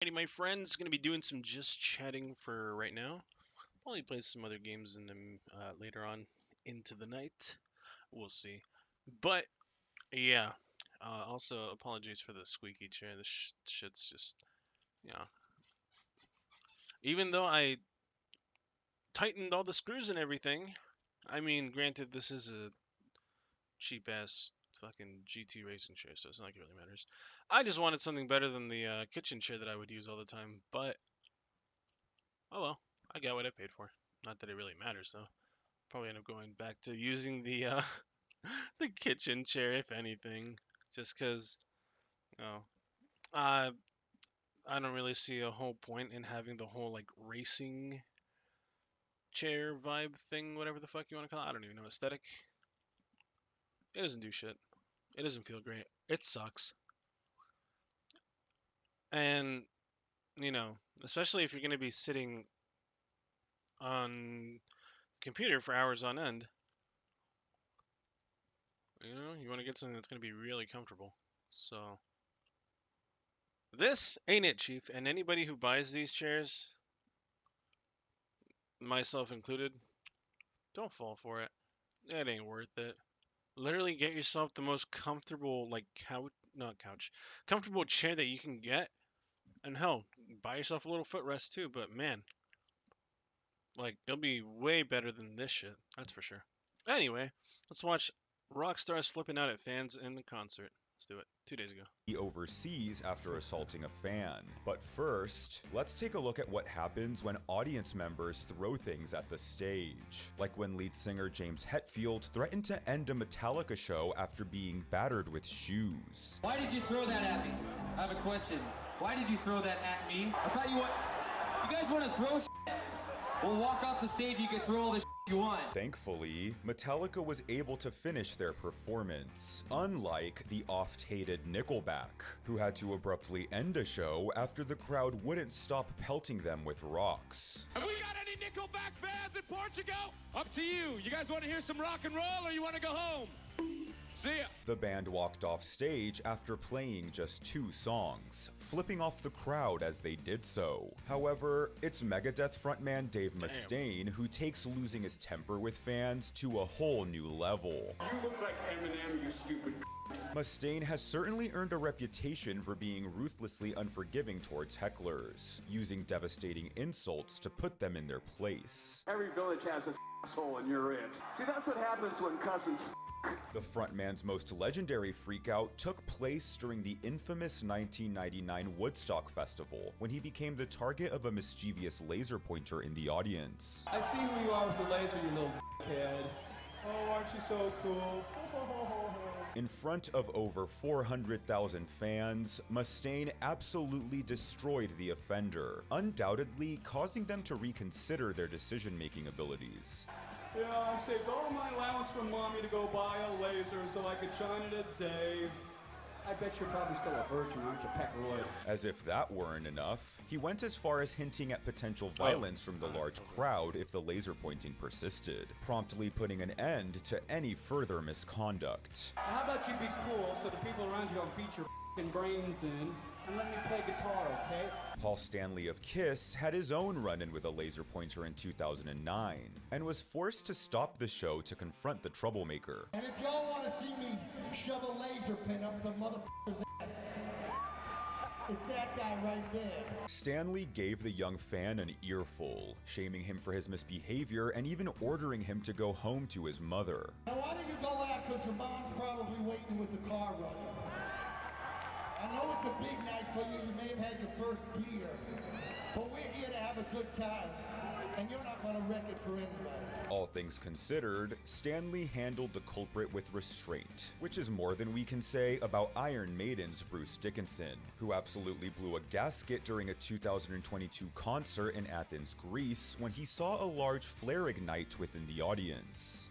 Alrighty, my friends, gonna be doing some just chatting for right now. Probably play some other games in them later on into the night. We'll see. But yeah, also apologies for the squeaky chair. This shit's just, you know, even though I tightened all the screws and everything. I mean, granted, this is a cheap ass fucking GT racing chair, so it's not like it really matters. I just wanted something better than the kitchen chair that I would use all the time. But oh well, I got what I paid for. Not that it really matters though. Probably end up going back to using the the kitchen chair if anything, just because oh, uh, I don't really see a whole point in having the whole like racing chair vibe thing, whatever the fuck you want to call it. I don't even know, aesthetic. It doesn't do shit. It doesn't feel great. It sucks. And especially if you're going to be sitting on computer for hours on end, you want to get something that's going to be really comfortable. So this ain't it, Chief. And anybody who buys these chairs, myself included, don't fall for it. It ain't worth it. Literally get yourself the most comfortable, like, comfortable chair that you can get. And hell, buy yourself a little footrest too. But man, like, it'll be way better than this shit. That's for sure. Anyway, let's watch rock stars flipping out at fans in the concert. Let's do it. 2 days ago. Overseas after assaulting a fan. But first, let's take a look at what happens when audience members throw things at the stage. Like when lead singer James Hetfield threatened to end a Metallica show after being battered with shoes. Why did you throw that at me? I have a question. Why did you throw that at me? I thought you guys want to throw shit? We'll walk off the stage, you can throw all the shit you want. Thankfully, Metallica was able to finish their performance, unlike the oft-hated Nickelback, who had to abruptly end a show after the crowd wouldn't stop pelting them with rocks. Have we got any Nickelback fans in Portugal? Up to you. You guys want to hear some rock and roll or you want to go home? See ya. The band walked off stage after playing just 2 songs, flipping off the crowd as they did so. However, it's Megadeth frontman Dave Mustaine who takes losing his temper with fans to a whole new level. You look like Eminem, you stupid Mustaine has certainly earned a reputation for being ruthlessly unforgiving towards hecklers, using devastating insults to put them in their place. Every village has a asshole and you're it. See, that's what happens when cousins The frontman's most legendary freakout took place during the infamous 1999 Woodstock Festival, when he became the target of a mischievous laser pointer in the audience. I see who you are with the laser, you little kid. Oh, aren't you so cool? In front of over 400,000 fans, Mustaine absolutely destroyed the offender, undoubtedly causing them to reconsider their decision-making abilities. Yeah, I saved all my allowance from mommy to go buy a laser so I could shine it at Dave. I bet you're probably still a virgin, aren't you, Peckeroid? As if that weren't enough, he went as far as hinting at potential violence from the large crowd if the laser pointing persisted, promptly putting an end to any further misconduct. How about you be cool so the people around you don't beat your f***ing brains in and let me play guitar, okay? Paul Stanley of Kiss had his own run-in with a laser pointer in 2009, and was forced to stop the show to confront the troublemaker. And if y'all want to see me shove a laser pin up some motherfucker's ass, it's that guy right there. Stanley gave the young fan an earful, shaming him for his misbehavior and even ordering him to go home to his mother. Now why don't you go out, because your mom's probably waiting with the car running. I know it's a big night for you, you may have had your first beer, but we're here to have a good time, and you're not gonna wreck it for anybody. All things considered, Stanley handled the culprit with restraint, which is more than we can say about Iron Maiden's Bruce Dickinson, who absolutely blew a gasket during a 2022 concert in Athens, Greece, when he saw a large flare ignite within the audience.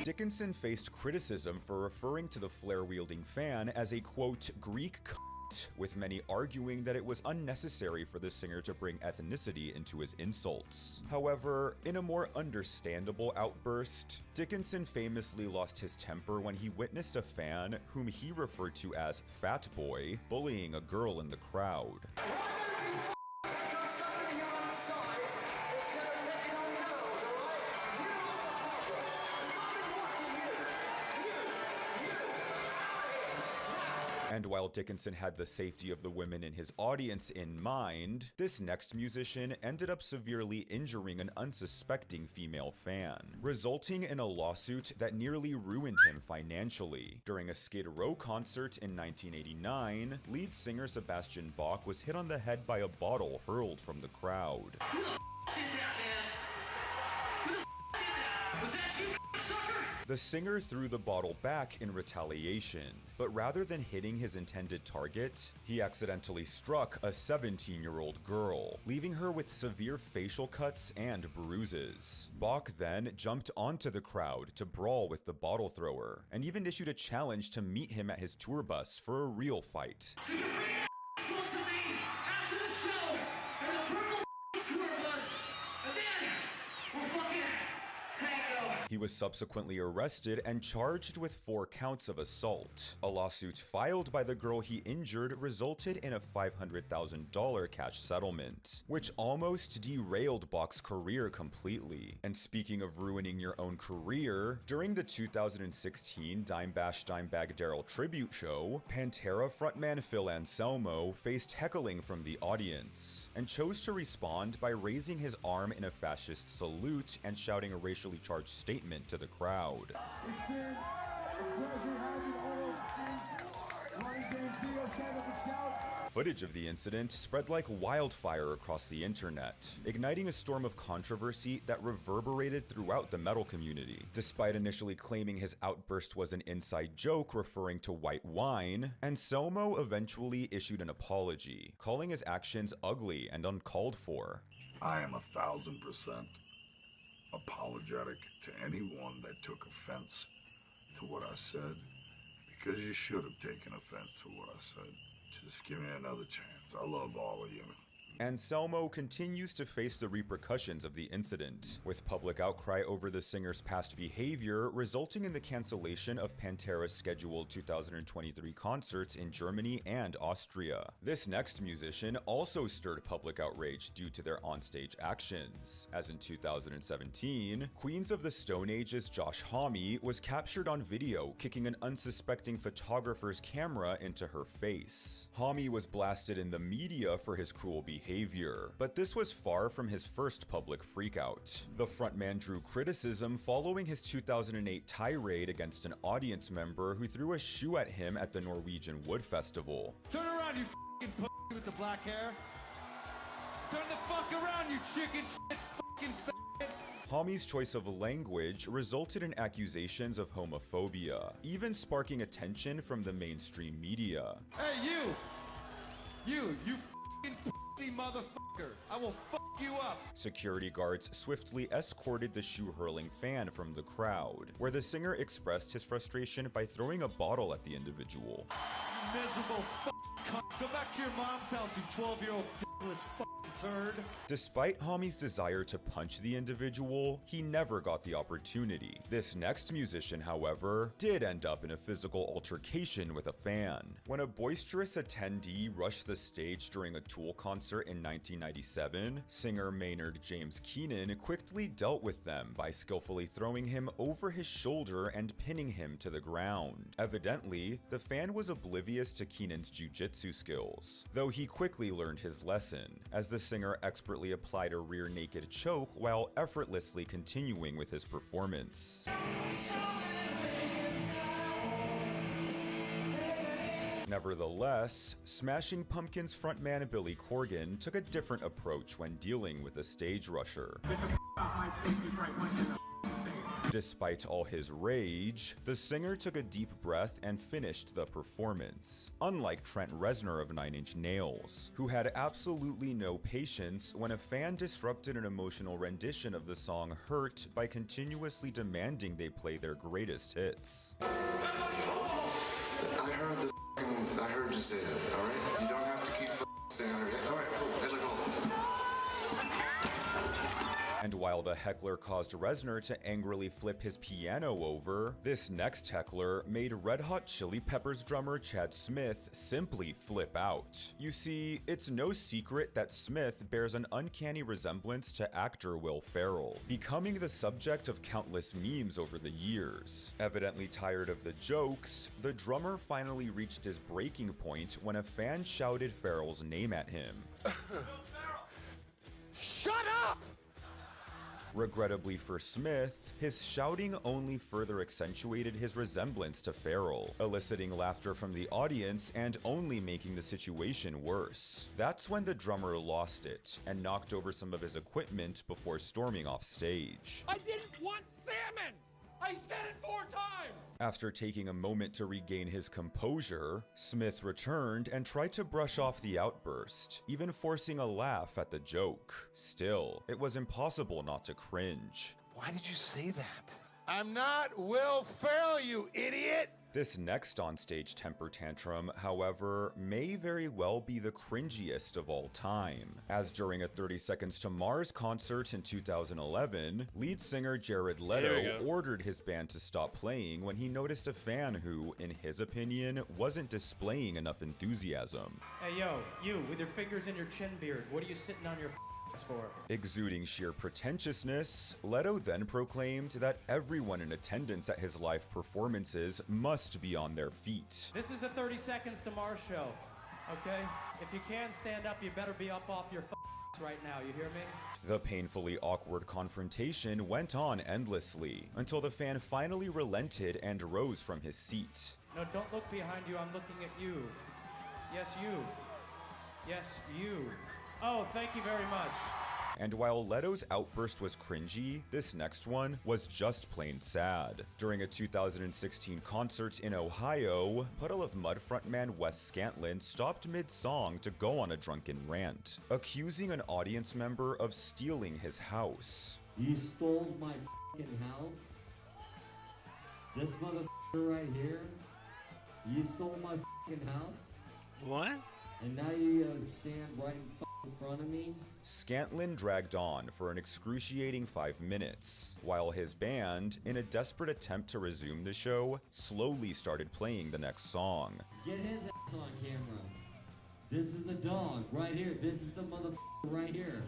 Dickinson faced criticism for referring to the flare-wielding fan as a, quote, Greek debate, with many arguing that it was unnecessary for the singer to bring ethnicity into his insults. However, in a more understandable outburst, Dickinson famously lost his temper when he witnessed a fan, whom he referred to as Fat Boy, bullying a girl in the crowd. And while Dickinson had the safety of the women in his audience in mind, this next musician ended up severely injuring an unsuspecting female fan, resulting in a lawsuit that nearly ruined him financially. During a Skid Row concert in 1989, lead singer Sebastian Bach was hit on the head by a bottle hurled from the crowd. Who the f*** did that, man? Who the f*** did that? Was that you, sucker? The singer threw the bottle back in retaliation, but rather than hitting his intended target, he accidentally struck a 17-year-old girl, leaving her with severe facial cuts and bruises. Bach then jumped onto the crowd to brawl with the bottle thrower, and even issued a challenge to meet him at his tour bus for a real fight. So you bring an asshole to me after the show and the purple tour bus, and then we'll fucking tango. He was subsequently arrested and charged with 4 counts of assault. A lawsuit filed by the girl he injured resulted in a $500,000 cash settlement, which almost derailed Bach's career completely. And speaking of ruining your own career, during the 2016 Dimebag Darrell tribute show, Pantera frontman Phil Anselmo faced heckling from the audience, and chose to respond by raising his arm in a fascist salute and shouting a racially charged statement to the crowd. It's been a pleasure having all of these. Ronnie James Dio, stand up and shout. Footage of the incident spread like wildfire across the internet, igniting a storm of controversy that reverberated throughout the metal community. Despite initially claiming his outburst was an inside joke referring to white wine, Anselmo eventually issued an apology, calling his actions ugly and uncalled for. I am 1,000% apologetic to anyone that took offense to what I said, because you should have taken offense to what I said. Just give me another chance. I love all of you. Anselmo continues to face the repercussions of the incident, with public outcry over the singer's past behavior resulting in the cancellation of Pantera's scheduled 2023 concerts in Germany and Austria. This next musician also stirred public outrage due to their onstage actions, as in 2017, Queens of the Stone Age's Josh Homme was captured on video kicking an unsuspecting photographer's camera into her face. Homme was blasted in the media for his cruel behavior, but this was far from his first public freakout. The frontman drew criticism following his 2008 tirade against an audience member who threw a shoe at him at the Norwegian Wood Festival. Turn around, you f***ing pussy with the black hair. Turn the fuck around, you chicken shit f***ing f***. Homme's choice of language resulted in accusations of homophobia, even sparking attention from the mainstream media. Hey, you f***ing pussy motherfucker. I will fuck you up. Security guards swiftly escorted the shoe-hurling fan from the crowd, where the singer expressed his frustration by throwing a bottle at the individual. You miserable f***ing cunt. Go back to your mom's house, you 12-year-old dickless f***ing turd. Despite Homme's desire to punch the individual, he never got the opportunity. This next musician, however, did end up in a physical altercation with a fan. When a boisterous attendee rushed the stage during a Tool concert in 1997, singer Maynard James Keenan quickly dealt with them by skillfully throwing him over his shoulder and pinning him to the ground. Evidently, the fan was oblivious to Keenan's jiu-jitsu skills, though he quickly learned his lesson, as the singer expertly applied a rear naked choke while effortlessly continuing with his performance. Nevertheless, Smashing Pumpkins frontman Billy Corgan took a different approach when dealing with a stage rusher. Get the f*** off my stage before I punch you in the face. Despite all his rage, the singer took a deep breath and finished the performance, unlike Trent Reznor of Nine Inch Nails, who had absolutely no patience when a fan disrupted an emotional rendition of the song Hurt by continuously demanding they play their greatest hits. I heard the I heard you say it, all right? You don't have to keep saying it. All right, cool. Hey, look, And while the heckler caused Reznor to angrily flip his piano over, this next heckler made Red Hot Chili Peppers drummer Chad Smith simply flip out. You see, it's no secret that Smith bears an uncanny resemblance to actor Will Ferrell, becoming the subject of countless memes over the years. Evidently tired of the jokes, the drummer finally reached his breaking point when a fan shouted Ferrell's name at him. Shut up! Regrettably for Smith, his shouting only further accentuated his resemblance to Ferrell, eliciting laughter from the audience and only making the situation worse. That's when the drummer lost it and knocked over some of his equipment before storming off stage. I didn't want salmon! I said it 4 times! After taking a moment to regain his composure, Smith returned and tried to brush off the outburst, even forcing a laugh at the joke. Still, it was impossible not to cringe. Why did you say that? I'm not Will Ferrell, you idiot! This next onstage temper tantrum, however, may very well be the cringiest of all time, as during a 30 Seconds to Mars concert in 2011, lead singer Jared Leto ordered his band to stop playing when he noticed a fan who, in his opinion, wasn't displaying enough enthusiasm. Hey yo, you with your fingers in your chin beard, what are you sitting on your for? Exuding sheer pretentiousness, Leto then proclaimed that everyone in attendance at his live performances must be on their feet. This is the 30 Seconds to Mars show, okay? If you can stand up, you better be up off your right now, you hear me? The painfully awkward confrontation went on endlessly, until the fan finally relented and rose from his seat. No, don't look behind you, I'm looking at you. Yes, you. Yes, you. Oh, thank you very much. And while Leto's outburst was cringy, this next one was just plain sad. During a 2016 concert in Ohio, Puddle of Mud frontman Wes Scantlin stopped mid-song to go on a drunken rant, accusing an audience member of stealing his house. You stole my f***ing house? This motherfucker right here? You stole my f***ing house? What? And now you stand right in front of me? Scantlin dragged on for an excruciating 5 minutes, while his band, in a desperate attempt to resume the show, slowly started playing the next song. Get his ass on camera. This is the dog right here. This is the motherfucker right here.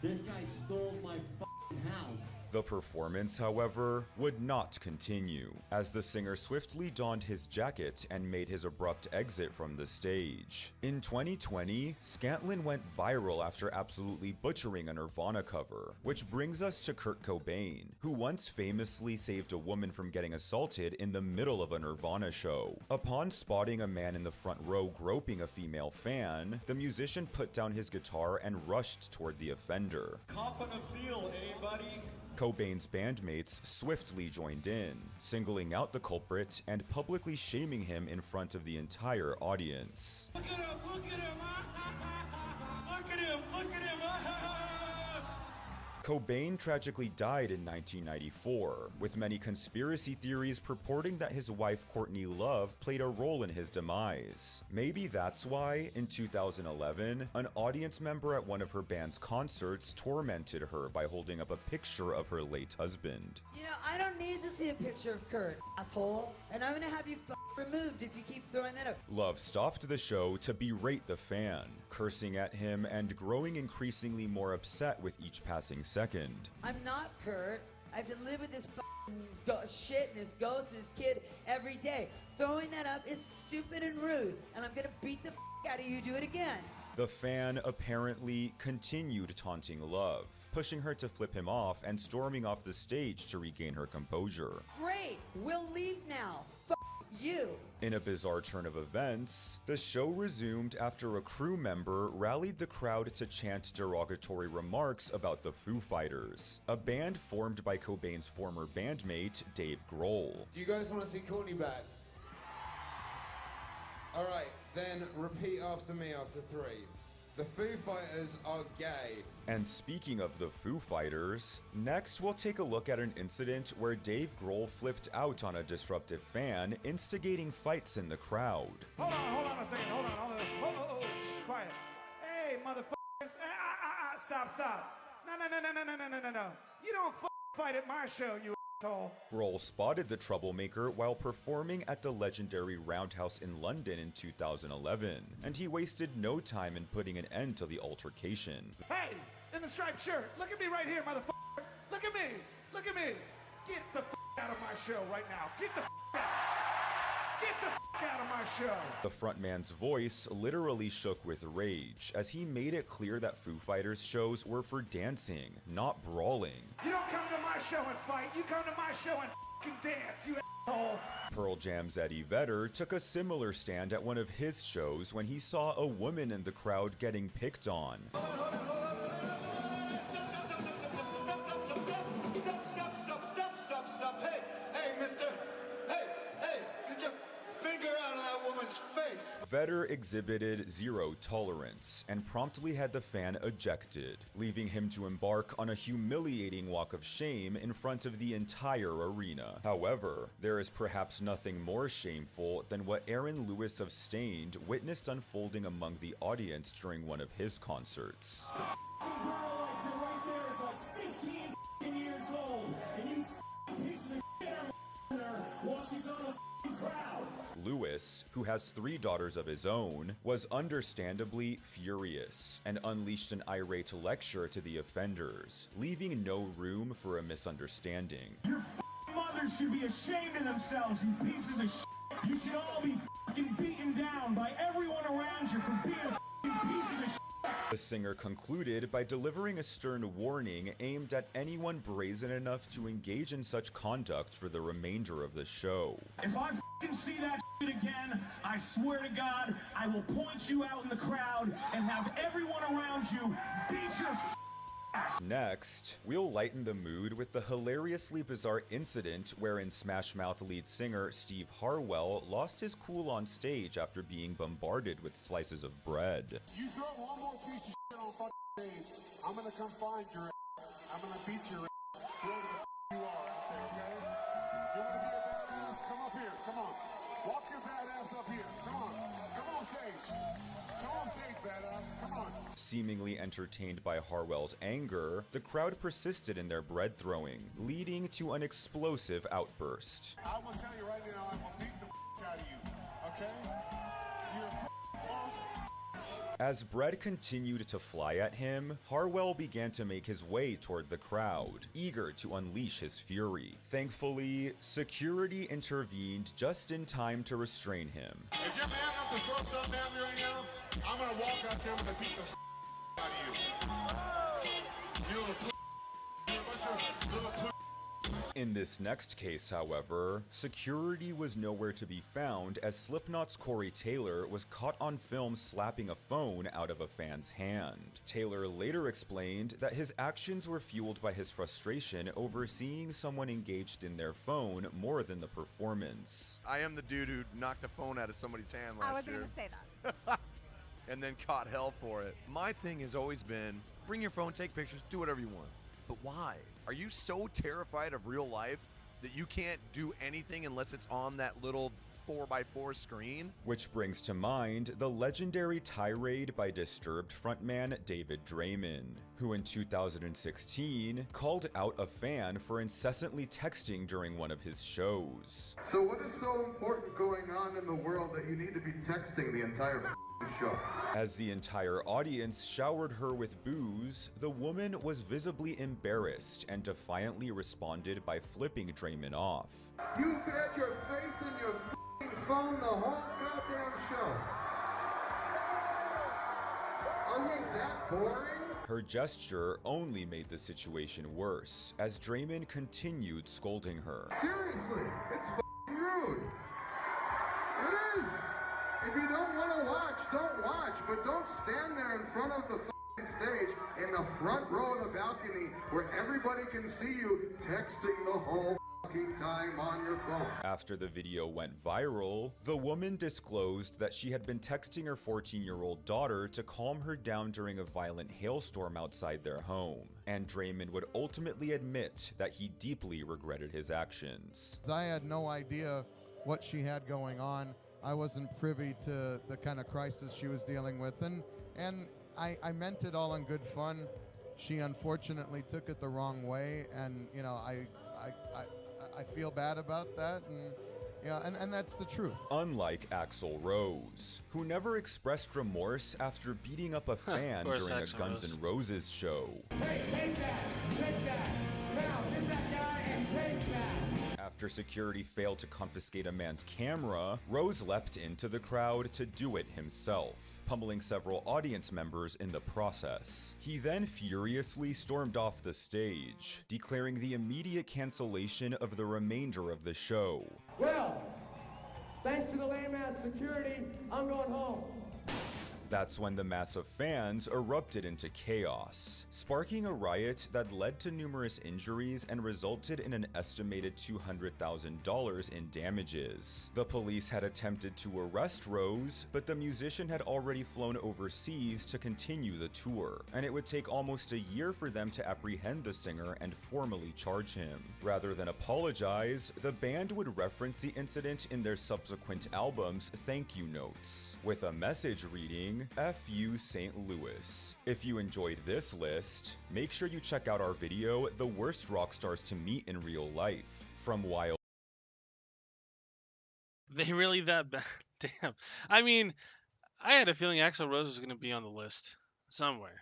This guy stole my f***ing house. The performance, however, would not continue, as the singer swiftly donned his jacket and made his abrupt exit from the stage. In 2020, Scantlin went viral after absolutely butchering a Nirvana cover, which brings us to Kurt Cobain, who once famously saved a woman from getting assaulted in the middle of a Nirvana show. Upon spotting a man in the front row groping a female fan, the musician put down his guitar and rushed toward the offender. Cop on the field, anybody? Cobain's bandmates swiftly joined in, singling out the culprit and publicly shaming him in front of the entire audience. Look at him! Look at him! Look at him! Look at him! Cobain tragically died in 1994, with many conspiracy theories purporting that his wife Courtney Love played a role in his demise. Maybe that's why, in 2011, an audience member at one of her band's concerts tormented her by holding up a picture of her late husband. You know, I don't need to see a picture of Kurt, asshole, and I'm gonna have you removed if you keep throwing that up. Love stopped the show to berate the fan, cursing at him and growing increasingly more upset with each passing second. I'm not Kurt. I have to live with this shit and this ghost and this kid every day. Throwing that up is stupid and rude, and I'm gonna beat the out of you. Do it again. The fan apparently continued taunting Love, pushing her to flip him off and storming off the stage to regain her composure. Great, we'll leave now. You. In a bizarre turn of events, the show resumed after a crew member rallied the crowd to chant derogatory remarks about the Foo Fighters, a band formed by Cobain's former bandmate, Dave Grohl. Do you guys want to see Courtney back? Alright, then repeat after me after 3. The Foo Fighters are gay. And speaking of the Foo Fighters, next we'll take a look at an incident where Dave Grohl flipped out on a disruptive fan, instigating fights in the crowd. Hold on a second, hold on. Shh, quiet. Hey, motherfuckers. Stop. No. You don't fight at my show, you asshole. Grohl spotted the troublemaker while performing at the legendary Roundhouse in London in 2011, and he wasted no time in putting an end to the altercation. Hey, in the striped shirt, look at me right here, motherfucker. Look at me. Get the out of my show right now. Get the out. Get the out of my show. The frontman's voice literally shook with rage as he made it clear that Foo Fighters shows were for dancing, not brawling. You don't come to my show and fight. You come to my show and fucking dance, you asshole. Pearl Jam's Eddie Vedder took a similar stand at one of his shows when he saw a woman in the crowd getting picked on. Stop. Hey, mister. Hey, get your finger out of that woman's face. Vedder exhibited zero tolerance and promptly had the fan ejected, leaving him to embark on a humiliating walk of shame in front of the entire arena. However, there is perhaps nothing more shameful than what Aaron Lewis of Stained witnessed unfolding among the audience during one of his concerts. Lewis, who has 3 daughters of his own, was understandably furious and unleashed an irate lecture to the offenders, leaving no room for a misunderstanding. Your mothers should be ashamed of themselves, you pieces of shit. You should all be beaten down by everyone around you for being pieces of shit. The singer concluded by delivering a stern warning aimed at anyone brazen enough to engage in such conduct for the remainder of the show. If I see that shit again, I swear to God, I will point you out in the crowd and have everyone around you beat your ass. Next, we'll lighten the mood with the hilariously bizarre incident wherein Smash Mouth lead singer Steve Harwell lost his cool on stage after being bombarded with slices of bread. You throw one more piece of shit on fucking stage, I'm gonna come find your ass. I'm gonna beat your ass. Whoever the you are out there, okay? You wanna be a badass? Come up here, come on. Walk your badass up here. Come on stage. Come on stage, badass. Come on. Seemingly entertained by Harwell's anger, the crowd persisted in their bread throwing, leading to an explosive outburst. I will tell you right now, I will beat the out of you, okay? You're a punk. As bread continued to fly at him, Harwell began to make his way toward the crowd, eager to unleash his fury. Thankfully, security intervened just in time to restrain him. If you're man enough to throw something at me right now, I'm gonna walk out there and beat the out of you. You little you're a bunch of little In this next case, however, security was nowhere to be found as Slipknot's Corey Taylor was caught on film slapping a phone out of a fan's hand. Taylor later explained that his actions were fueled by his frustration over seeing someone engaged in their phone more than the performance. I am the dude who knocked a phone out of somebody's hand last year. I wasn't going to say that. And then caught hell for it. My thing has always been, bring your phone, take pictures, do whatever you want. But why? Are you so terrified of real life that you can't do anything unless it's on that little 4x4 screen? Which brings to mind the legendary tirade by Disturbed frontman David Draymond, who in 2016 called out a fan for incessantly texting during one of his shows. So what is so important going on in the world that you need to be texting the entire show? As the entire audience showered her with boos, the woman was visibly embarrassed and defiantly responded by flipping Draymond off. You've had your face in your phone the whole goddamn show. Are we that boring? Her gesture only made the situation worse, as Draymond continued scolding her. Seriously, it's f***ing rude. It is. If you don't want to watch, don't watch, but don't stand there in front of the f***ing stage in the front row of the balcony where everybody can see you texting the whole time on your phone. After the video went viral, the woman disclosed that she had been texting her 14-year-old daughter to calm her down during a violent hailstorm outside their home, and Draymond would ultimately admit that he deeply regretted his actions. I had no idea what she had going on. I wasn't privy to the kind of crisis she was dealing with, and I meant it all in good fun. She unfortunately took it the wrong way, and you know, I feel bad about that, and that's the truth. Unlike Axl Rose, who never expressed remorse after beating up a fan during a Guns N' Roses show. Hey, take that, now hit that guy and take that. After security failed to confiscate a man's camera, Rose leapt into the crowd to do it himself, pummeling several audience members in the process. He then furiously stormed off the stage, declaring the immediate cancellation of the remainder of the show. Well, thanks to the lame-ass security, I'm going home. That's when the mass of fans erupted into chaos, sparking a riot that led to numerous injuries and resulted in an estimated $200,000 in damages. The police had attempted to arrest Rose, but the musician had already flown overseas to continue the tour, and it would take almost a year for them to apprehend the singer and formally charge him. Rather than apologize, the band would reference the incident in their subsequent album's thank you notes, with a message reading, F you St. Louis. If you enjoyed this list, make sure you check out our video, The Worst Rock Stars to Meet in Real Life. From Wild. They really that bad? Damn. I mean, I had a feeling Axl Rose was going to be on the list somewhere.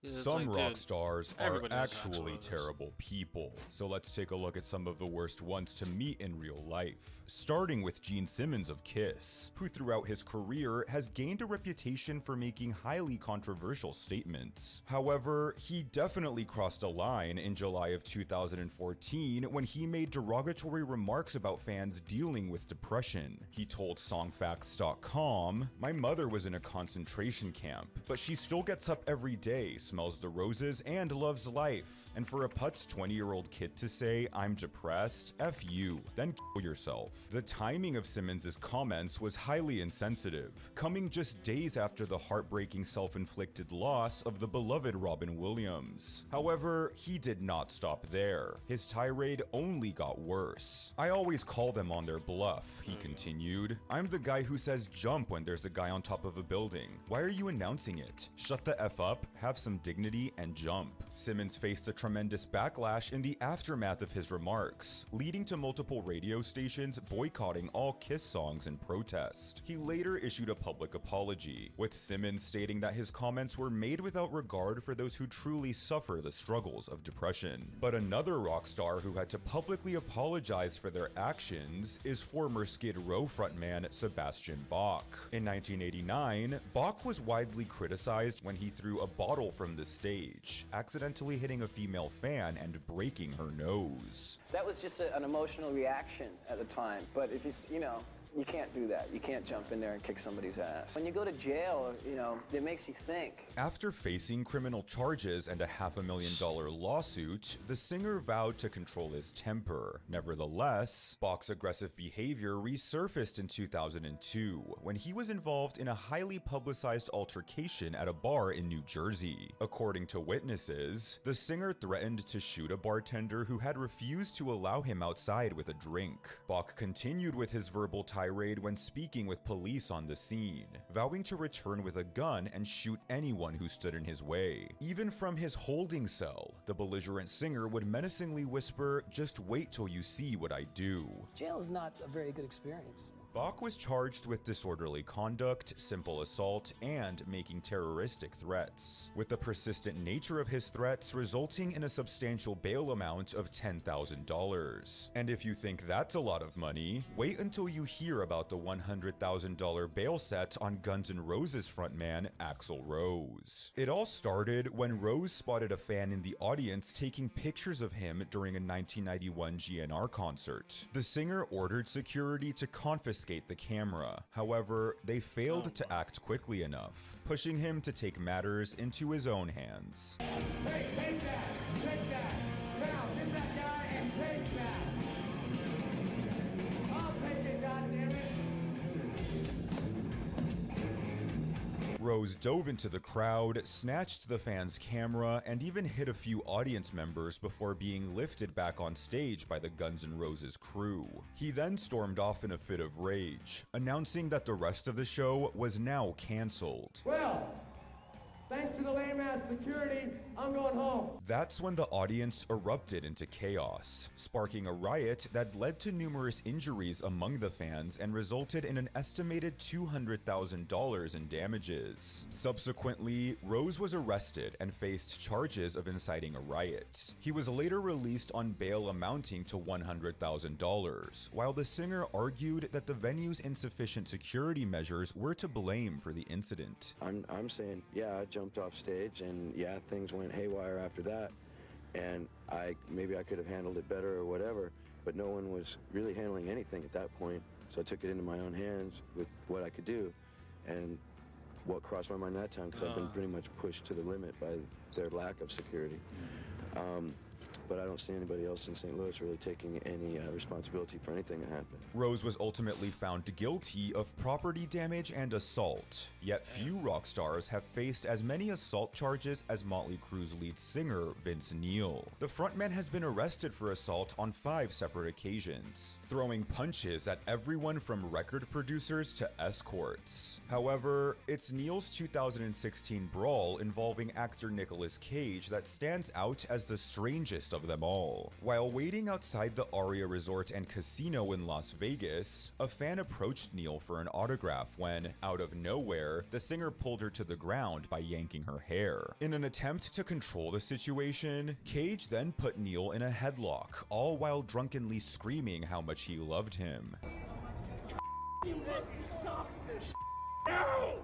Some rock stars are actually terrible people, so let's take a look at some of the worst ones to meet in real life. Starting with Gene Simmons of Kiss, who throughout his career has gained a reputation for making highly controversial statements. However, he definitely crossed a line in July of 2014 when he made derogatory remarks about fans dealing with depression. He told Songfacts.com, "My mother was in a concentration camp, but she still gets up every day, smells the roses, and loves life. And for a putz 20-year-old kid to say, I'm depressed, F you, then kill yourself." The timing of Simmons' comments was highly insensitive, coming just days after the heartbreaking self-inflicted loss of the beloved Robin Williams. However, he did not stop there. His tirade only got worse. "I always call them on their bluff," he continued. "I'm the guy who says jump when there's a guy on top of a building. Why are you announcing it? Shut the F up, have some dignity, and jump." Simmons faced a tremendous backlash in the aftermath of his remarks, leading to multiple radio stations boycotting all Kiss songs in protest. He later issued a public apology, with Simmons stating that his comments were made without regard for those who truly suffer the struggles of depression. But another rock star who had to publicly apologize for their actions is former Skid Row frontman Sebastian Bach. In 1989, Bach was widely criticized when he threw a bottle from the stage, accidentally hitting a female fan and breaking her nose. That was just an emotional reaction at the time, but if you can't do that. You can't jump in there and kick somebody's ass. When you go to jail, it makes you think. After facing criminal charges and a $500,000 lawsuit, the singer vowed to control his temper. Nevertheless, Bach's aggressive behavior resurfaced in 2002 when he was involved in a highly publicized altercation at a bar in New Jersey. According to witnesses, the singer threatened to shoot a bartender who had refused to allow him outside with a drink. Bach continued with his verbal tirade when speaking with police on the scene, vowing to return with a gun and shoot anyone who stood in his way. Even from his holding cell, the belligerent singer would menacingly whisper, "Just wait till you see what I do." Jail is not a very good experience. Bach was charged with disorderly conduct, simple assault, and making terroristic threats, with the persistent nature of his threats resulting in a substantial bail amount of $10,000. And if you think that's a lot of money, wait until you hear about the $100,000 bail set on Guns N' Roses frontman Axl Rose. It all started when Rose spotted a fan in the audience taking pictures of him during a 1991 GNR concert. The singer ordered security to confiscate skate the camera. However, they failed to act quickly enough, pushing him to take matters into his own hands. Hey, take that! Take that! Now, hit that guy and take that! I'll take it, goddammit! Rose dove into the crowd, snatched the fan's camera, and even hit a few audience members before being lifted back on stage by the Guns N' Roses crew. He then stormed off in a fit of rage, announcing that the rest of the show was now cancelled. Well, thanks to the lame-ass security, I'm going home. That's when the audience erupted into chaos, sparking a riot that led to numerous injuries among the fans and resulted in an estimated $200,000 in damages. Subsequently, Rose was arrested and faced charges of inciting a riot. He was later released on bail amounting to $100,000, while the singer argued that the venue's insufficient security measures were to blame for the incident. I'm saying, yeah, I jumped off stage and yeah, things went haywire after that, and maybe I could have handled it better or whatever, but no one was really handling anything at that point, so I took it into my own hands with what I could do, and what crossed my mind that time, because I've been pretty much pushed to the limit by their lack of security. But I don't see anybody else in St. Louis really taking any responsibility for anything that happened. Rose was ultimately found guilty of property damage and assault, yet few rock stars have faced as many assault charges as Motley Crue's lead singer, Vince Neil. The frontman has been arrested for assault on 5 separate occasions, throwing punches at everyone from record producers to escorts. However, it's Neil's 2016 brawl involving actor Nicolas Cage that stands out as the strangest of them all. While waiting outside the Aria Resort and Casino in Las Vegas, a fan approached Neil for an autograph when, out of nowhere, the singer pulled her to the ground by yanking her hair. In an attempt to control the situation, Cage then put Neil in a headlock, all while drunkenly screaming how much he loved him. Stop this.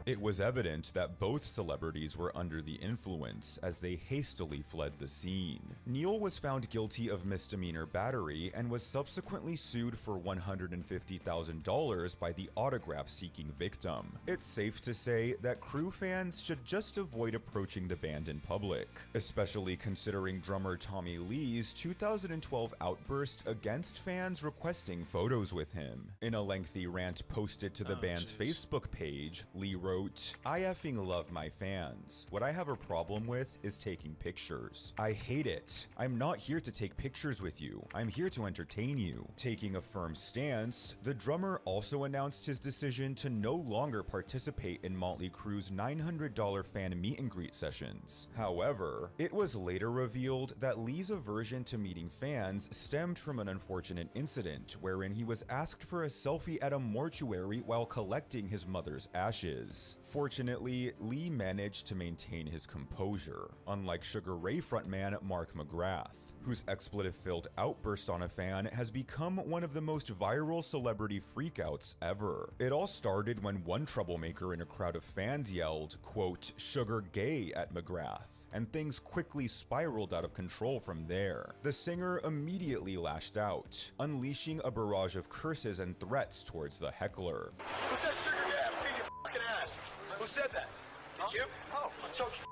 It was evident that both celebrities were under the influence as they hastily fled the scene. Neil was found guilty of misdemeanor battery and was subsequently sued for $150,000 by the autograph-seeking victim. It's safe to say that Crue fans should just avoid approaching the band in public, especially considering drummer Tommy Lee's 2012 outburst against fans requesting photos with him. In a lengthy rant posted to the band's Facebook page, Lee wrote, "I effing love my fans. What I have a problem with is taking pictures. I hate it. I'm not here to take pictures with you. I'm here to entertain you." Taking a firm stance, the drummer also announced his decision to no longer participate in Motley Crue's $900 fan meet and greet sessions. However, it was later revealed that Lee's aversion to meeting fans stemmed from an unfortunate incident wherein he was asked for a selfie at a mortuary while collecting his mother's ashes. Fortunately, Lee managed to maintain his composure, unlike Sugar Ray frontman Mark McGrath, whose expletive-filled outburst on a fan has become one of the most viral celebrity freakouts ever. It all started when one troublemaker in a crowd of fans yelled, quote, "Sugar gay" at McGrath, and things quickly spiraled out of control from there. The singer immediately lashed out, unleashing a barrage of curses and threats towards the heckler. Who said sugar gay? I'll beat your fucking ass. Who said that? Did you? Oh, I'll choke you.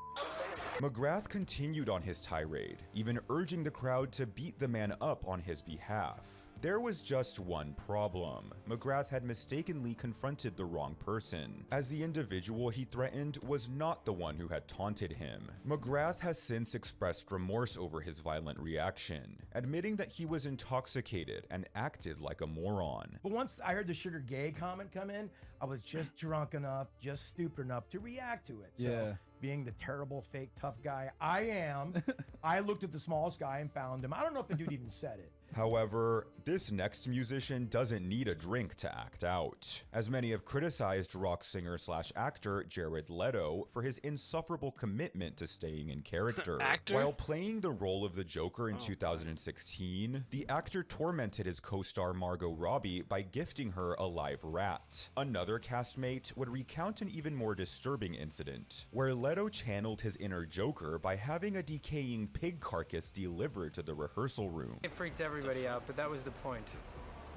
McGrath continued on his tirade, even urging the crowd to beat the man up on his behalf. There was just one problem. McGrath had mistakenly confronted the wrong person, as the individual he threatened was not the one who had taunted him. McGrath has since expressed remorse over his violent reaction, admitting that he was intoxicated and acted like a moron. But once I heard the sugar gay comment come in, I was just drunk enough, just stupid enough to react to it. Yeah. So, being the terrible, fake, tough guy I am, I looked at the smallest guy and found him. I don't know if the dude even said it. However, this next musician doesn't need a drink to act out, as many have criticized rock singer/actor Jared Leto for his insufferable commitment to staying in character. While playing the role of the Joker in 2016, the actor tormented his co-star Margot Robbie by gifting her a live rat. Another castmate would recount an even more disturbing incident, where Leto channeled his inner Joker by having a decaying pig carcass delivered to the rehearsal room. It freaked everybody out, but that was the point.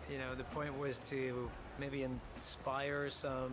You know, the point was to maybe inspire some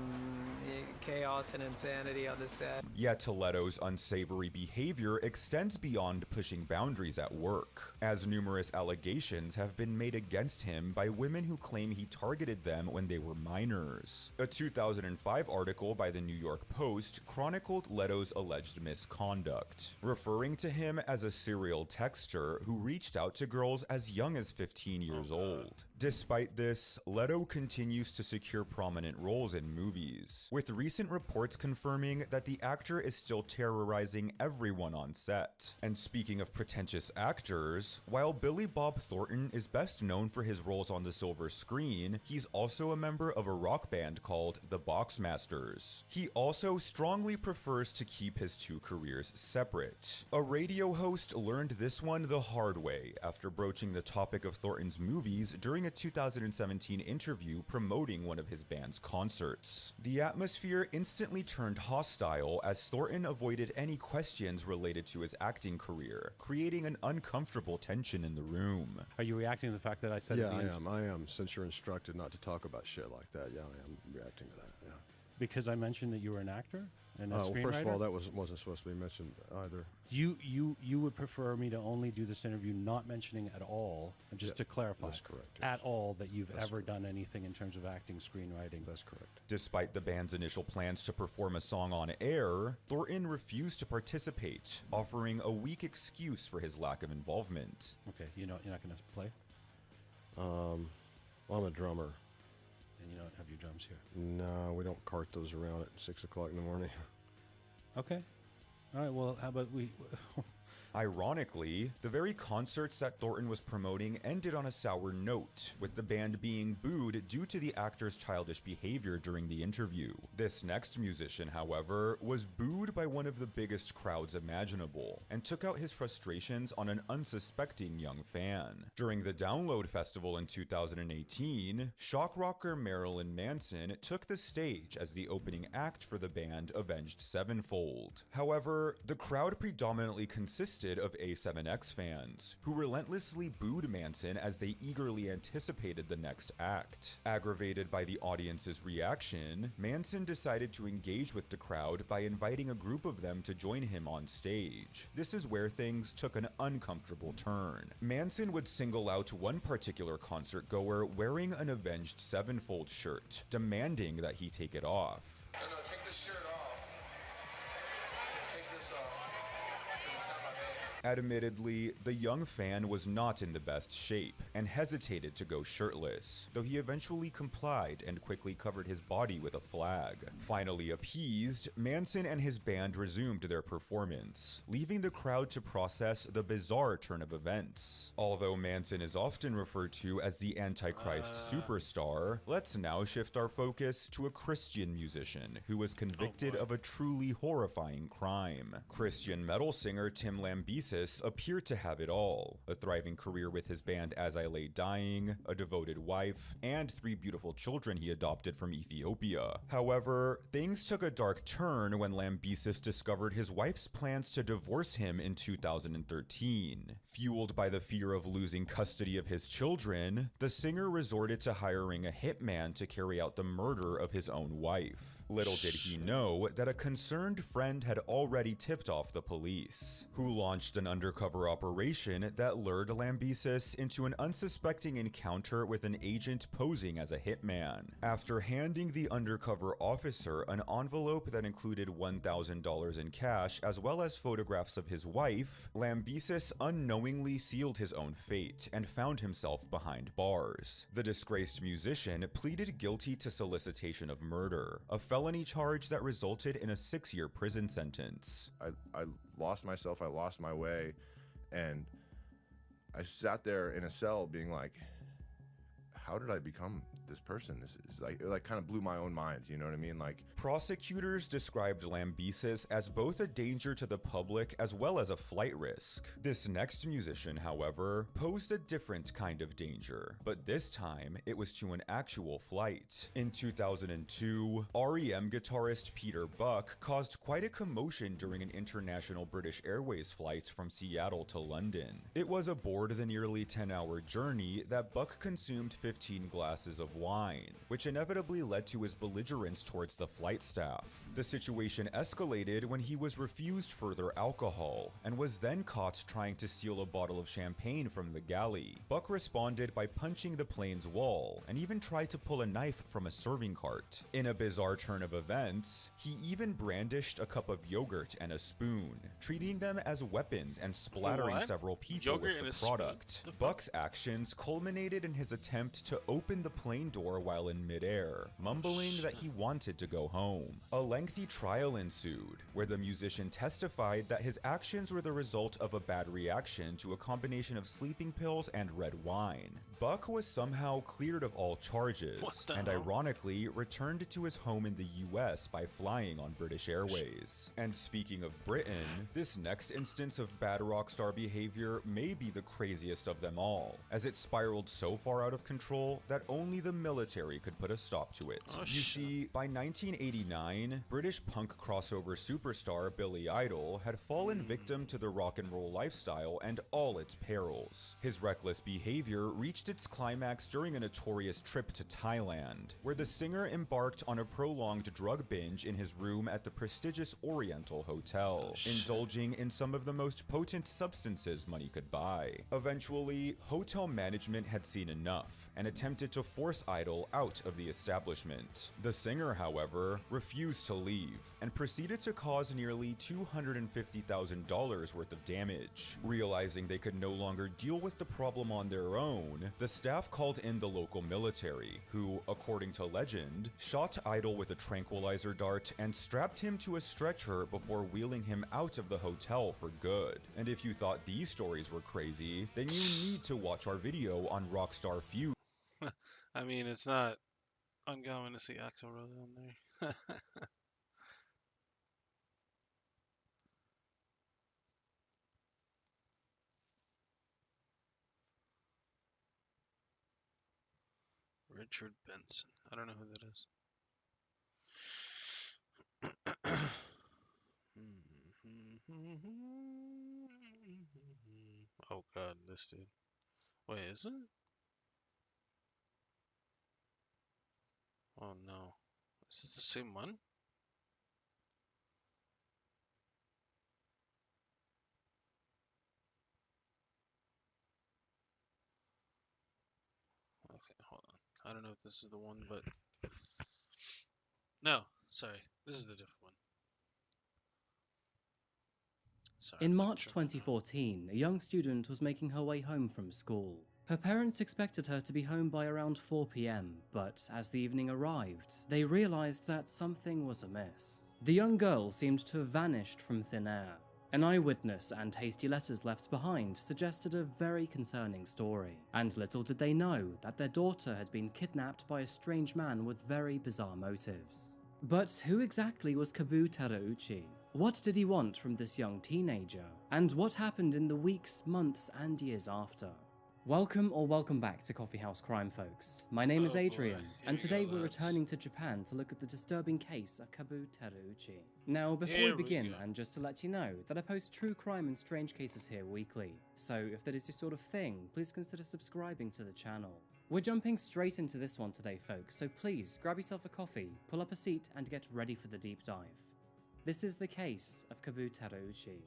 chaos and insanity on the set. Yet Leto's unsavory behavior extends beyond pushing boundaries at work, as numerous allegations have been made against him by women who claim he targeted them when they were minors. A 2005 article by the New York Post chronicled Leto's alleged misconduct, referring to him as a serial texter who reached out to girls as young as 15 years old. Despite this, Leto continues to secure prominent roles in movies, with recent reports confirming that the actor is still terrorizing everyone on set. And speaking of pretentious actors, while Billy Bob Thornton is best known for his roles on the silver screen, he's also a member of a rock band called the Boxmasters. He also strongly prefers to keep his two careers separate. A radio host learned this one the hard way after broaching the topic of Thornton's movies during a 2017 interview promoting one of his band's concerts. The atmosphere instantly turned hostile as Thornton avoided any questions related to his acting career, creating an uncomfortable tension in the room. Are you reacting to the fact that I said Yeah, I am. Since you're instructed not to talk about shit like that, yeah, I am reacting to that, yeah. Because I mentioned that you were an actor and a screenwriter? Well, first of all, that wasn't supposed to be mentioned either. You would prefer me to only do this interview not mentioning at all, and just to clarify, that's correct, at all that you've ever done anything in terms of acting, screenwriting. That's correct. Despite the band's initial plans to perform a song on air, Thornton refused to participate, offering a weak excuse for his lack of involvement. Okay, you're not going to play? Well, I'm a drummer. And you don't have your drums here? No, we don't cart those around at 6 o'clock in the morning. Okay. All right, well, how about we... Ironically, the very concerts that Thornton was promoting ended on a sour note, with the band being booed due to the actor's childish behavior during the interview. This next musician, however, was booed by one of the biggest crowds imaginable, and took out his frustrations on an unsuspecting young fan. During the Download Festival in 2018, shock rocker Marilyn Manson took the stage as the opening act for the band Avenged Sevenfold. However, the crowd predominantly consisted of A7X fans, who relentlessly booed Manson as they eagerly anticipated the next act. Aggravated by the audience's reaction, Manson decided to engage with the crowd by inviting a group of them to join him on stage. This is where things took an uncomfortable turn. Manson would single out one particular concert goer wearing an Avenged Sevenfold shirt, demanding that he take it off. No, take this shirt off. Take this off. Admittedly, the young fan was not in the best shape and hesitated to go shirtless, though he eventually complied and quickly covered his body with a flag. Finally appeased, Manson and his band resumed their performance, leaving the crowd to process the bizarre turn of events. Although Manson is often referred to as the Antichrist superstar, let's now shift our focus to a Christian musician who was convicted of a truly horrifying crime. Christian metal singer Tim Lambesis appeared to have it all: a thriving career with his band As I Lay Dying, a devoted wife, and 3 beautiful children he adopted from Ethiopia. However, things took a dark turn when Lambesis discovered his wife's plans to divorce him in 2013. Fueled by the fear of losing custody of his children, the singer resorted to hiring a hitman to carry out the murder of his own wife. Little did he know that a concerned friend had already tipped off the police, who launched an undercover operation that lured Lambesis into an unsuspecting encounter with an agent posing as a hitman. After handing the undercover officer an envelope that included $1,000 in cash as well as photographs of his wife, Lambesis unknowingly sealed his own fate and found himself behind bars. The disgraced musician pleaded guilty to solicitation of murder, a felony charge that resulted in a 6-year prison sentence. I lost myself, I lost my way, and I sat there in a cell being like, how did I become this person? This is like, it like kind of blew my own mind, you know what I mean? Like, prosecutors described Lambesis as both a danger to the public as well as a flight risk. This next musician, however, posed a different kind of danger, but this time it was to an actual flight. In 2002, REM guitarist Peter Buck caused quite a commotion during an international British Airways flight from Seattle to London. It was aboard the nearly 10-hour journey that Buck consumed 15 glasses of wine, which inevitably led to his belligerence towards the flight staff. The situation escalated when he was refused further alcohol, and was then caught trying to steal a bottle of champagne from the galley. Buck responded by punching the plane's wall, and even tried to pull a knife from a serving cart. In a bizarre turn of events, he even brandished a cup of yogurt and a spoon, treating them as weapons and splattering What? several people Yogurt and with a the spoon? product. Buck's actions culminated in his attempt to open the plane door while in midair, mumbling that he wanted to go home. A lengthy trial ensued, where the musician testified that his actions were the result of a bad reaction to a combination of sleeping pills and red wine. Buck was somehow cleared of all charges, and ironically returned to his home in the US by flying on British Airways. And speaking of Britain, this next instance of bad rockstar behavior may be the craziest of them all, as it spiraled so far out of control that only the military could put a stop to it. You see, by 1989, British punk crossover superstar Billy Idol had fallen victim to the rock and roll lifestyle and all its perils. His reckless behavior reached its climax during a notorious trip to Thailand, where the singer embarked on a prolonged drug binge in his room at the prestigious Oriental Hotel, indulging in some of the most potent substances money could buy. Eventually, hotel management had seen enough and attempted to force Idol out of the establishment. The singer, however, refused to leave and proceeded to cause nearly $250,000 worth of damage. Realizing they could no longer deal with the problem on their own, the staff called in the local military, who, according to legend, shot Idol with a tranquilizer dart and strapped him to a stretcher before wheeling him out of the hotel for good. And if you thought these stories were crazy, then you need to watch our video on Rockstar Feud. I mean, it's not uncommon to see Axl Rose on there. Richard Benson. I don't know who that is. Oh god, this dude. Wait, is it? Oh no. Is this the same one? Okay, hold on. I don't know if this is the one, but... No, sorry. This is the different one. Sorry, In March 2014, a young student was making her way home from school. Her parents expected her to be home by around 4 PM, but as the evening arrived, they realized that something was amiss. The young girl seemed to have vanished from thin air. An eyewitness and hasty letters left behind suggested a very concerning story, and little did they know that their daughter had been kidnapped by a strange man with very bizarre motives. But who exactly was Kabu Terauchi? What did he want from this young teenager? And what happened in the weeks, months, and years after? Welcome back to Coffee House Crime, folks. My name is Adrian, and today we're returning to Japan to look at the disturbing case of Kabu Terauchi. Now, before we begin, and just to let you know that I post true crime and strange cases here weekly, so if that is your sort of thing, please consider subscribing to the channel. We're jumping straight into this one today, folks, so please grab yourself a coffee, pull up a seat, and get ready for the deep dive. This is the case of Kabu Terauchi.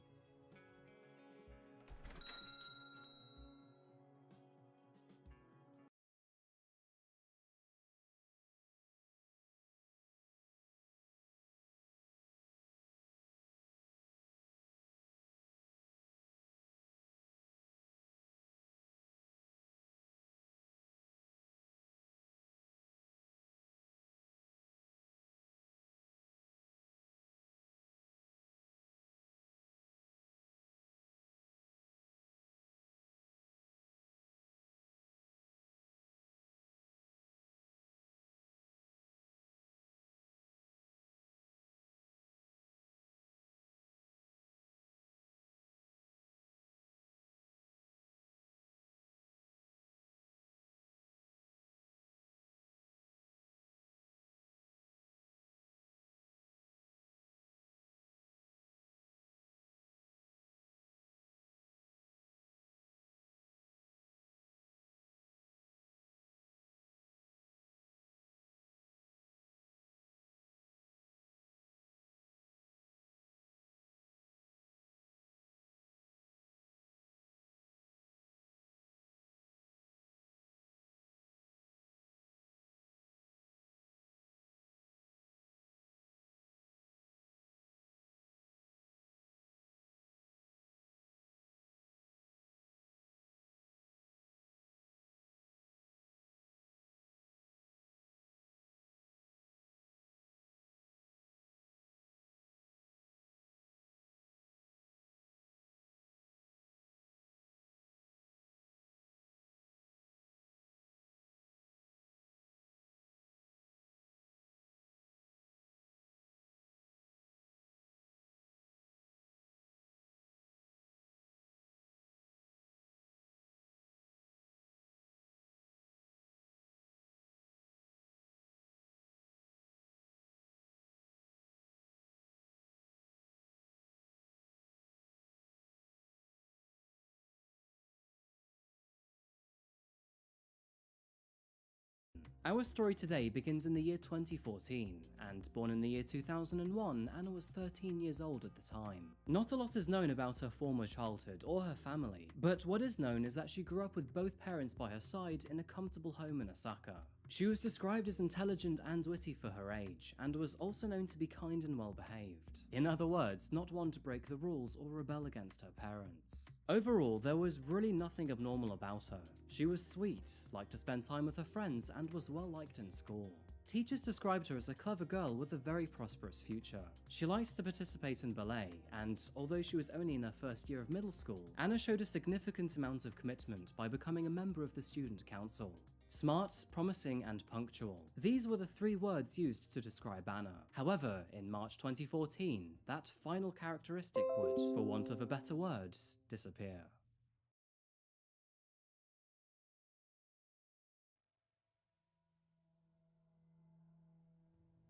Our story today begins in the year 2014, and born in the year 2001, Anna was 13 years old at the time. Not a lot is known about her former childhood or her family, but what is known is that she grew up with both parents by her side in a comfortable home in Osaka. She was described as intelligent and witty for her age, and was also known to be kind and well behaved. In other words, not one to break the rules or rebel against her parents. Overall, there was really nothing abnormal about her. She was sweet, liked to spend time with her friends, and was well liked in school. Teachers described her as a clever girl with a very prosperous future. She liked to participate in ballet, and although she was only in her first year of middle school, Anna showed a significant amount of commitment by becoming a member of the student council. Smart, promising, and punctual. These were the 3 words used to describe Anna. However, in March 2014, that final characteristic would, for want of a better word, disappear.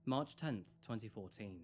March 10th, 2014.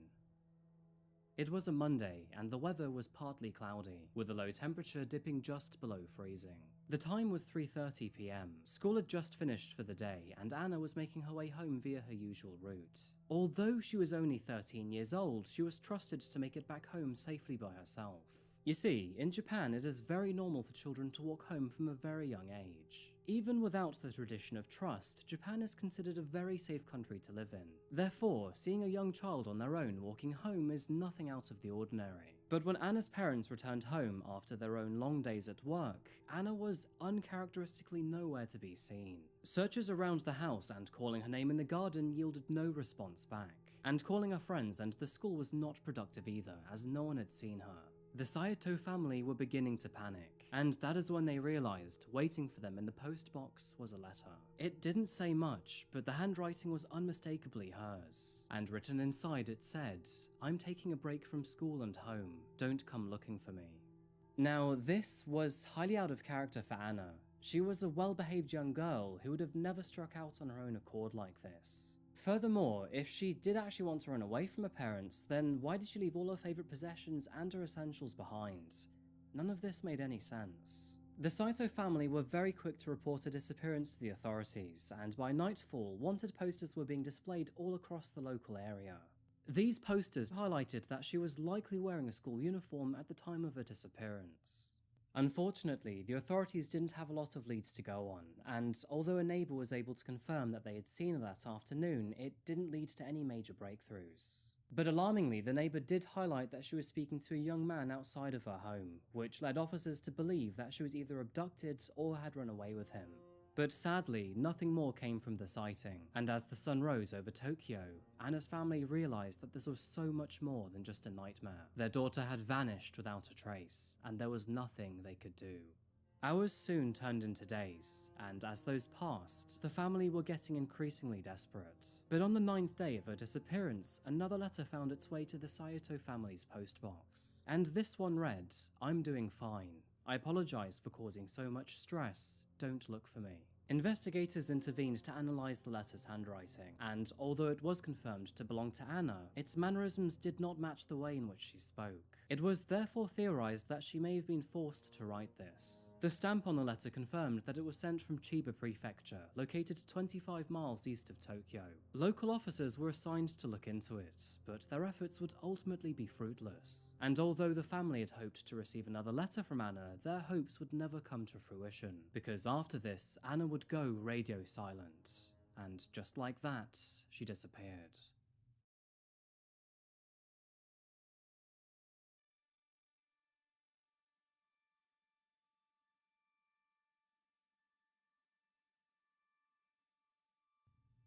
It was a Monday, and the weather was partly cloudy, with the low temperature dipping just below freezing. The time was 3:30 p.m. School had just finished for the day, and Anna was making her way home via her usual route. Although she was only 13 years old, she was trusted to make it back home safely by herself. You see, in Japan it is very normal for children to walk home from a very young age. Even without the tradition of trust, Japan is considered a very safe country to live in. Therefore, seeing a young child on their own walking home is nothing out of the ordinary. But when Anna's parents returned home after their own long days at work, Anna was uncharacteristically nowhere to be seen. Searches around the house and calling her name in the garden yielded no response back. And calling her friends and the school was not productive either, as no one had seen her. The Saito family were beginning to panic, and that is when they realized waiting for them in the post box was a letter. It didn't say much, but the handwriting was unmistakably hers, and written inside it said, "I'm taking a break from school and home. Don't come looking for me." Now, this was highly out of character for Anna. She was a well-behaved young girl who would have never struck out on her own accord like this. Furthermore, if she did actually want to run away from her parents, then why did she leave all her favourite possessions and her essentials behind? None of this made any sense. The Saito family were very quick to report her disappearance to the authorities, and by nightfall, wanted posters were being displayed all across the local area. These posters highlighted that she was likely wearing a school uniform at the time of her disappearance. Unfortunately, the authorities didn't have a lot of leads to go on, and although a neighbour was able to confirm that they had seen her that afternoon, it didn't lead to any major breakthroughs. But alarmingly, the neighbour did highlight that she was speaking to a young man outside of her home, which led officers to believe that she was either abducted or had run away with him. But sadly, nothing more came from the sighting, and as the sun rose over Tokyo, Anna's family realized that this was so much more than just a nightmare. Their daughter had vanished without a trace, and there was nothing they could do. Hours soon turned into days, and as those passed, the family were getting increasingly desperate. But on the 9th day of her disappearance, another letter found its way to the Saito family's postbox. And this one read, "I'm doing fine. I apologize for causing so much stress. Don't look for me." Investigators intervened to analyze the letter's handwriting, and although it was confirmed to belong to Anna, its mannerisms did not match the way in which she spoke. It was therefore theorized that she may have been forced to write this. The stamp on the letter confirmed that it was sent from Chiba Prefecture, located 25 miles east of Tokyo. Local officers were assigned to look into it, but their efforts would ultimately be fruitless. And although the family had hoped to receive another letter from Anna, their hopes would never come to fruition, because after this, Anna would go radio silent. And just like that, she disappeared.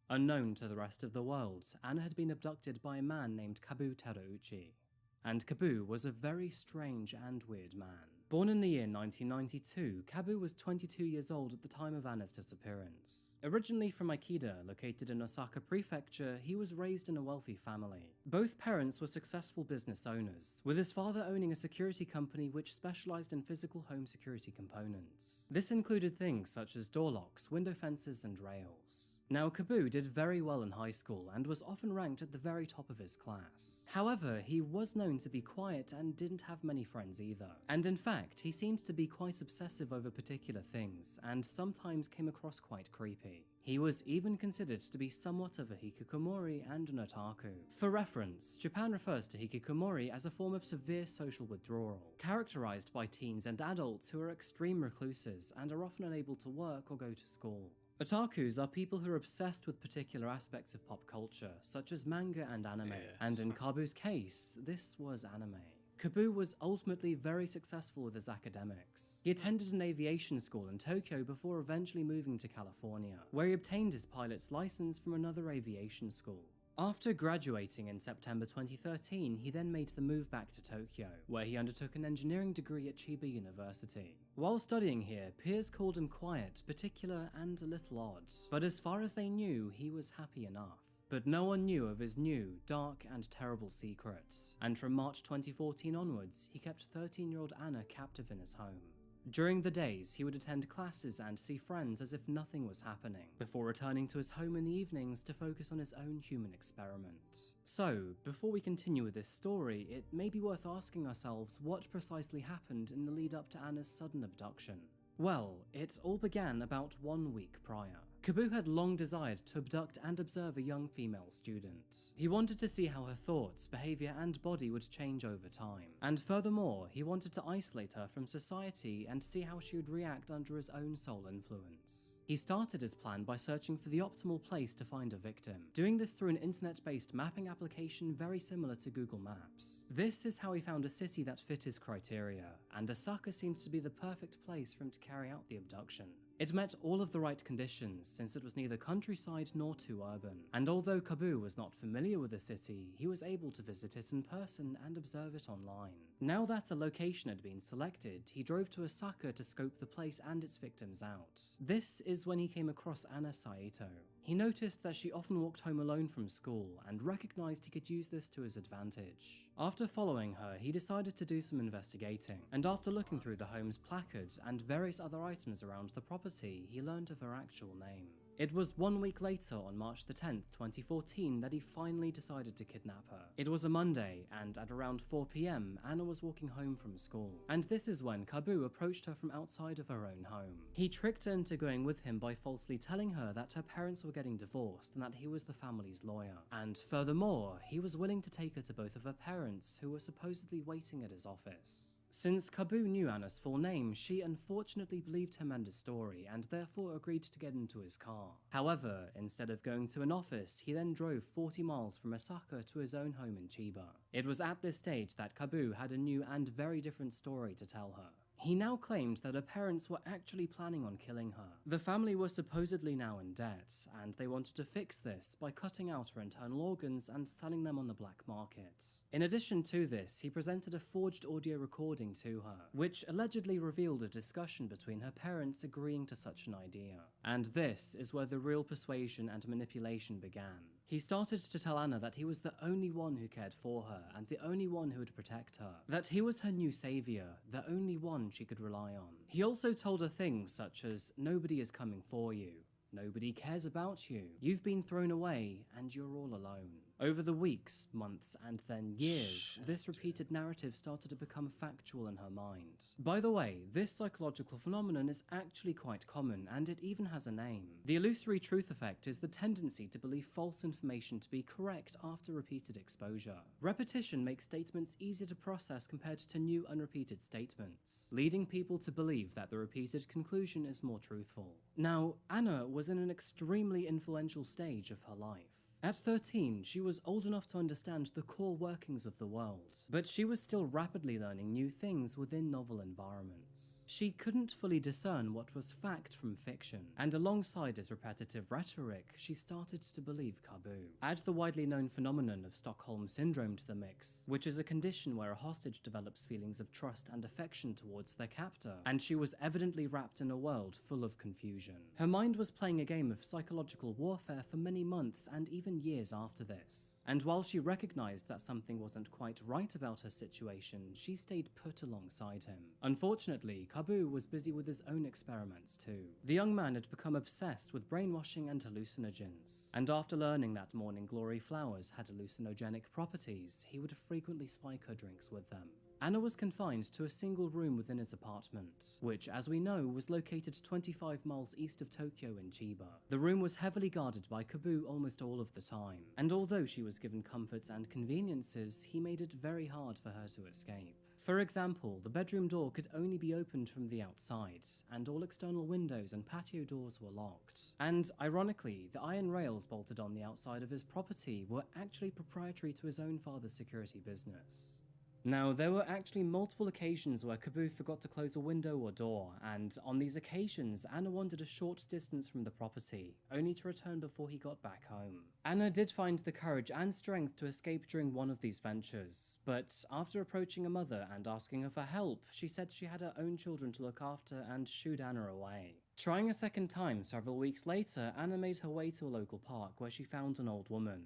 Unknown to the rest of the world, Anna had been abducted by a man named Kabu Terauchi. And Kabu was a very strange and weird man. Born in the year 1992, Kabu was 22 years old at the time of Anna's disappearance. Originally from Aikida, located in Osaka Prefecture, he was raised in a wealthy family. Both parents were successful business owners, with his father owning a security company which specialized in physical home security components. This included things such as door locks, window fences, and rails. Now, Kabu did very well in high school and was often ranked at the very top of his class. However, he was known to be quiet and didn't have many friends either. And in fact, he seemed to be quite obsessive over particular things, and sometimes came across quite creepy. He was even considered to be somewhat of a hikikomori and an otaku. For reference, Japan refers to hikikomori as a form of severe social withdrawal, characterized by teens and adults who are extreme recluses and are often unable to work or go to school. Otakus are people who are obsessed with particular aspects of pop culture, such as manga and anime, and in Kabu's case, this was anime. Kabu was ultimately very successful with his academics. He attended an aviation school in Tokyo before eventually moving to California, where he obtained his pilot's license from another aviation school. After graduating in September 2013, he then made the move back to Tokyo, where he undertook an engineering degree at Chiba University. While studying here, peers called him quiet, particular, and a little odd, but as far as they knew, he was happy enough. But no one knew of his new, dark, and terrible secret, and from March 2014 onwards, he kept 13-year-old Anna captive in his home. During the days, he would attend classes and see friends as if nothing was happening, before returning to his home in the evenings to focus on his own human experiment. So, before we continue with this story, it may be worth asking ourselves what precisely happened in the lead up to Anna's sudden abduction. Well, it all began about 1 week prior. Kabu had long desired to abduct and observe a young female student. He wanted to see how her thoughts, behavior, and body would change over time. And furthermore, he wanted to isolate her from society and see how she would react under his own soul influence. He started his plan by searching for the optimal place to find a victim, doing this through an internet-based mapping application very similar to Google Maps. This is how he found a city that fit his criteria, and Osaka seemed to be the perfect place for him to carry out the abduction. It met all of the right conditions, since it was neither countryside nor too urban, and although Kabu was not familiar with the city, he was able to visit it in person and observe it online. Now that a location had been selected, he drove to Osaka to scope the place and its victims out. This is when he came across Anna Saito. He noticed that she often walked home alone from school and recognized he could use this to his advantage. After following her, he decided to do some investigating, and after looking through the home's placard and various other items around the property, he learned of her actual name. It was 1 week later, on March the 10th, 2014, that he finally decided to kidnap her. It was a Monday, and at around 4 PM, Anna was walking home from school. And this is when Kabu approached her from outside of her own home. He tricked her into going with him by falsely telling her that her parents were getting divorced and that he was the family's lawyer. And furthermore, he was willing to take her to both of her parents, who were supposedly waiting at his office. Since Kabu knew Anna's full name, she unfortunately believed him and his story, and therefore agreed to get into his car. However, instead of going to an office, he then drove 40 miles from Osaka to his own home in Chiba. It was at this stage that Kabu had a new and very different story to tell her. He now claimed that her parents were actually planning on killing her. The family were supposedly now in debt, and they wanted to fix this by cutting out her internal organs and selling them on the black market. In addition to this, he presented a forged audio recording to her, which allegedly revealed a discussion between her parents agreeing to such an idea. And this is where the real persuasion and manipulation began. He started to tell Anna that he was the only one who cared for her and the only one who would protect her, that he was her new savior, the only one she could rely on. He also told her things such as, "Nobody is coming for you. Nobody cares about you. You've been thrown away and you're all alone." Over the weeks, months, and then years, this repeated narrative started to become factual in her mind. By the way, this psychological phenomenon is actually quite common, and it even has a name. The illusory truth effect is the tendency to believe false information to be correct after repeated exposure. Repetition makes statements easier to process compared to new unrepeated statements, leading people to believe that the repeated conclusion is more truthful. Now, Anna was in an extremely influential stage of her life. At 13, she was old enough to understand the core workings of the world, but she was still rapidly learning new things within novel environments. She couldn't fully discern what was fact from fiction, and alongside his repetitive rhetoric, she started to believe Kabu. Add the widely known phenomenon of Stockholm Syndrome to the mix, which is a condition where a hostage develops feelings of trust and affection towards their captor, and she was evidently wrapped in a world full of confusion. Her mind was playing a game of psychological warfare for many months and even years after this. And while she recognized that something wasn't quite right about her situation, she stayed put alongside him. Unfortunately, Kabu was busy with his own experiments too. The young man had become obsessed with brainwashing and hallucinogens, and after learning that morning glory flowers had hallucinogenic properties, he would frequently spike her drinks with them. Anna was confined to a single room within his apartment, which, as we know, was located 25 miles east of Tokyo in Chiba. The room was heavily guarded by Kabu almost all of the time, and although she was given comforts and conveniences, he made it very hard for her to escape. For example, the bedroom door could only be opened from the outside, and all external windows and patio doors were locked. And ironically, the iron rails bolted on the outside of his property were actually proprietary to his own father's security business. Now, there were actually multiple occasions where Kabu forgot to close a window or door, and on these occasions, Anna wandered a short distance from the property, only to return before he got back home. Anna did find the courage and strength to escape during one of these ventures, but after approaching a mother and asking her for help, she said she had her own children to look after and shooed Anna away. Trying a second time several weeks later, Anna made her way to a local park where she found an old woman.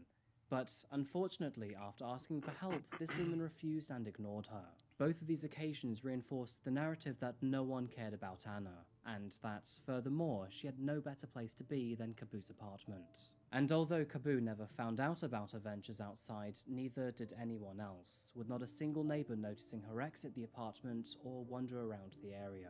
But unfortunately, after asking for help, this woman refused and ignored her. Both of these occasions reinforced the narrative that no one cared about Anna, and that, furthermore, she had no better place to be than Kabu's apartment. And although Kabu never found out about her ventures outside, neither did anyone else, with not a single neighbor noticing her exit the apartment or wander around the area.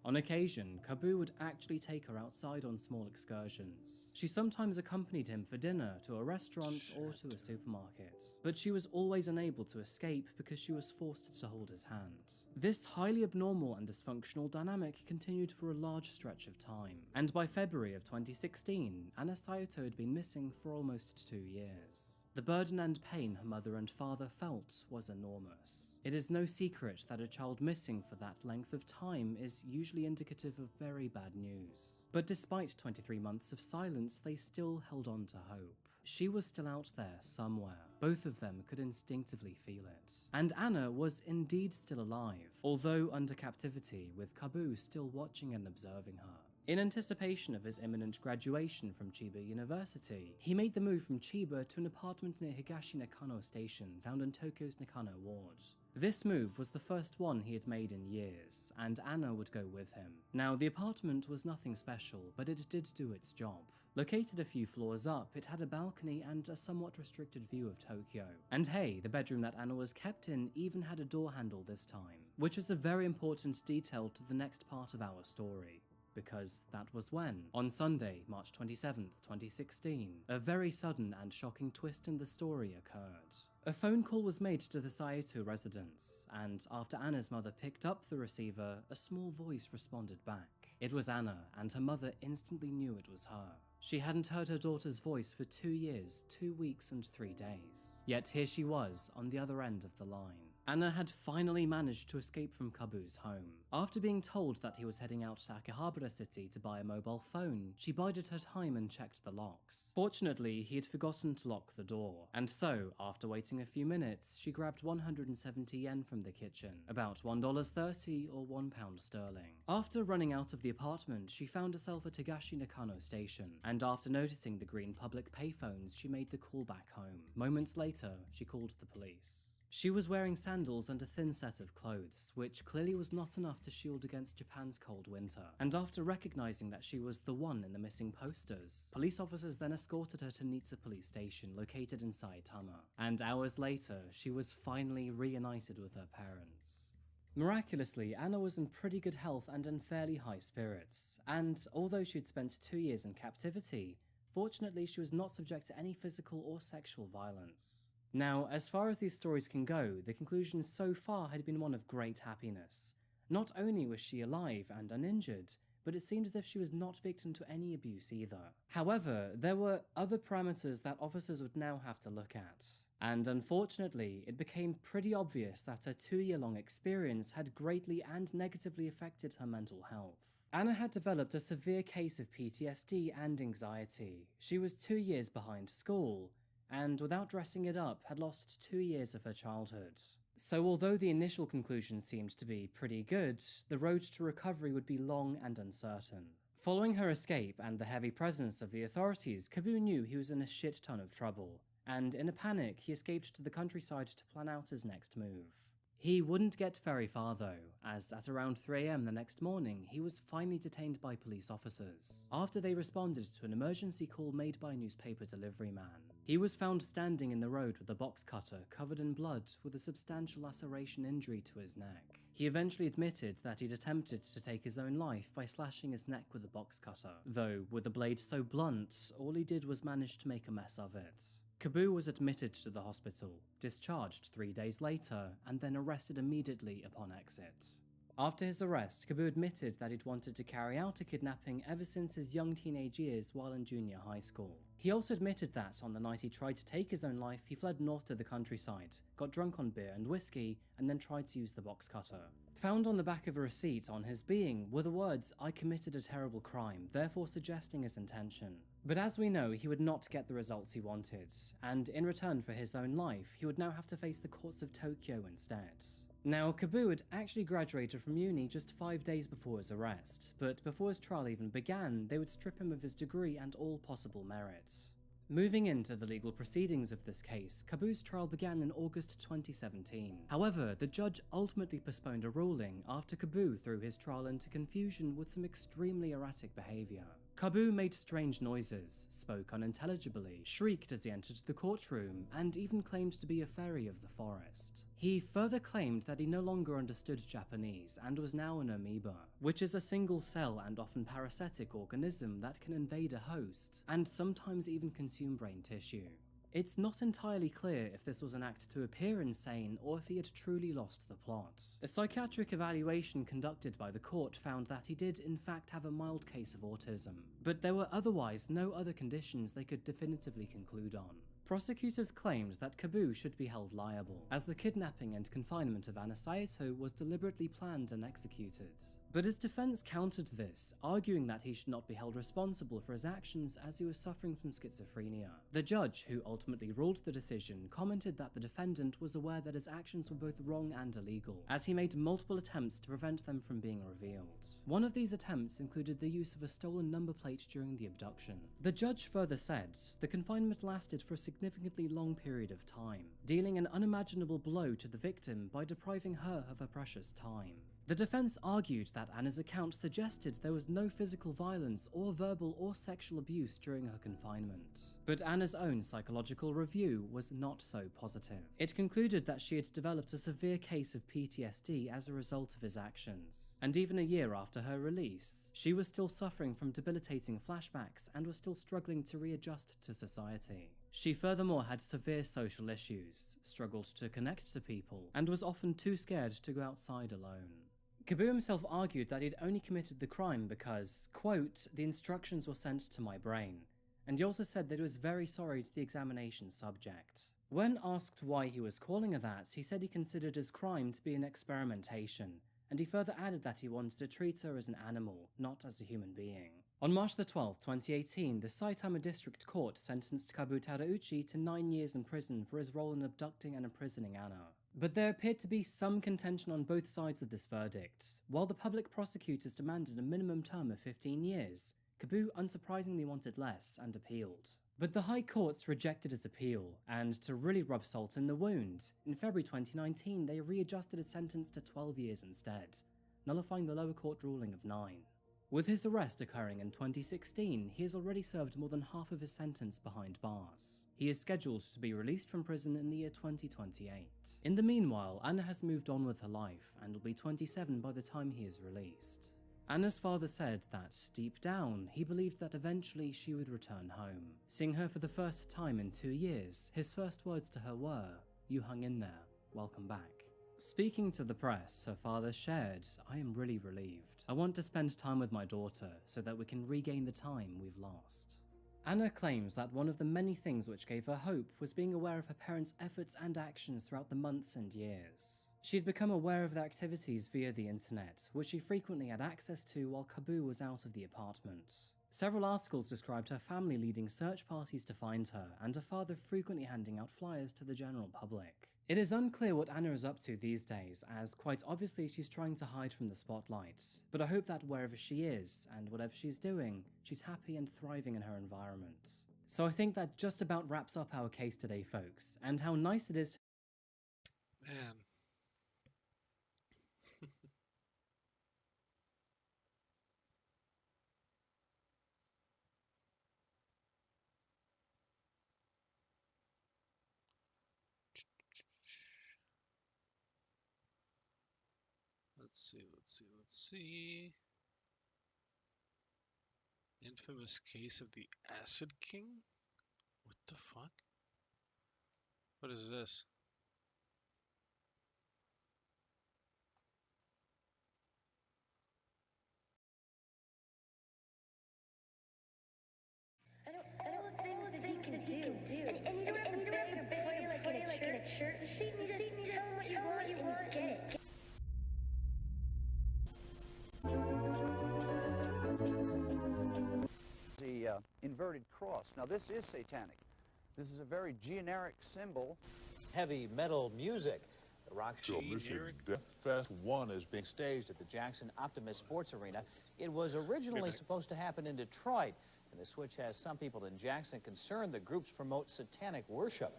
On occasion, Kabu would actually take her outside on small excursions. She sometimes accompanied him for dinner to a restaurant or to a supermarket, but she was always unable to escape because she was forced to hold his hand. This highly abnormal and dysfunctional dynamic continued for a large stretch of time, and by February of 2016, Anna Saito had been missing for almost 2 years. The burden and pain her mother and father felt was enormous. It is no secret that a child missing for that length of time is usually indicative of very bad news. But despite 23 months of silence, they still held on to hope. She was still out there somewhere. Both of them could instinctively feel it. And Anna was indeed still alive, although under captivity, with Kabu still watching and observing her. In anticipation of his imminent graduation from Chiba University, he made the move from Chiba to an apartment near Higashi Nakano Station, found in Tokyo's Nakano ward. This move was the first one he had made in years, and Anna would go with him. Now, the apartment was nothing special, but it did do its job. Located a few floors up, it had a balcony and a somewhat restricted view of Tokyo. And hey, the bedroom that Anna was kept in even had a door handle this time, which is a very important detail to the next part of our story. Because that was when, on Sunday, March 27th, 2016, a very sudden and shocking twist in the story occurred. A phone call was made to the Saito residence, and after Anna's mother picked up the receiver, a small voice responded back. It was Anna, and her mother instantly knew it was her. She hadn't heard her daughter's voice for 2 years, 2 weeks and 3 days. Yet here she was, on the other end of the line. Anna had finally managed to escape from Kabu's home. After being told that he was heading out to Akihabara City to buy a mobile phone, she bided her time and checked the locks. Fortunately, he had forgotten to lock the door, and so, after waiting a few minutes, she grabbed 170 yen from the kitchen, about $1.30 or £1 sterling. After running out of the apartment, she found herself at Higashi Nakano Station, and after noticing the green public payphones, she made the call back home. Moments later, she called the police. She was wearing sandals and a thin set of clothes, which clearly was not enough to shield against Japan's cold winter. And after recognizing that she was the one in the missing posters, police officers then escorted her to Nitsa Police Station, located in Saitama. And hours later, she was finally reunited with her parents. Miraculously, Anna was in pretty good health and in fairly high spirits, and although she'd spent 2 years in captivity, fortunately she was not subject to any physical or sexual violence. Now, as far as these stories can go, the conclusion so far had been one of great happiness. Not only was she alive and uninjured, but it seemed as if she was not victim to any abuse either. However, there were other parameters that officers would now have to look at. And unfortunately, it became pretty obvious that her 2-year-long experience had greatly and negatively affected her mental health. Anna had developed a severe case of PTSD and anxiety. She was 2 years behind school, and without dressing it up, had lost 2 years of her childhood. So although the initial conclusion seemed to be pretty good, the road to recovery would be long and uncertain. Following her escape and the heavy presence of the authorities, Kabu knew he was in a shit ton of trouble, and in a panic, he escaped to the countryside to plan out his next move. He wouldn't get very far though, as at around 3 AM the next morning, he was finally detained by police officers, after they responded to an emergency call made by a newspaper delivery man. He was found standing in the road with a box cutter covered in blood with a substantial laceration injury to his neck. He eventually admitted that he'd attempted to take his own life by slashing his neck with a box cutter, though with the blade so blunt, all he did was manage to make a mess of it. Kaboo was admitted to the hospital, discharged 3 days later, and then arrested immediately upon exit. After his arrest, Kaboo admitted that he'd wanted to carry out a kidnapping ever since his young teenage years while in junior high school. He also admitted that on the night he tried to take his own life, he fled north to the countryside, got drunk on beer and whiskey, and then tried to use the box cutter. Found on the back of a receipt on his being were the words, "I committed a terrible crime," therefore suggesting his intention. But as we know, he would not get the results he wanted, and in return for his own life, he would now have to face the courts of Tokyo instead. Now, Kaboo had actually graduated from uni just 5 days before his arrest, but before his trial even began, they would strip him of his degree and all possible merit. Moving into the legal proceedings of this case, Kaboo's trial began in August 2017. However, the judge ultimately postponed a ruling after Kaboo threw his trial into confusion with some extremely erratic behaviour. Kaboo made strange noises, spoke unintelligibly, shrieked as he entered the courtroom, and even claimed to be a fairy of the forest. He further claimed that he no longer understood Japanese and was now an amoeba, which is a single-cell and often parasitic organism that can invade a host, and sometimes even consume brain tissue. It's not entirely clear if this was an act to appear insane or if he had truly lost the plot. A psychiatric evaluation conducted by the court found that he did in fact have a mild case of autism, but there were otherwise no other conditions they could definitively conclude on. Prosecutors claimed that Kaboo should be held liable, as the kidnapping and confinement of Anna Saito was deliberately planned and executed. But his defense countered this, arguing that he should not be held responsible for his actions as he was suffering from schizophrenia. The judge, who ultimately ruled the decision, commented that the defendant was aware that his actions were both wrong and illegal, as he made multiple attempts to prevent them from being revealed. One of these attempts included the use of a stolen number plate during the abduction. The judge further said, the confinement lasted for a significantly long period of time, dealing an unimaginable blow to the victim by depriving her of her precious time. The defense argued that Anna's account suggested there was no physical violence or verbal or sexual abuse during her confinement. But Anna's own psychological review was not so positive. It concluded that she had developed a severe case of PTSD as a result of his actions, and even a year after her release, she was still suffering from debilitating flashbacks and was still struggling to readjust to society. She furthermore had severe social issues, struggled to connect to people, and was often too scared to go outside alone. Kaboo himself argued that he'd only committed the crime because, quote, the instructions were sent to my brain, and he also said that he was very sorry to the examination subject. When asked why he was calling her that, he said he considered his crime to be an experimentation, and he further added that he wanted to treat her as an animal, not as a human being. On March 12, 2018, the Saitama District Court sentenced Kaboo Terauchi to 9 years in prison for his role in abducting and imprisoning Anna. But there appeared to be some contention on both sides of this verdict. While the public prosecutors demanded a minimum term of 15 years, Kaboo unsurprisingly wanted less and appealed. But the High Courts rejected his appeal, and to really rub salt in the wound, in February 2019 they readjusted his sentence to 12 years instead, nullifying the lower court ruling of 9. With his arrest occurring in 2016, he has already served more than half of his sentence behind bars. He is scheduled to be released from prison in the year 2028. In the meanwhile, Anna has moved on with her life and will be 27 by the time he is released. Anna's father said that, deep down, he believed that eventually she would return home. Seeing her for the first time in 2 years, his first words to her were, "You hung in there, welcome back." Speaking to the press, her father shared, "I am really relieved. I want to spend time with my daughter so that we can regain the time we've lost." Anna claims that one of the many things which gave her hope was being aware of her parents' efforts and actions throughout the months and years. She had become aware of their activities via the internet, which she frequently had access to while Kaboo was out of the apartment. Several articles described her family leading search parties to find her, and her father frequently handing out flyers to the general public. It is unclear what Anna is up to these days, as quite obviously she's trying to hide from the spotlight, but I hope that wherever she is, and whatever she's doing, she's happy and thriving in her environment. So I think that just about wraps up our case today, folks, and how nice it is. Man, Let's see. Infamous case of the Acid King? What the fuck? What is this? I don't think that he can do. And you don't have to pray like in a church. You see, just tell him what you want and get it. The inverted cross. Now this is satanic. This is a very generic symbol. Heavy metal music. The rock show Death Fest 1 is being staged at the Jackson Optimus Sports Arena. It was originally supposed to happen in Detroit, and the switch has some people in Jackson concerned the groups promote satanic worship.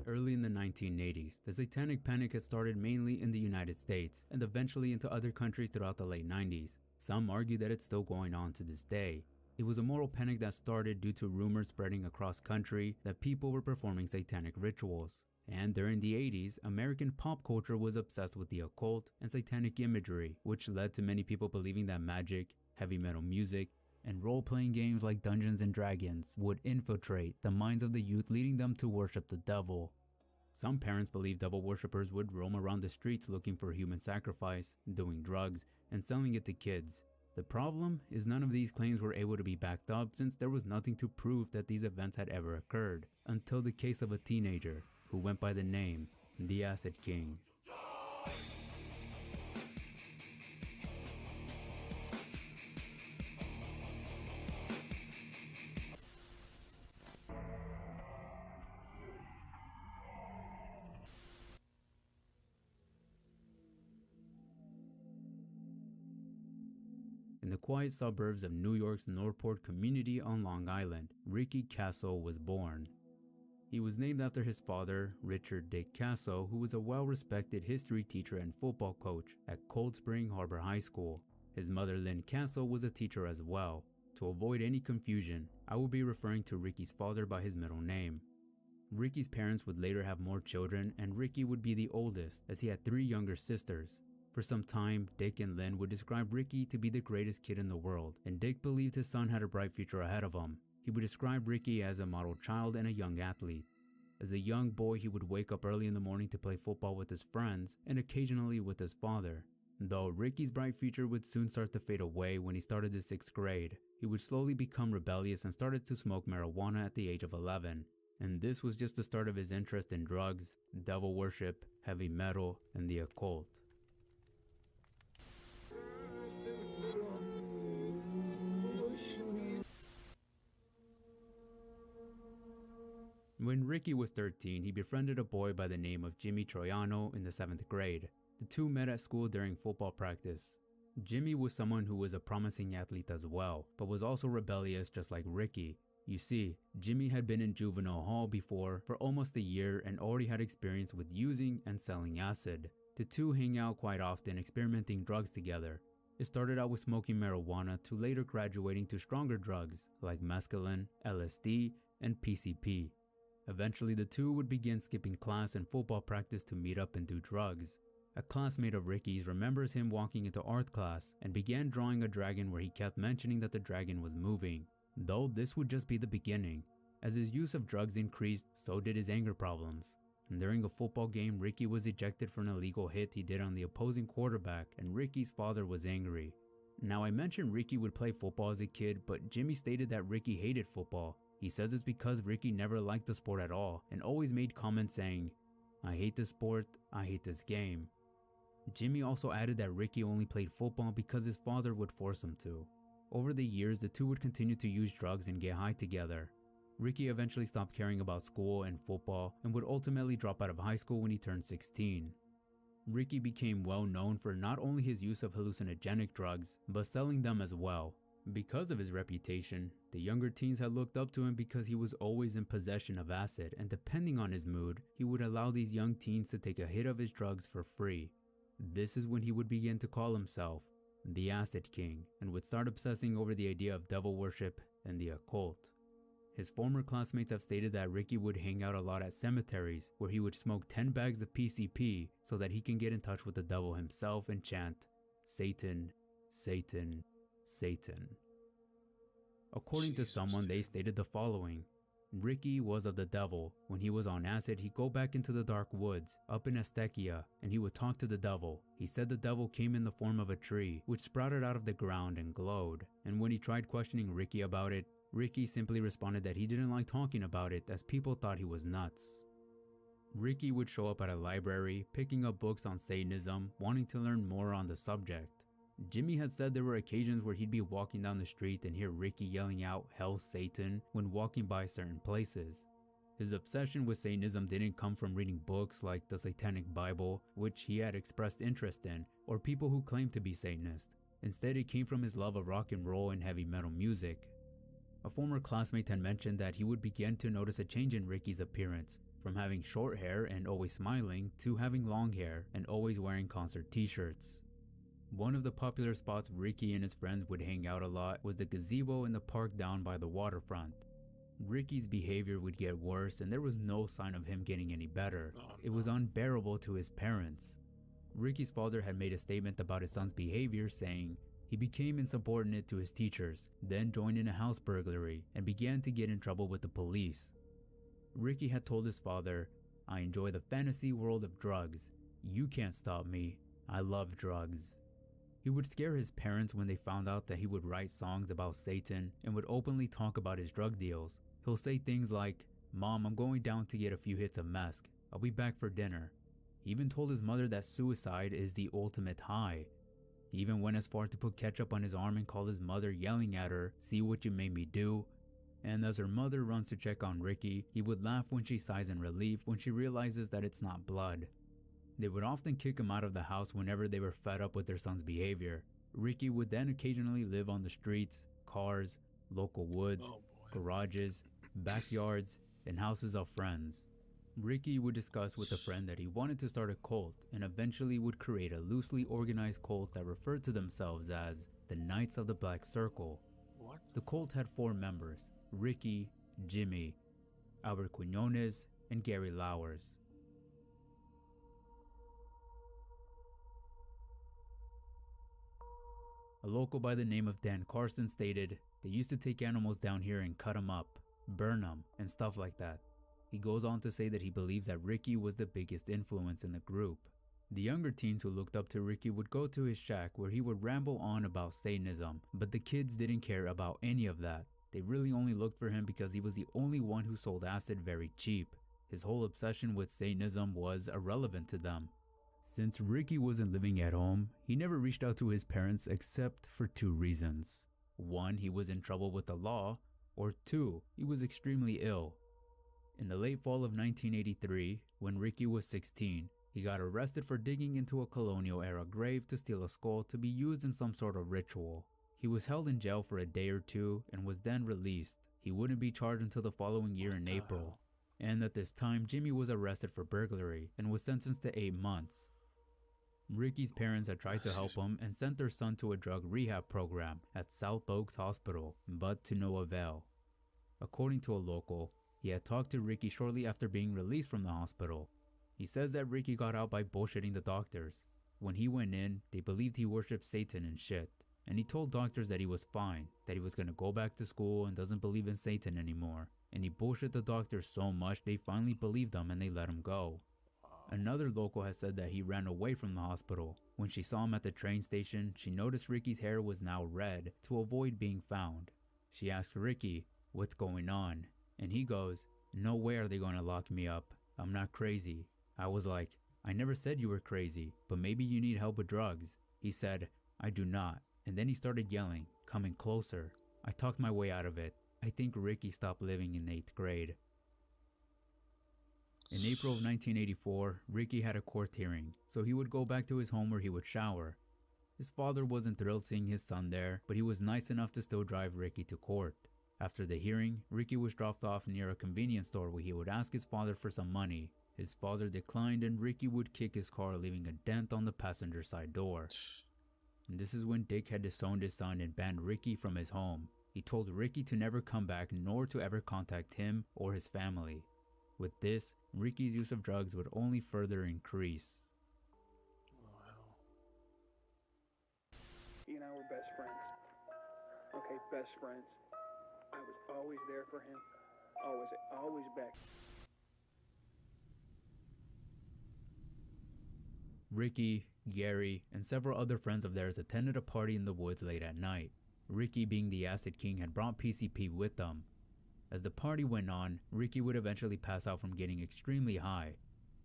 Early in the 1980s, the Satanic Panic had started mainly in the United States and eventually into other countries throughout the late 90s. Some argue that it's still going on to this day. It was a moral panic that started due to rumors spreading across country that people were performing satanic rituals. And during the 80s, American pop culture was obsessed with the occult and satanic imagery, which led to many people believing that magic, heavy metal music, and role-playing games like Dungeons & Dragons would infiltrate the minds of the youth, leading them to worship the devil. Some parents believed devil worshippers would roam around the streets looking for human sacrifice, doing drugs, and selling it to kids. The problem is none of these claims were able to be backed up since there was nothing to prove that these events had ever occurred, until the case of a teenager who went by the name the Acid King. In the quiet suburbs of New York's Northport community on Long Island, Ricky Kasso was born. He was named after his father, Richard Dick Kasso, who was a well-respected history teacher and football coach at Cold Spring Harbor High School. His mother, Lynn Kasso, was a teacher as well. To avoid any confusion, I will be referring to Ricky's father by his middle name. Ricky's parents would later have more children, and Ricky would be the oldest, as he had 3 younger sisters. For some time, Dick and Lynn would describe Ricky to be the greatest kid in the world, and Dick believed his son had a bright future ahead of him. He would describe Ricky as a model child and a young athlete. As a young boy, he would wake up early in the morning to play football with his friends and occasionally with his father. Though Ricky's bright future would soon start to fade away when he started the 6th grade, he would slowly become rebellious and started to smoke marijuana at the age of 11. And this was just the start of his interest in drugs, devil worship, heavy metal, and the occult. When Ricky was 13, he befriended a boy by the name of Jimmy Troiano in the 7th grade. The two met at school during football practice. Jimmy was someone who was a promising athlete as well, but was also rebellious just like Ricky. You see, Jimmy had been in juvenile hall before for almost a year and already had experience with using and selling acid. The two hang out quite often, experimenting drugs together. It started out with smoking marijuana to later graduating to stronger drugs like mescaline, LSD, and PCP. Eventually, the two would begin skipping class and football practice to meet up and do drugs. A classmate of Ricky's remembers him walking into art class and began drawing a dragon where he kept mentioning that the dragon was moving. Though this would just be the beginning. As his use of drugs increased, so did his anger problems. And during a football game, Ricky was ejected for an illegal hit he did on the opposing quarterback, and Ricky's father was angry. Now, I mentioned Ricky would play football as a kid, but Jimmy stated that Ricky hated football. He says it's because Ricky never liked the sport at all and always made comments saying, "I hate this sport, I hate this game." Jimmy also added that Ricky only played football because his father would force him to. Over the years, the two would continue to use drugs and get high together. Ricky eventually stopped caring about school and football and would ultimately drop out of high school when he turned 16. Ricky became well known for not only his use of hallucinogenic drugs, but selling them as well. Because of his reputation, the younger teens had looked up to him because he was always in possession of acid, and depending on his mood, he would allow these young teens to take a hit of his drugs for free. This is when he would begin to call himself the Acid King and would start obsessing over the idea of devil worship and the occult. His former classmates have stated that Ricky would hang out a lot at cemeteries where he would smoke 10 bags of PCP so that he can get in touch with the devil himself and chant, "Satan, Satan, Satan." According to someone, they stated the following. Ricky was of the devil. When he was on acid, he'd go back into the dark woods up in Estequia and he would talk to the devil. He said the devil came in the form of a tree which sprouted out of the ground and glowed. And when he tried questioning Ricky about it, Ricky simply responded that he didn't like talking about it as people thought he was nuts. Ricky would show up at a library, picking up books on Satanism, wanting to learn more on the subject. Jimmy had said there were occasions where he'd be walking down the street and hear Ricky yelling out "Hell Satan" when walking by certain places. His obsession with Satanism didn't come from reading books like the Satanic Bible, which he had expressed interest in, or people who claimed to be Satanist. Instead, it came from his love of rock and roll and heavy metal music. A former classmate had mentioned that he would begin to notice a change in Ricky's appearance, from having short hair and always smiling to having long hair and always wearing concert t-shirts. One of the popular spots Ricky and his friends would hang out a lot was the gazebo in the park down by the waterfront. Ricky's behavior would get worse and there was no sign of him getting any better. It was unbearable to his parents. Ricky's father had made a statement about his son's behavior saying, he became insubordinate to his teachers, then joined in a house burglary and began to get in trouble with the police. Ricky had told his father, "I enjoy the fantasy world of drugs. You can't stop me. I love drugs." He would scare his parents when they found out that he would write songs about Satan and would openly talk about his drug deals. He'll say things like, "Mom, I'm going down to get a few hits of meth. I'll be back for dinner." He even told his mother that suicide is the ultimate high. He even went as far to put ketchup on his arm and call his mother, yelling at her, "See what you made me do." And as her mother runs to check on Ricky, he would laugh when she sighs in relief when she realizes that it's not blood. They would often kick him out of the house whenever they were fed up with their son's behavior. Ricky would then occasionally live on the streets, cars, local woods, garages, backyards, and houses of friends. Ricky would discuss with a friend that he wanted to start a cult and eventually would create a loosely organized cult that referred to themselves as the Knights of the Black Circle. What? The cult had 4 members, Ricky, Jimmy, Albert Quinones, and Gary Lowers. A local by the name of Dan Carson stated, "They used to take animals down here and cut them up, burn them, and stuff like that." He goes on to say that he believes that Ricky was the biggest influence in the group. The younger teens who looked up to Ricky would go to his shack where he would ramble on about Satanism, but the kids didn't care about any of that. They really only looked for him because he was the only one who sold acid very cheap. His whole obsession with Satanism was irrelevant to them. Since Ricky wasn't living at home, he never reached out to his parents except for 2 reasons. 1, he was in trouble with the law, or 2, he was extremely ill. In the late fall of 1983, when Ricky was 16, he got arrested for digging into a colonial-era grave to steal a skull to be used in some sort of ritual. He was held in jail for a day or 2 and was then released. He wouldn't be charged until the following year in April. And at this time, Jimmy was arrested for burglary and was sentenced to 8 months. Ricky's parents had tried to help him and sent their son to a drug rehab program at South Oaks Hospital, but to no avail. According to a local, he had talked to Ricky shortly after being released from the hospital. He says that Ricky got out by bullshitting the doctors. When he went in, they believed he worshipped Satan and shit. And he told doctors that he was fine, that he was gonna go back to school and doesn't believe in Satan anymore. And he bullshit the doctors so much they finally believed him and they let him go. Another local has said that he ran away from the hospital. When she saw him at the train station, she noticed Ricky's hair was now red to avoid being found. She asked Ricky, "What's going on?" And he goes, "No way are they gonna lock me up. I'm not crazy." I was like, "I never said you were crazy, but maybe you need help with drugs." He said, "I do not." And then he started yelling, coming closer. I talked my way out of it. I think Ricky stopped living in 8th grade. In April of 1984, Ricky had a court hearing, so he would go back to his home where he would shower. His father wasn't thrilled seeing his son there, but he was nice enough to still drive Ricky to court. After the hearing, Ricky was dropped off near a convenience store where he would ask his father for some money. His father declined and Ricky would kick his car, leaving a dent on the passenger side door. And this is when Dick had disowned his son and banned Ricky from his home. He told Ricky to never come back nor to ever contact him or his family. With this, Ricky's use of drugs would only further increase. He and I were best friends. Okay, best friends. I was always there for him. Always back. Ricky, Gary, and several other friends of theirs attended a party in the woods late at night. Ricky, being the Acid King, had brought PCP with them. As the party went on, Ricky would eventually pass out from getting extremely high.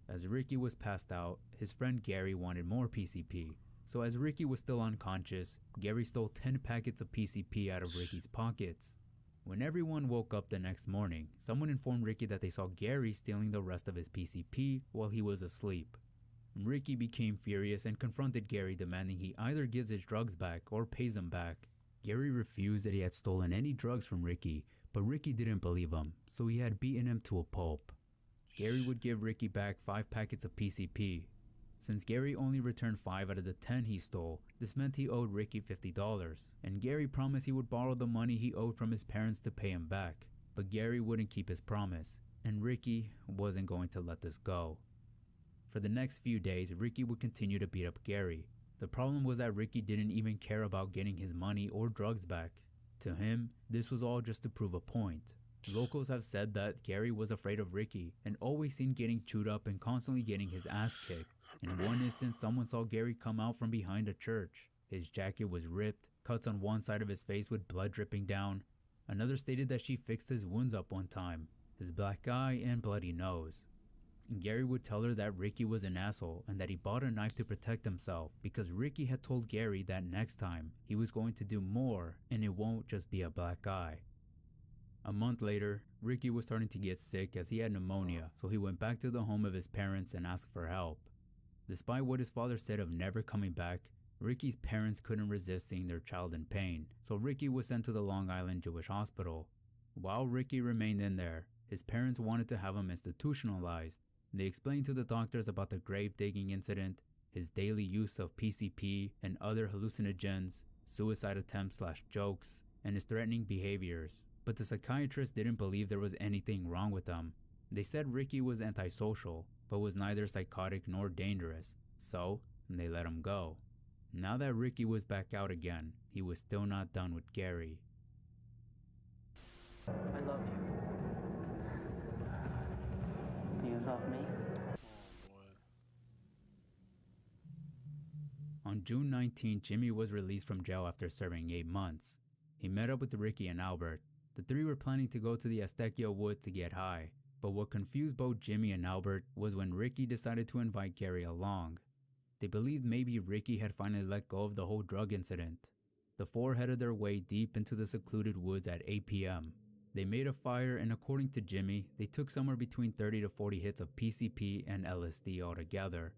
As Ricky was passed out, his friend Gary wanted more PCP. So as Ricky was still unconscious, Gary stole 10 packets of PCP out of Ricky's pockets. When everyone woke up the next morning, someone informed Ricky that they saw Gary stealing the rest of his PCP while he was asleep. Ricky became furious and confronted Gary, demanding he either gives his drugs back or pays them back. Gary refused that he had stolen any drugs from Ricky, but Ricky didn't believe him, so he had beaten him to a pulp. Gary would give Ricky back 5 packets of PCP. Since Gary only returned 5 out of the 10 he stole, this meant he owed Ricky $50, and Gary promised he would borrow the money he owed from his parents to pay him back. But Gary wouldn't keep his promise, and Ricky wasn't going to let this go. For the next few days, Ricky would continue to beat up Gary. The problem was that Ricky didn't even care about getting his money or drugs back. To him, this was all just to prove a point. Locals have said that Gary was afraid of Ricky and always seen getting chewed up and constantly getting his ass kicked. In one instance, someone saw Gary come out from behind a church. His jacket was ripped, cuts on one side of his face with blood dripping down. Another stated that she fixed his wounds up one time, his black eye and bloody nose. Gary would tell her that Ricky was an asshole and that he bought a knife to protect himself because Ricky had told Gary that next time he was going to do more and it won't just be a black eye. A month later, Ricky was starting to get sick as he had pneumonia, so he went back to the home of his parents and asked for help. Despite what his father said of never coming back, Ricky's parents couldn't resist seeing their child in pain, so Ricky was sent to the Long Island Jewish Hospital. While Ricky remained in there, his parents wanted to have him institutionalized. They explained to the doctors about the grave digging incident, his daily use of PCP and other hallucinogens, suicide attempts/jokes, and his threatening behaviors. But the psychiatrist didn't believe there was anything wrong with him. They said Ricky was antisocial, but was neither psychotic nor dangerous, so they let him go. Now that Ricky was back out again, he was still not done with Gary. I love you. Do you love me? On June 19, Jimmy was released from jail after serving 8 months. He met up with Ricky and Albert. The three were planning to go to the Aztecia woods to get high, but what confused both Jimmy and Albert was when Ricky decided to invite Gary along. They believed maybe Ricky had finally let go of the whole drug incident. The four headed their way deep into the secluded woods at 8 p.m. They made a fire, and according to Jimmy, they took somewhere between 30 to 40 hits of PCP and LSD altogether.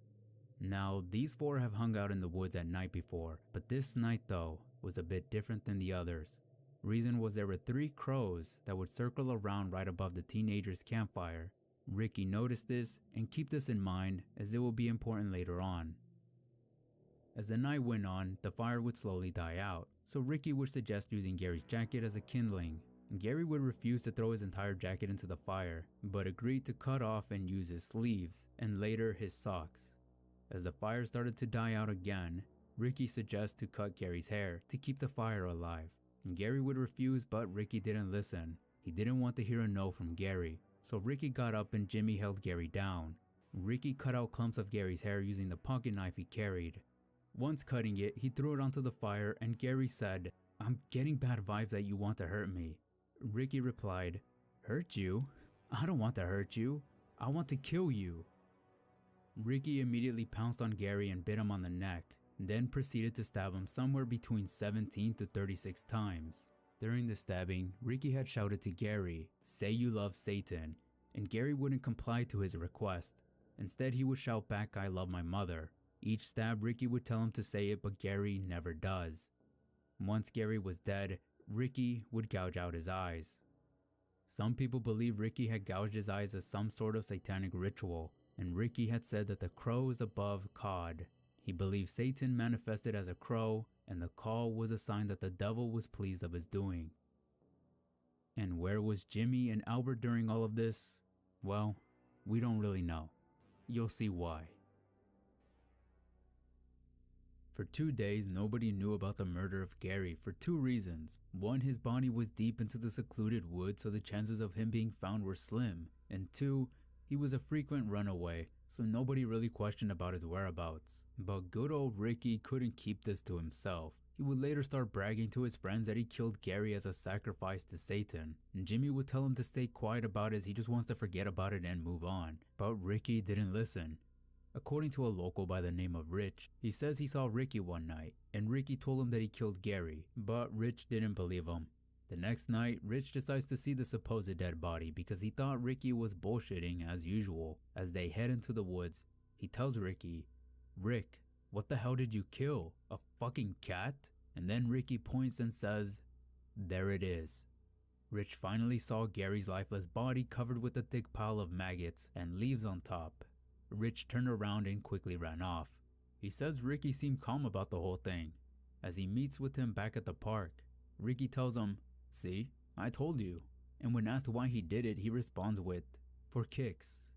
Now, these four have hung out in the woods at night before, but this night though was a bit different than the others. Reason was there were 3 crows that would circle around right above the teenagers' campfire. Ricky noticed this, and keep this in mind as it will be important later on. As the night went on, the fire would slowly die out, so Ricky would suggest using Gary's jacket as a kindling. Gary would refuse to throw his entire jacket into the fire, but agreed to cut off and use his sleeves, and later his socks. As the fire started to die out again, Ricky suggested to cut Gary's hair to keep the fire alive. Gary would refuse, but Ricky didn't listen. He didn't want to hear a no from Gary, so Ricky got up and Jimmy held Gary down. Ricky cut out clumps of Gary's hair using the pocket knife he carried. Once cutting it, he threw it onto the fire and Gary said, "I'm getting bad vibes that you want to hurt me." Ricky replied, "Hurt you? I don't want to hurt you. I want to kill you." Ricky immediately pounced on Gary and bit him on the neck, then proceeded to stab him somewhere between 17 to 36 times. During the stabbing, Ricky had shouted to Gary, "Say you love Satan," and Gary wouldn't comply to his request. Instead, he would shout back, "I love my mother." Each stab, Ricky would tell him to say it, but Gary never does. Once Gary was dead, Ricky would gouge out his eyes. Some people believe Ricky had gouged his eyes as some sort of satanic ritual, and Ricky had said that the crow is above cod. He believed Satan manifested as a crow, and the call was a sign that the devil was pleased of his doing. And where was Jimmy and Albert during all of this? Well, we don't really know. You'll see why. For 2 days, nobody knew about the murder of Gary for 2 reasons. One, his body was deep into the secluded woods, so the chances of him being found were slim. And 2, he was a frequent runaway, so nobody really questioned about his whereabouts. But good old Ricky couldn't keep this to himself. He would later start bragging to his friends that he killed Gary as a sacrifice to Satan. And Jimmy would tell him to stay quiet about it as he just wants to forget about it and move on. But Ricky didn't listen. According to a local by the name of Rich, he says he saw Ricky one night, and Ricky told him that he killed Gary, but Rich didn't believe him. The next night, Rich decides to see the supposed dead body because he thought Ricky was bullshitting as usual. As they head into the woods, he tells Ricky, "Rick, what the hell did you kill? A fucking cat?" And then Ricky points and says, "There it is." Rich finally saw Gary's lifeless body covered with a thick pile of maggots and leaves on top. Rich turned around and quickly ran off. He says Ricky seemed calm about the whole thing. As he meets with him back at the park, Ricky tells him, "See, I told you." And when asked why he did it, he responds with, "For kicks."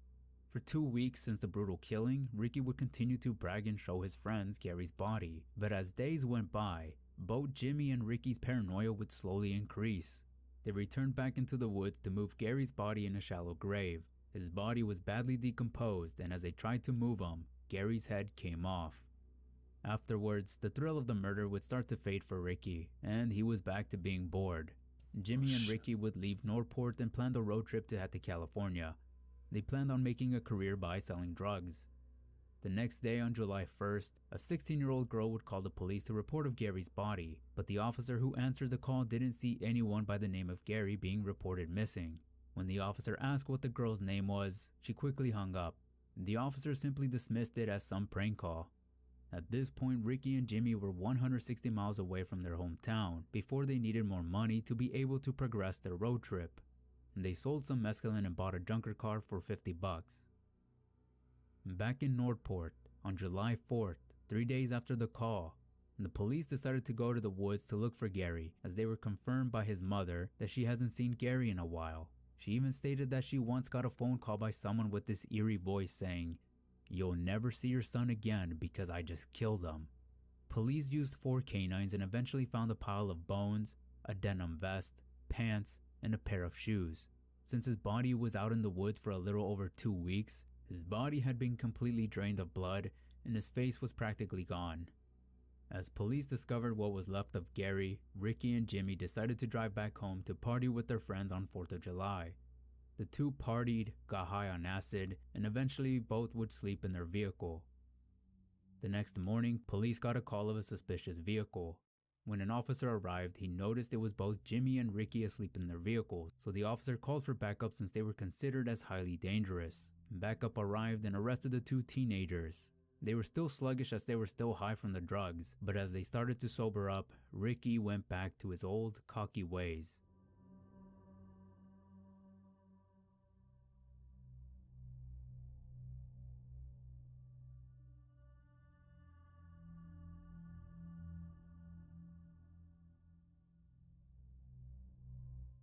For 2 weeks since the brutal killing, Ricky would continue to brag and show his friends Gary's body. But as days went by, both Jimmy and Ricky's paranoia would slowly increase. They returned back into the woods to move Gary's body in a shallow grave. His body was badly decomposed, and as they tried to move him, Gary's head came off. Afterwards, the thrill of the murder would start to fade for Ricky, and he was back to being bored. Jimmy and Ricky would leave Northport and plan a road trip to head to California. They planned on making a career by selling drugs. The next day, on July 1st, a 16-year-old girl would call the police to report of Gary's body, but the officer who answered the call didn't see anyone by the name of Gary being reported missing. When the officer asked what the girl's name was, she quickly hung up. The officer simply dismissed it as some prank call. At this point, Ricky and Jimmy were 160 miles away from their hometown before they needed more money to be able to progress their road trip. They sold some mescaline and bought a junker car for $50. Back in Northport, on July 4th, 3 days after the call, the police decided to go to the woods to look for Gary, as they were confirmed by his mother that she hasn't seen Gary in a while. She even stated that she once got a phone call by someone with this eerie voice saying, "You'll never see your son again because I just killed him." Police used 4 canines and eventually found a pile of bones, a denim vest, pants, and a pair of shoes. Since his body was out in the woods for a little over 2 weeks, his body had been completely drained of blood and his face was practically gone. As police discovered what was left of Gary, Ricky and Jimmy decided to drive back home to party with their friends on 4th of July. The two partied, got high on acid, and eventually both would sleep in their vehicle. The next morning, police got a call of a suspicious vehicle. When an officer arrived, he noticed it was both Jimmy and Ricky asleep in their vehicle, so the officer called for backup since they were considered as highly dangerous. Backup arrived and arrested the 2 teenagers. They were still sluggish as they were still high from the drugs, but as they started to sober up, Ricky went back to his old, cocky ways.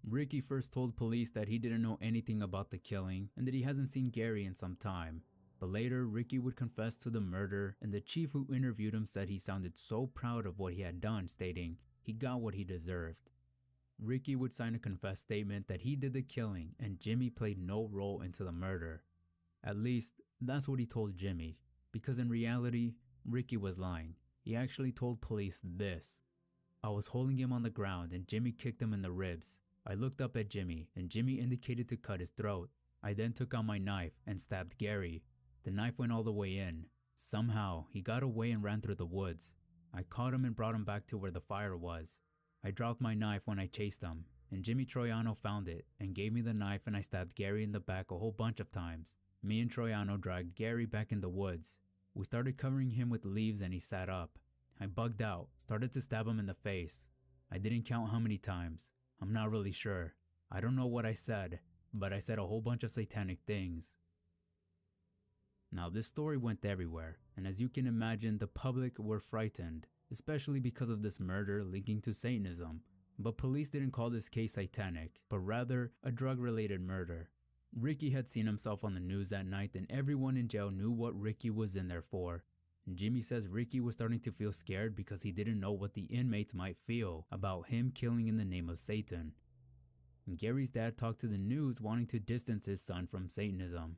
Ricky first told police that he didn't know anything about the killing and that he hasn't seen Gary in some time. But later, Ricky would confess to the murder, and the chief who interviewed him said he sounded so proud of what he had done, stating he got what he deserved. Ricky would sign a confessed statement that he did the killing and Jimmy played no role into the murder. At least, that's what he told Jimmy, because in reality, Ricky was lying. He actually told police this: "I was holding him on the ground and Jimmy kicked him in the ribs. I looked up at Jimmy and Jimmy indicated to cut his throat. I then took out my knife and stabbed Gary. The knife went all the way in. Somehow, he got away and ran through the woods. I caught him and brought him back to where the fire was. I dropped my knife when I chased him, and Jimmy Troiano found it and gave me the knife and I stabbed Gary in the back a whole bunch of times. Me and Troiano dragged Gary back in the woods. We started covering him with leaves and he sat up. I bugged out, started to stab him in the face. I didn't count how many times. I'm not really sure. I don't know what I said, but I said a whole bunch of satanic things." Now this story went everywhere, and as you can imagine, the public were frightened, especially because of this murder linking to Satanism. But police didn't call this case satanic, but rather a drug-related murder. Ricky had seen himself on the news that night, and everyone in jail knew what Ricky was in there for. Jimmy says Ricky was starting to feel scared because he didn't know what the inmates might feel about him killing in the name of Satan. Gary's dad talked to the news, wanting to distance his son from Satanism.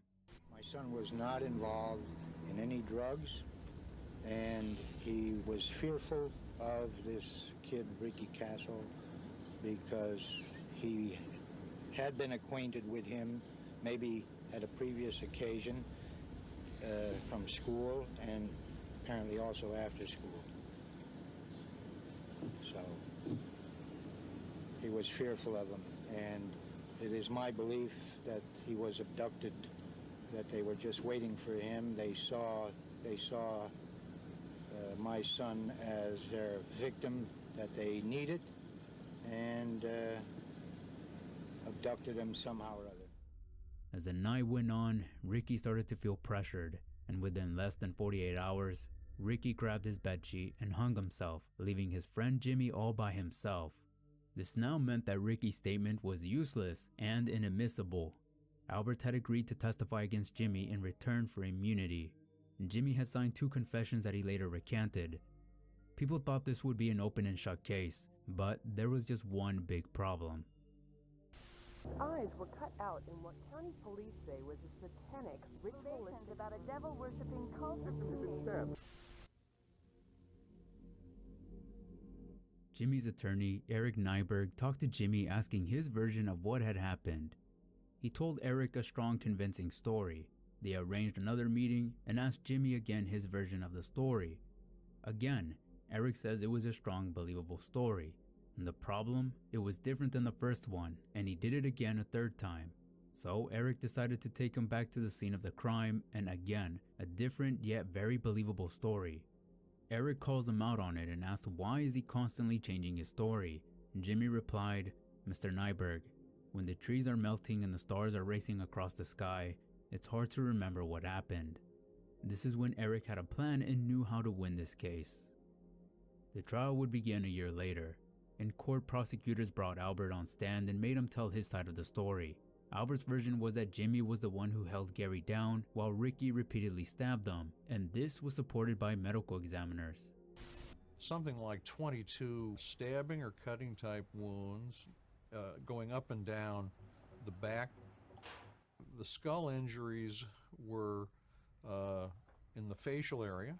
My son was not involved in any drugs, and he was fearful of this kid, Ricky Castle, because he had been acquainted with him, maybe at a previous occasion, from school, and apparently also after school. So he was fearful of him, and it is my belief that he was abducted, that they were just waiting for him. They saw my son as their victim that they needed, and abducted him somehow or other. As the night went on, Ricky started to feel pressured, and within less than 48 hours, Ricky grabbed his bedsheet and hung himself, leaving his friend Jimmy all by himself. This now meant that Ricky's statement was useless and inadmissible. Albert had agreed to testify against Jimmy in return for immunity. Jimmy had signed 2 confessions that he later recanted. People thought this would be an open and shut case, but there was just one big problem. Eyes were cut out in what county police say was a satanic ritualistic about a devil-worshipping cult. Jimmy's attorney, Eric Nyberg, talked to Jimmy asking his version of what had happened. He told Eric a strong, convincing story. They arranged another meeting and asked Jimmy again his version of the story. Again, Eric says it was a strong, believable story. And the problem? It was different than the first one, and he did it again a third time. So Eric decided to take him back to the scene of the crime, and again, a different yet very believable story. Eric calls him out on it and asks why is he constantly changing his story. Jimmy replied, "Mr. Nyberg, when the trees are melting and the stars are racing across the sky, it's hard to remember what happened." This is when Eric had a plan and knew how to win this case. The trial would begin a year later. In court, prosecutors brought Albert on stand and made him tell his side of the story. Albert's version was that Jimmy was the one who held Gary down while Ricky repeatedly stabbed him, and this was supported by medical examiners. Something like 22 stabbing or cutting type wounds going up and down the back. The skull injuries were in the facial area.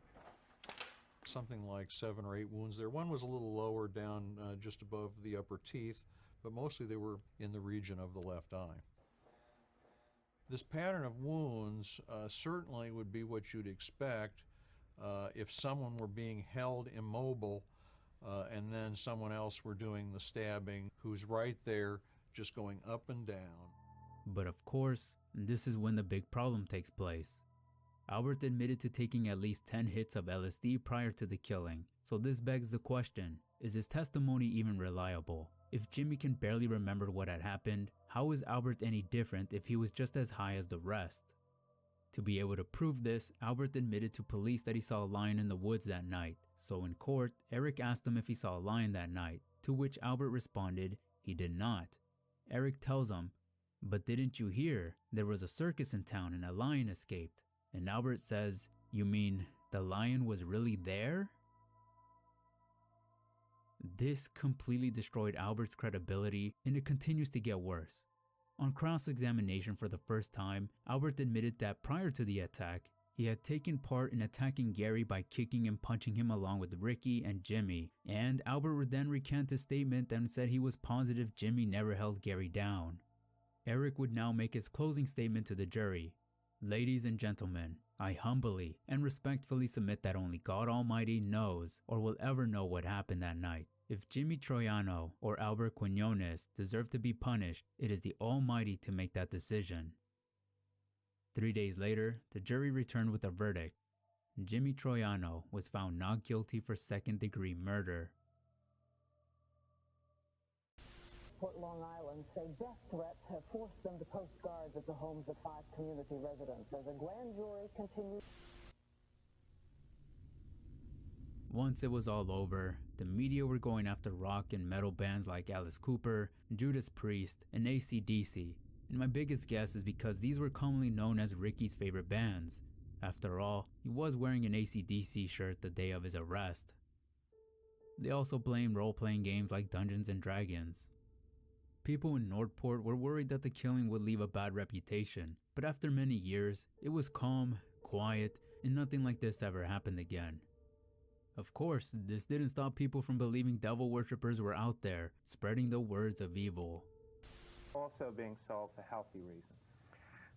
Something like 7 or 8 wounds there. One was a little lower down just above the upper teeth, but mostly they were in the region of the left eye. This pattern of wounds certainly would be what you'd expect if someone were being held immobile and then someone else were doing the stabbing who's right there just going up and down. But of course, this is when the big problem takes place. Albert admitted to taking at least 10 hits of LSD prior to the killing, so this begs the question, is his testimony even reliable? If Jimmy can barely remember what had happened, how is Albert any different if he was just as high as the rest? To be able to prove this, Albert admitted to police that he saw a lion in the woods that night, so in court, Eric asked him if he saw a lion that night, to which Albert responded he did not. Eric tells him, "But didn't you hear? There was a circus in town and a lion escaped." And Albert says, "You mean the lion was really there?" This completely destroyed Albert's credibility, and it continues to get worse. On cross-examination for the first time, Albert admitted that prior to the attack, he had taken part in attacking Gary by kicking and punching him along with Ricky and Jimmy, and Albert would then recant his statement and said he was positive Jimmy never held Gary down. Eric would now make his closing statement to the jury. "Ladies and gentlemen, I humbly and respectfully submit that only God Almighty knows or will ever know what happened that night. If Jimmy Troiano or Albert Quinones deserve to be punished, it is the Almighty to make that decision." 3 days later, the jury returned with a verdict. Jimmy Troiano was found not guilty for second-degree murder. Port Long Island say death threats have forced them to post guards at the homes of 5 community residents as a grand jury continues. Once it was all over, the media were going after rock and metal bands like Alice Cooper, Judas Priest, and AC/DC, and my biggest guess is because these were commonly known as Ricky's favorite bands. After all, he was wearing an AC/DC shirt the day of his arrest. They also blamed role-playing games like Dungeons & Dragons. People in Nordport were worried that the killing would leave a bad reputation, but after many years, it was calm, quiet, and nothing like this ever happened again. Of course, this didn't stop people from believing devil worshippers were out there, spreading the words of evil. Also being sold for healthy reasons.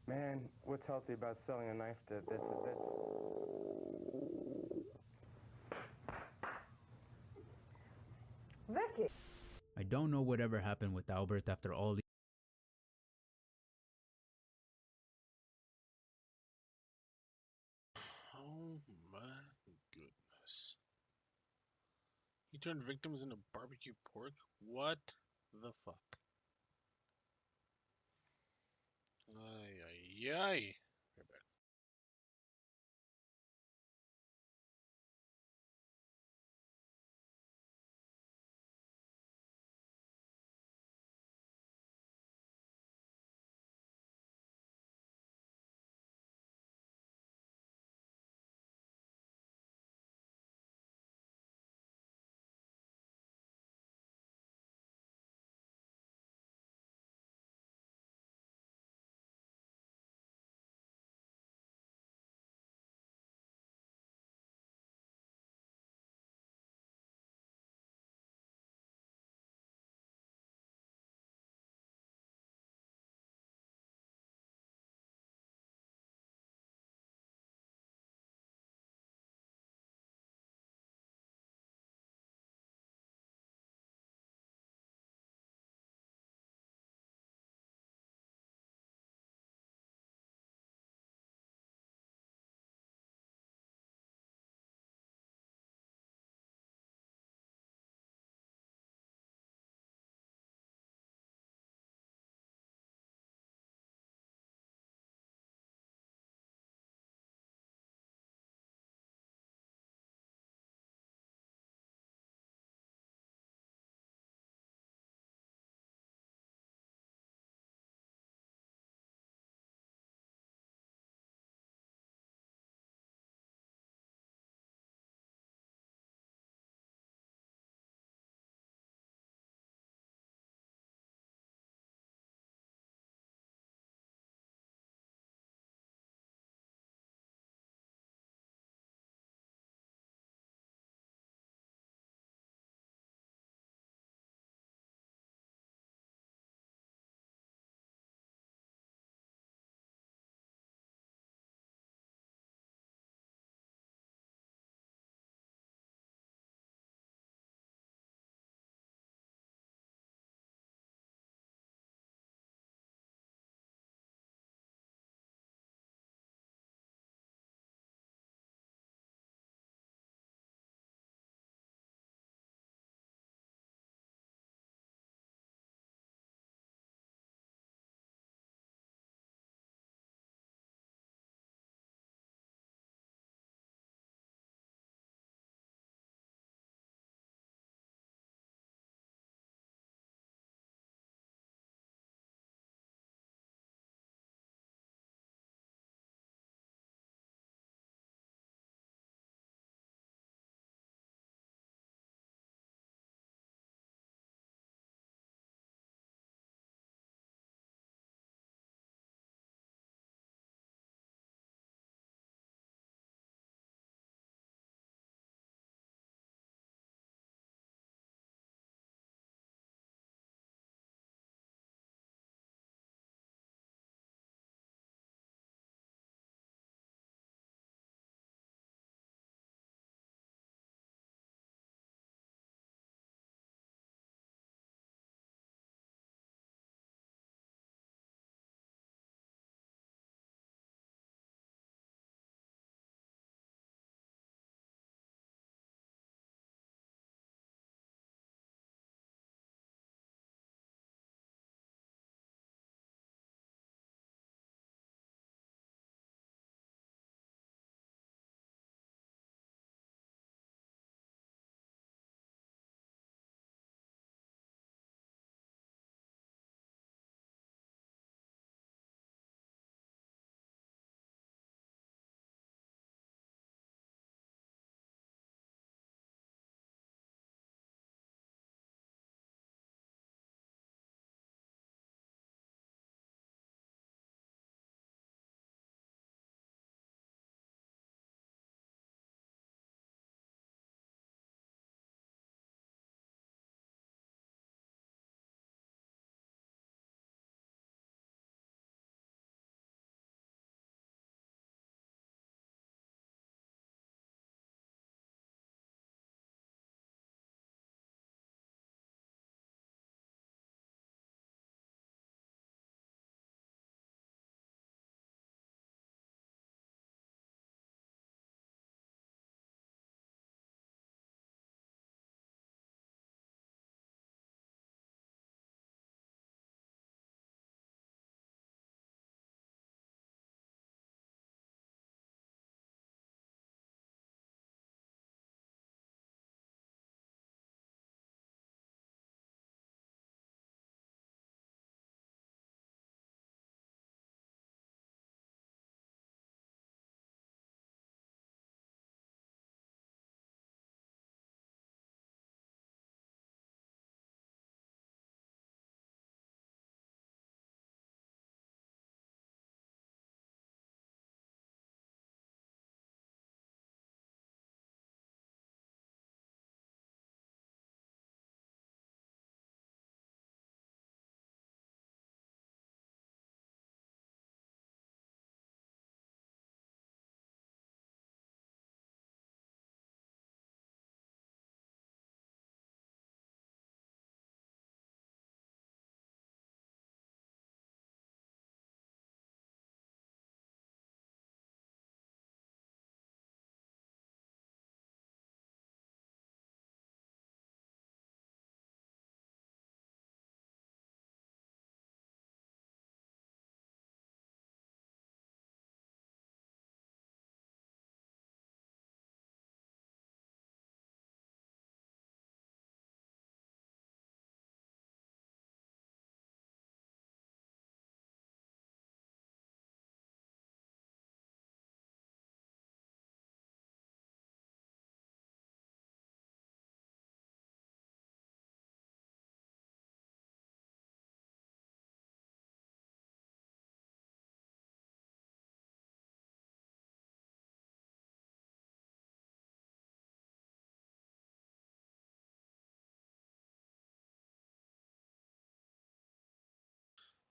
Man, what's healthy about selling a knife to this and this? Vicky! I don't know whatever happened with Albert after all these. Oh my goodness. He turned victims into barbecue pork? What the fuck? Ay, ay, ay. Right back.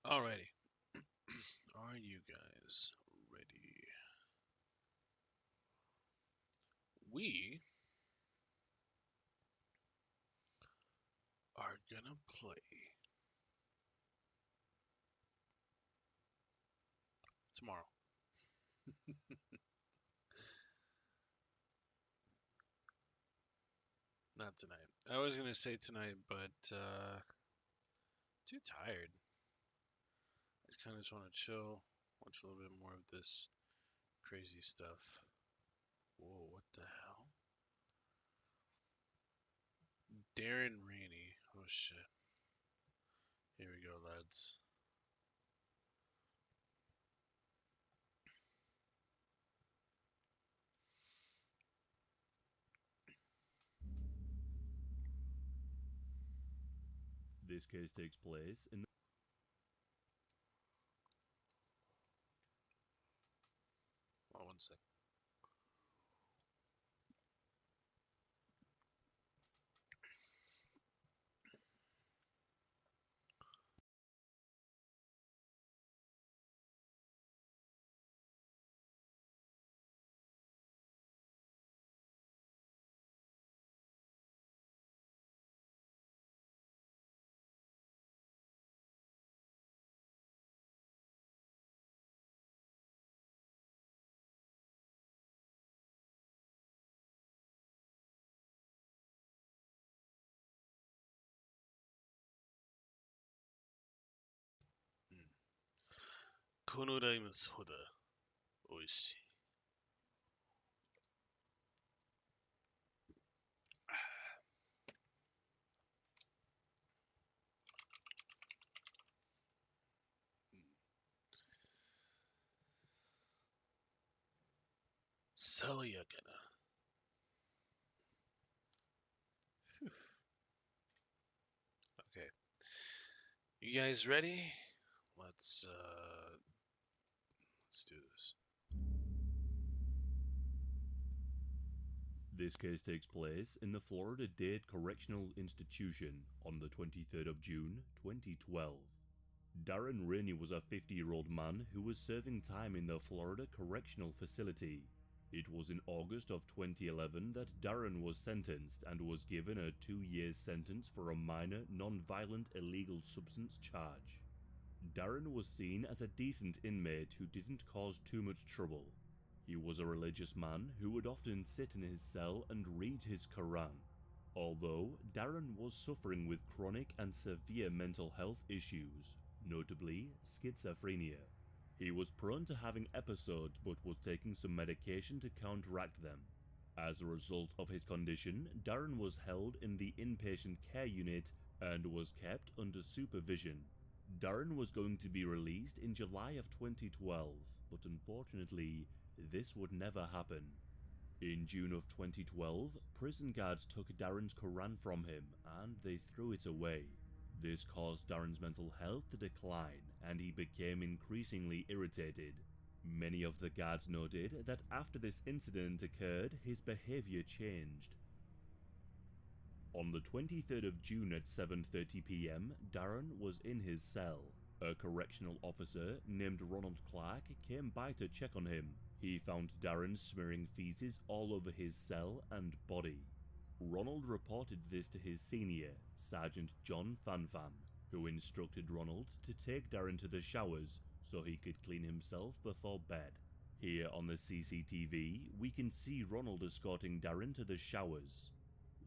Alrighty. Are you guys ready? We are gonna play tomorrow. Not tonight. I was gonna say tonight, but too tired. I kind of just want to chill, watch a little bit more of this crazy stuff. Whoa, what the hell? Darren Rainey. Oh shit. Here we go, lads. This case takes place in the Oh, one sec. Konodaima soda. Oishi. Sayakana. Okay. You guys ready? Let's do this. This case takes place in the Florida Dade Correctional Institution on the 23rd of June, 2012. Darren Rainey was a 50-year-old man who was serving time in the Florida Correctional Facility. It was in August of 2011 that Darren was sentenced and was given a 2-year sentence for a minor non-violent illegal substance charge. Darren was seen as a decent inmate who didn't cause too much trouble. He was a religious man who would often sit in his cell and read his Quran. Although Darren was suffering with chronic and severe mental health issues, notably schizophrenia. He was prone to having episodes but was taking some medication to counteract them. As a result of his condition, Darren was held in the inpatient care unit and was kept under supervision. Darren was going to be released in July of 2012, but unfortunately, this would never happen. In June of 2012, prison guards took Darren's Quran from him and they threw it away. This caused Darren's mental health to decline and he became increasingly irritated. Many of the guards noted that after this incident occurred, his behavior changed. On the 23rd of June at 7:30 p.m., Darren was in his cell. A correctional officer named Ronald Clark came by to check on him. He found Darren smearing feces all over his cell and body. Ronald reported this to his senior, Sergeant John Fanfan, who instructed Ronald to take Darren to the showers so he could clean himself before bed. Here on the CCTV, we can see Ronald escorting Darren to the showers.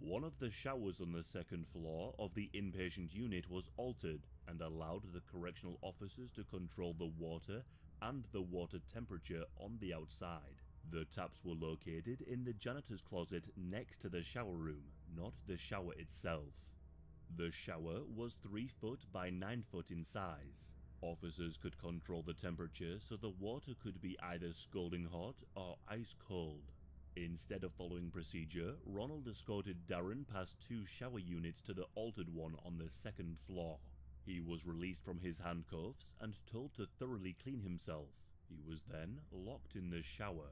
One of the showers on the second floor of the inpatient unit was altered and allowed the correctional officers to control the water and the water temperature on the outside. The taps were located in the janitor's closet next to the shower room, not the shower itself. The shower was 3 foot by 9 foot in size. Officers could control the temperature so the water could be either scalding hot or ice cold. Instead of following procedure, Ronald escorted Darren past 2 shower units to the altered one on the second floor. He was released from his handcuffs and told to thoroughly clean himself. He was then locked in the shower.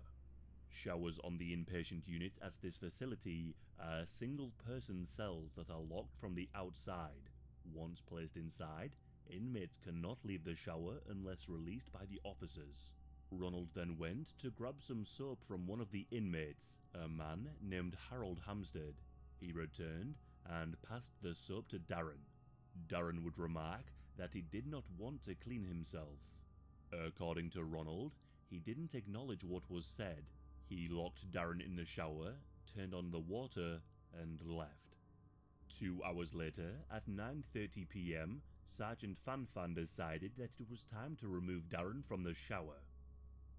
Showers on the inpatient unit at this facility are single-person cells that are locked from the outside. Once placed inside, inmates cannot leave the shower unless released by the officers. Ronald then went to grab some soap from one of the inmates, a man named Harold Hampstead. He returned and passed the soap to Darren. Darren would remark that he did not want to clean himself. According to Ronald, he didn't acknowledge what was said. He locked Darren in the shower, turned on the water, and left. 2 hours later, at 9:30 p.m., Sergeant Fanfan decided that it was time to remove Darren from the shower.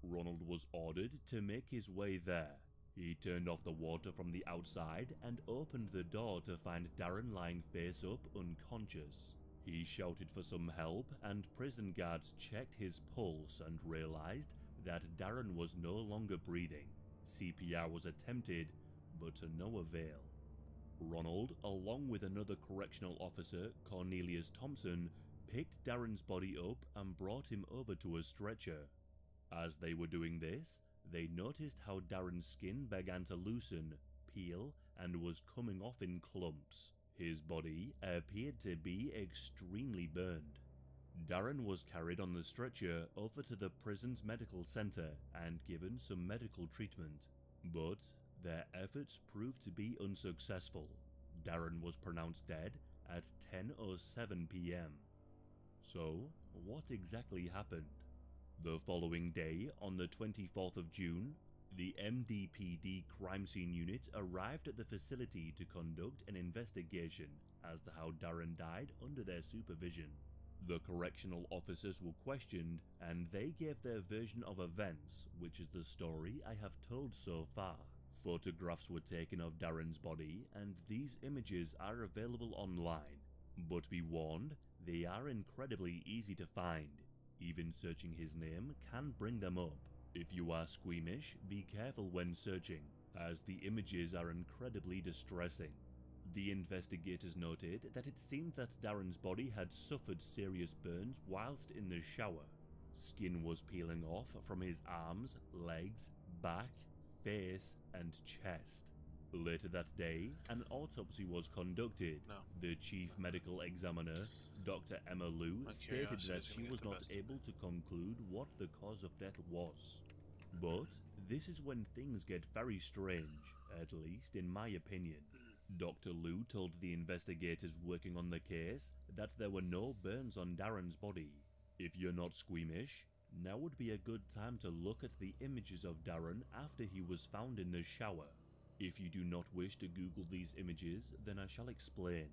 Ronald was ordered to make his way there. He turned off the water from the outside and opened the door to find Darren lying face up unconscious. He shouted for some help, and prison guards checked his pulse and realized that Darren was no longer breathing. CPR was attempted, but to no avail. Ronald, along with another correctional officer, Cornelius Thompson, picked Darren's body up and brought him over to a stretcher. As they were doing this, they noticed how Darren's skin began to loosen, peel, and was coming off in clumps. His body appeared to be extremely burned. Darren was carried on the stretcher over to the prison's medical center and given some medical treatment, but their efforts proved to be unsuccessful. Darren was pronounced dead at 10:07 p.m. So, what exactly happened? The following day, on the 24th of June, the MDPD crime scene unit arrived at the facility to conduct an investigation as to how Darren died under their supervision. The correctional officers were questioned, and they gave their version of events, which is the story I have told so far. Photographs were taken of Darren's body, and these images are available online. But be warned, they are incredibly easy to find. Even searching his name can bring them up. If you are squeamish, be careful when searching, as the images are incredibly distressing. The investigators noted that it seemed that Darren's body had suffered serious burns whilst in the shower. Skin was peeling off from his arms, legs, back, face, and chest. Later that day, an autopsy was conducted. The chief medical examiner, Dr. Emma Liu, stated that she was not able to conclude what the cause of death was. But this is when things get very strange, at least in my opinion. Dr. Liu told the investigators working on the case that there were no burns on Darren's body. If you're not squeamish, now would be a good time to look at the images of Darren after he was found in the shower. If you do not wish to Google these images, then I shall explain.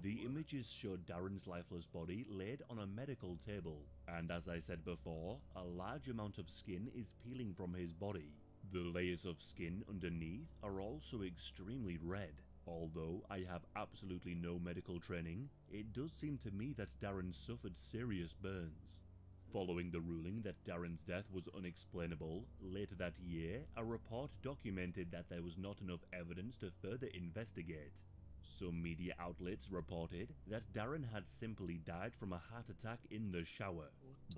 The images show Darren's lifeless body laid on a medical table, and as I said before, a large amount of skin is peeling from his body. The layers of skin underneath are also extremely red. Although I have absolutely no medical training, it does seem to me that Darren suffered serious burns. Following the ruling that Darren's death was unexplainable, later that year, a report documented that there was not enough evidence to further investigate. Some media outlets reported that Darren had simply died from a heart attack in the shower,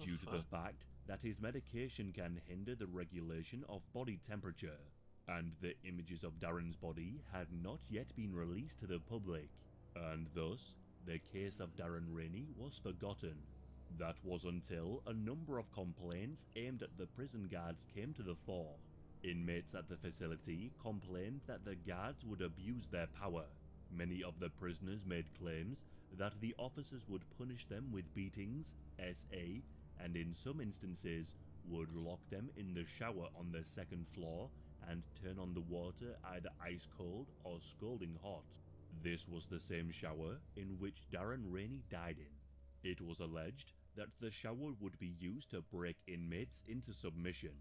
due to the fact that his medication can hinder the regulation of body temperature, and the images of Darren's body had not yet been released to the public, and thus, the case of Darren Rainey was forgotten. That was until a number of complaints aimed at the prison guards came to the fore. Inmates at the facility complained that the guards would abuse their power. Many of the prisoners made claims that the officers would punish them with beatings, SA, and in some instances would lock them in the shower on the second floor and turn on the water either ice cold or scalding hot. This was the same shower in which Darren Rainey died in. It was alleged that the shower would be used to break inmates into submission.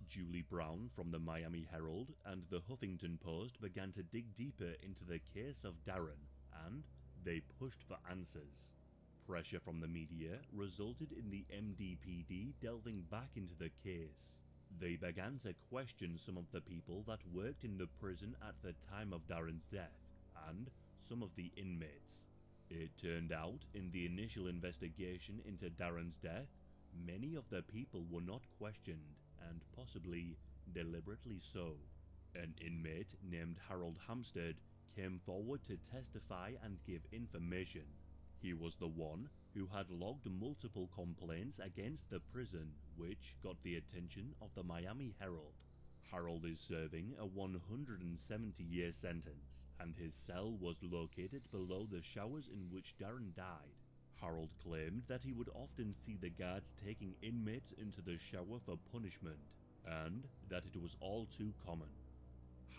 Julie Brown from the Miami Herald and the Huffington Post began to dig deeper into the case of Darren, and they pushed for answers. Pressure from the media resulted in the MDPD delving back into the case. They began to question some of the people that worked in the prison at the time of Darren's death, and some of the inmates. It turned out, in the initial investigation into Darren's death, many of the people were not questioned, and possibly deliberately so. An inmate named Harold Hampstead came forward to testify and give information. He was the one who had logged multiple complaints against the prison, which got the attention of the Miami Herald. Harold is serving a 170-year sentence, and his cell was located below the showers in which Darren died. Harold claimed that he would often see the guards taking inmates into the shower for punishment, and that it was all too common.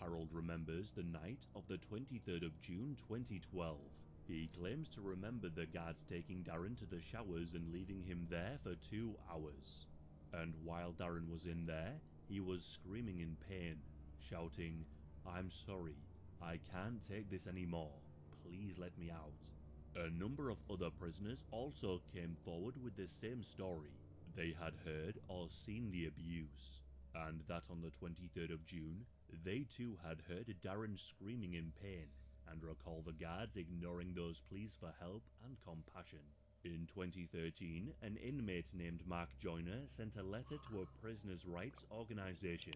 Harold remembers the night of the 23rd of June 2012. He claims to remember the guards taking Darren to the showers and leaving him there for 2 hours. And while Darren was in there, he was screaming in pain, shouting, "I'm sorry, I can't take this anymore, please let me out." A number of other prisoners also came forward with the same story. They had heard or seen the abuse, and that on the 23rd of June, they too had heard Darren screaming in pain and recall the guards ignoring those pleas for help and compassion. In 2013, an inmate named Mark Joyner sent a letter to a prisoners' rights organization.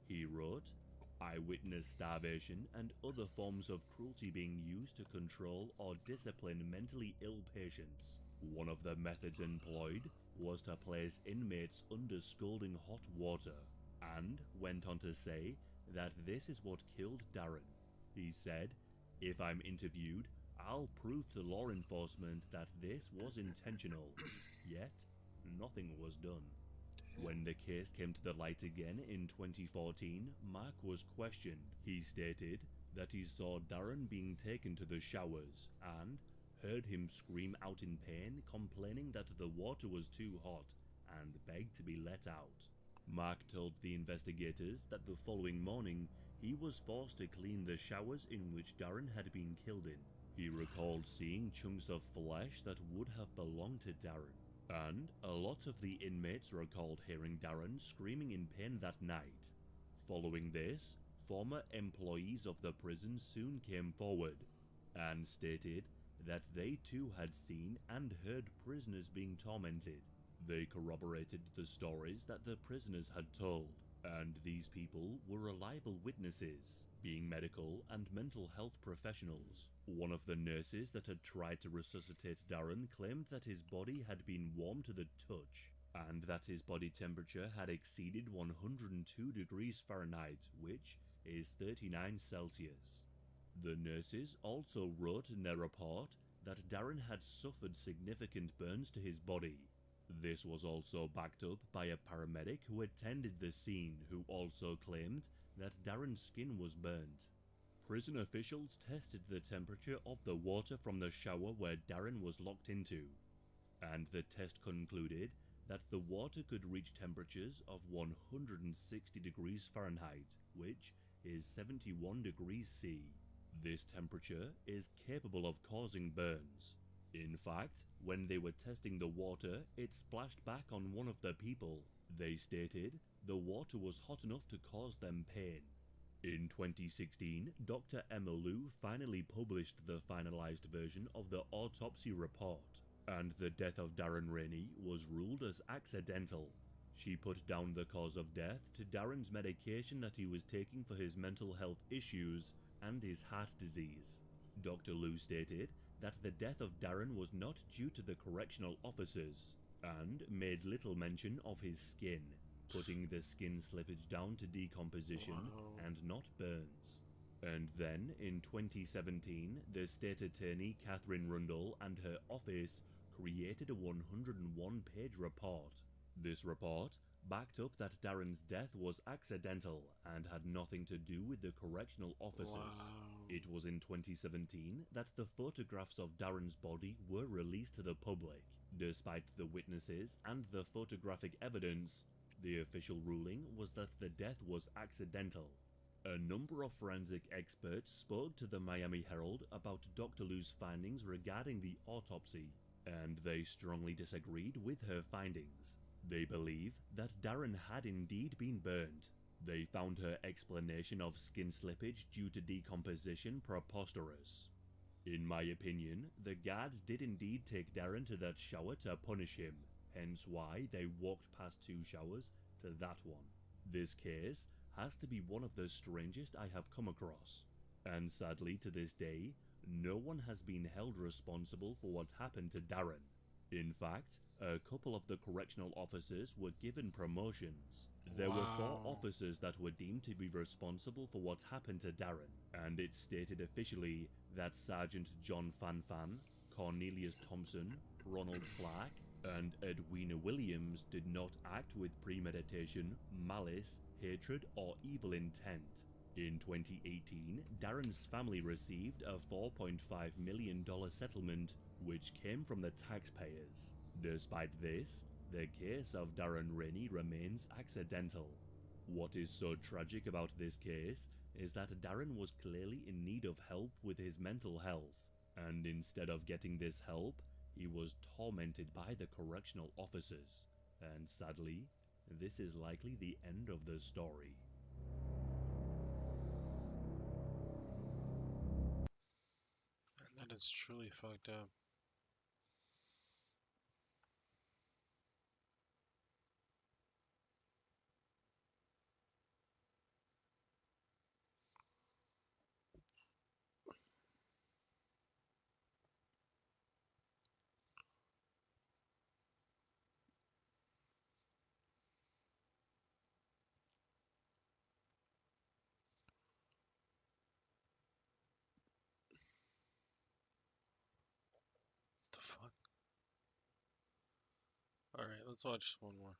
He wrote, "I witnessed starvation and other forms of cruelty being used to control or discipline mentally ill patients. One of the methods employed was to place inmates under scalding hot water," and went on to say that this is what killed Darren. He said, "If I'm interviewed, I'll prove to law enforcement that this was intentional." Yet, nothing was done. When the case came to the light again in 2014, Mark was questioned. He stated that he saw Darren being taken to the showers and heard him scream out in pain, complaining that the water was too hot, and begged to be let out. Mark told the investigators that the following morning he was forced to clean the showers in which Darren had been killed in. He recalled seeing chunks of flesh that would have belonged to Darren, and a lot of the inmates recalled hearing Darren screaming in pain that night. Following this, former employees of the prison soon came forward and stated that they too had seen and heard prisoners being tormented. They corroborated the stories that the prisoners had told, and these people were reliable witnesses, being medical and mental health professionals. One of the nurses that had tried to resuscitate Darren claimed that his body had been warm to the touch, and that his body temperature had exceeded 102 degrees Fahrenheit, which is 39 Celsius. The nurses also wrote in their report that Darren had suffered significant burns to his body. This was also backed up by a paramedic who attended the scene, who also claimed that Darren's skin was burnt. Prison officials tested the temperature of the water from the shower where Darren was locked into, and the test concluded that the water could reach temperatures of 160 degrees Fahrenheit, which is 71 degrees C. This temperature is capable of causing burns. In fact, when they were testing the water, it splashed back on one of the people. They stated the water was hot enough to cause them pain. In 2016, Dr. Emma Lou finally published the finalized version of the autopsy report, and the death of Darren Rainey was ruled as accidental. She put down the cause of death to Darren's medication that he was taking for his mental health issues and his heart disease. Dr. Lou stated that the death of Darren was not due to the correctional officers, and made little mention of his skin, putting the skin slippage down to decomposition and not burns. And then, in 2017, the state attorney Catherine Rundle and her office created a 101-page report. This report backed up that Darren's death was accidental and had nothing to do with the correctional officers. It was in 2017 that the photographs of Darren's body were released to the public. Despite the witnesses and the photographic evidence, the official ruling was that the death was accidental. A number of forensic experts spoke to the Miami Herald about Dr. Lou's findings regarding the autopsy, and they strongly disagreed with her findings. They believe that Darren had indeed been burned. They found her explanation of skin slippage due to decomposition preposterous. In my opinion, the guards did indeed take Darren to that shower to punish him, hence why they walked past 2 showers to that one. This case has to be one of the strangest I have come across, and sadly to this day, no one has been held responsible for what happened to Darren. In fact, a couple of the correctional officers were given promotions. There were 4 officers that were deemed to be responsible for what happened to Darren, and it stated officially that Sergeant John Fanfan, Cornelius Thompson, Ronald Clark, and Edwina Williams did not act with premeditation, malice, hatred, or evil intent. In 2018, Darren's family received a $4.5 million settlement, which came from the taxpayers. Despite this, the case of Darren Rainey remains accidental. What is so tragic about this case is that Darren was clearly in need of help with his mental health, and instead of getting this help, he was tormented by the correctional officers, and sadly, this is likely the end of the story. And that is truly fucked up. The fuck? Alright, let's watch one more.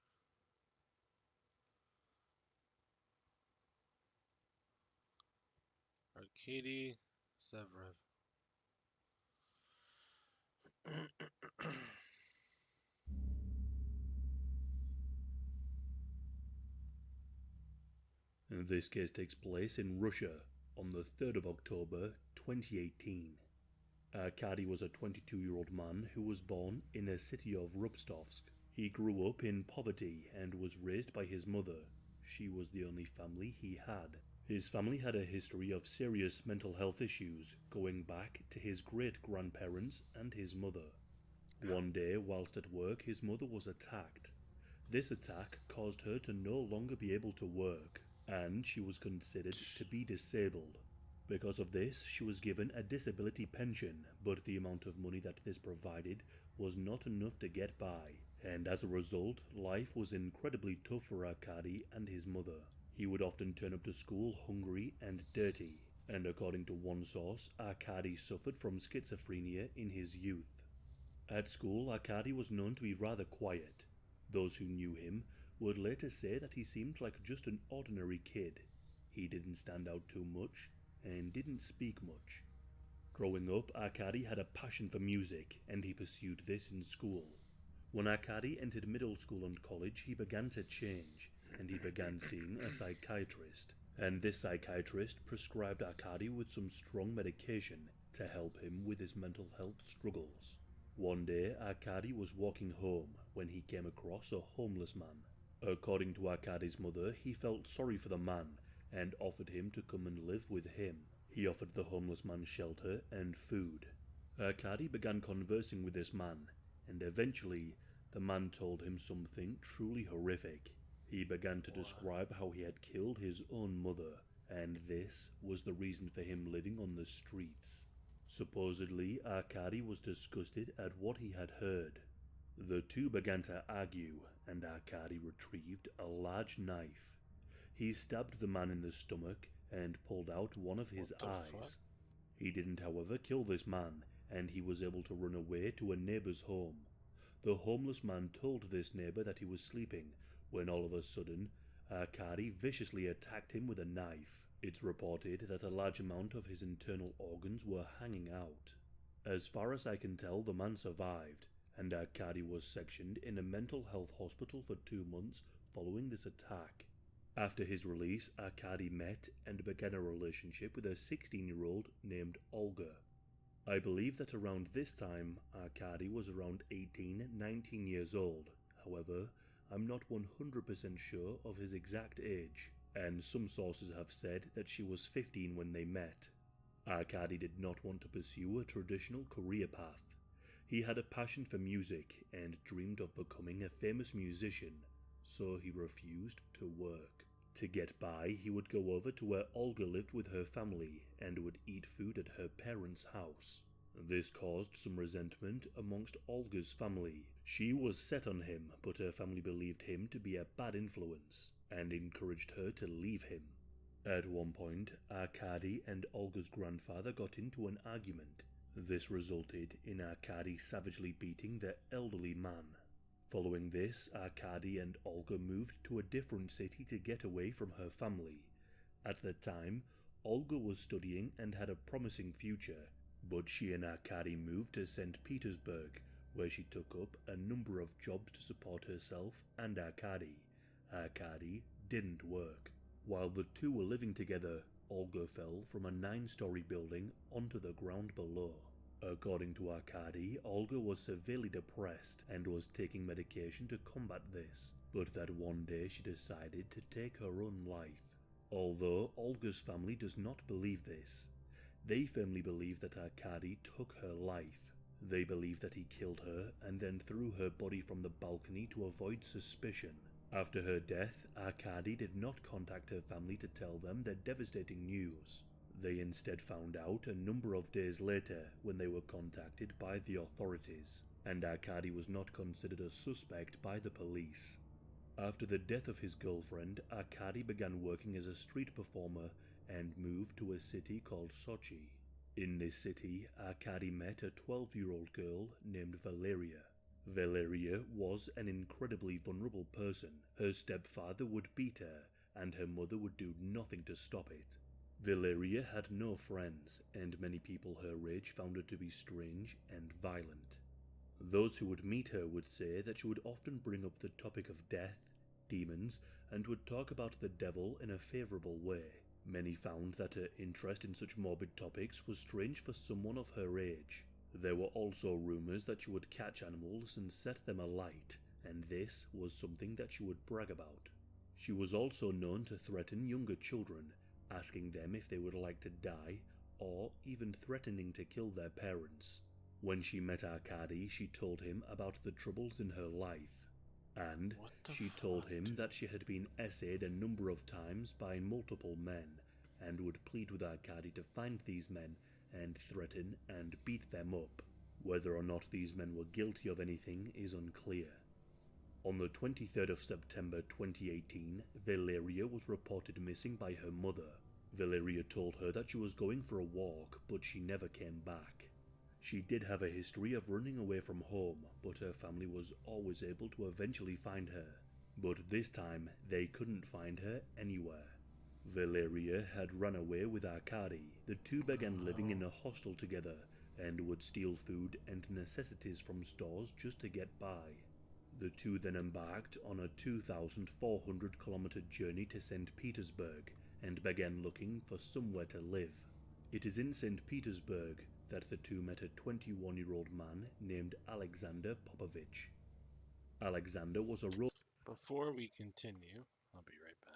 Arkady Sevrev. This case takes place in Russia on the 3rd of October 2018. Arkady was a 22-year-old man who was born in the city of Rubstovsk. He grew up in poverty and was raised by his mother. She was the only family he had. His family had a history of serious mental health issues going back to his great-grandparents and his mother. One day, whilst at work, his mother was attacked. This attack caused her to no longer be able to work, and she was considered to be disabled. Because of this, she was given a disability pension, but the amount of money that this provided was not enough to get by, and as a result, life was incredibly tough for Arkady and his mother. He would often turn up to school hungry and dirty, and according to one source, Arkady suffered from schizophrenia in his youth. At school, Arkady was known to be rather quiet. Those who knew him would later say that he seemed like just an ordinary kid. He didn't stand out too much, and didn't speak much. Growing up, Arkady had a passion for music, and he pursued this in school. When Arkady entered middle school and college, he began to change, and he began seeing a psychiatrist. And this psychiatrist prescribed Arkady with some strong medication to help him with his mental health struggles. One day, Arkady was walking home when he came across a homeless man. According to Arkady's mother, he felt sorry for the man and offered him to come and live with him. He offered the homeless man shelter and food. Arkady began conversing with this man, and eventually the man told him something truly horrific. He began to describe how he had killed his own mother, and this was the reason for him living on the streets. Supposedly, Arkady was disgusted at what he had heard. The two began to argue, and Arkady retrieved a large knife. He stabbed the man in the stomach and pulled out one of his eyes. He didn't, however, kill this man, and he was able to run away to a neighbor's home. The homeless man told this neighbor that he was sleeping, when all of a sudden, Arkady viciously attacked him with a knife. It's reported that a large amount of his internal organs were hanging out. As far as I can tell, the man survived, and Arkady was sectioned in a mental health hospital for 2 months following this attack. After his release, Arkady met and began a relationship with a 16-year-old named Olga. I believe that around this time, Arkady was around 18-19 years old. However, I'm not 100% sure of his exact age, and some sources have said that she was 15 when they met. Arkady did not want to pursue a traditional career path. He had a passion for music and dreamed of becoming a famous musician, so he refused to work. To get by, he would go over to where Olga lived with her family and would eat food at her parents' house. This caused some resentment amongst Olga's family. She was set on him, but her family believed him to be a bad influence and encouraged her to leave him. At one point, Arkady and Olga's grandfather got into an argument. This resulted in Arkady savagely beating the elderly man. Following this, Arkady and Olga moved to a different city to get away from her family. At the time, Olga was studying and had a promising future, but she and Arkady moved to St. Petersburg, where she took up a number of jobs to support herself and Arkady. Arkady didn't work. While the two were living together, Olga fell from a 9-story building onto the ground below. According to Arkady, Olga was severely depressed and was taking medication to combat this, but that one day she decided to take her own life. Although Olga's family does not believe this, they firmly believe that Arkady took her life. They believe that he killed her and then threw her body from the balcony to avoid suspicion. After her death, Arkady did not contact her family to tell them the devastating news. They instead found out a number of days later when they were contacted by the authorities, and Arkady was not considered a suspect by the police. After the death of his girlfriend, Arkady began working as a street performer and moved to a city called Sochi. In this city, Arkady met a 12-year-old girl named Valeria. Valeria was an incredibly vulnerable person. Her stepfather would beat her, and her mother would do nothing to stop it. Valeria had no friends, and many people her age found her to be strange and violent. Those who would meet her would say that she would often bring up the topic of death, demons, and would talk about the devil in a favorable way. Many found that her interest in such morbid topics was strange for someone of her age. There were also rumors that she would catch animals and set them alight, and this was something that she would brag about. She was also known to threaten younger children, asking them if they would like to die, or even threatening to kill their parents. When she met Arkady, she told him about the troubles in her life, and she told him that she had been essayed a number of times by multiple men, and would plead with Arkady to find these men and threaten and beat them up. Whether or not these men were guilty of anything is unclear. On the 23rd of September 2018, Valeria was reported missing by her mother. Valeria told her that she was going for a walk, but she never came back. She did have a history of running away from home, but her family was always able to eventually find her. But this time, they couldn't find her anywhere. Valeria had run away with Arkady. The two began living in a hostel together and would steal food and necessities from stores just to get by. The two then embarked on a 2,400-kilometer journey to St. Petersburg and began looking for somewhere to live. It is in St. Petersburg that the two met a 21-year-old man named Alexander Popovich. Alexander was a Before we continue, I'll be right back.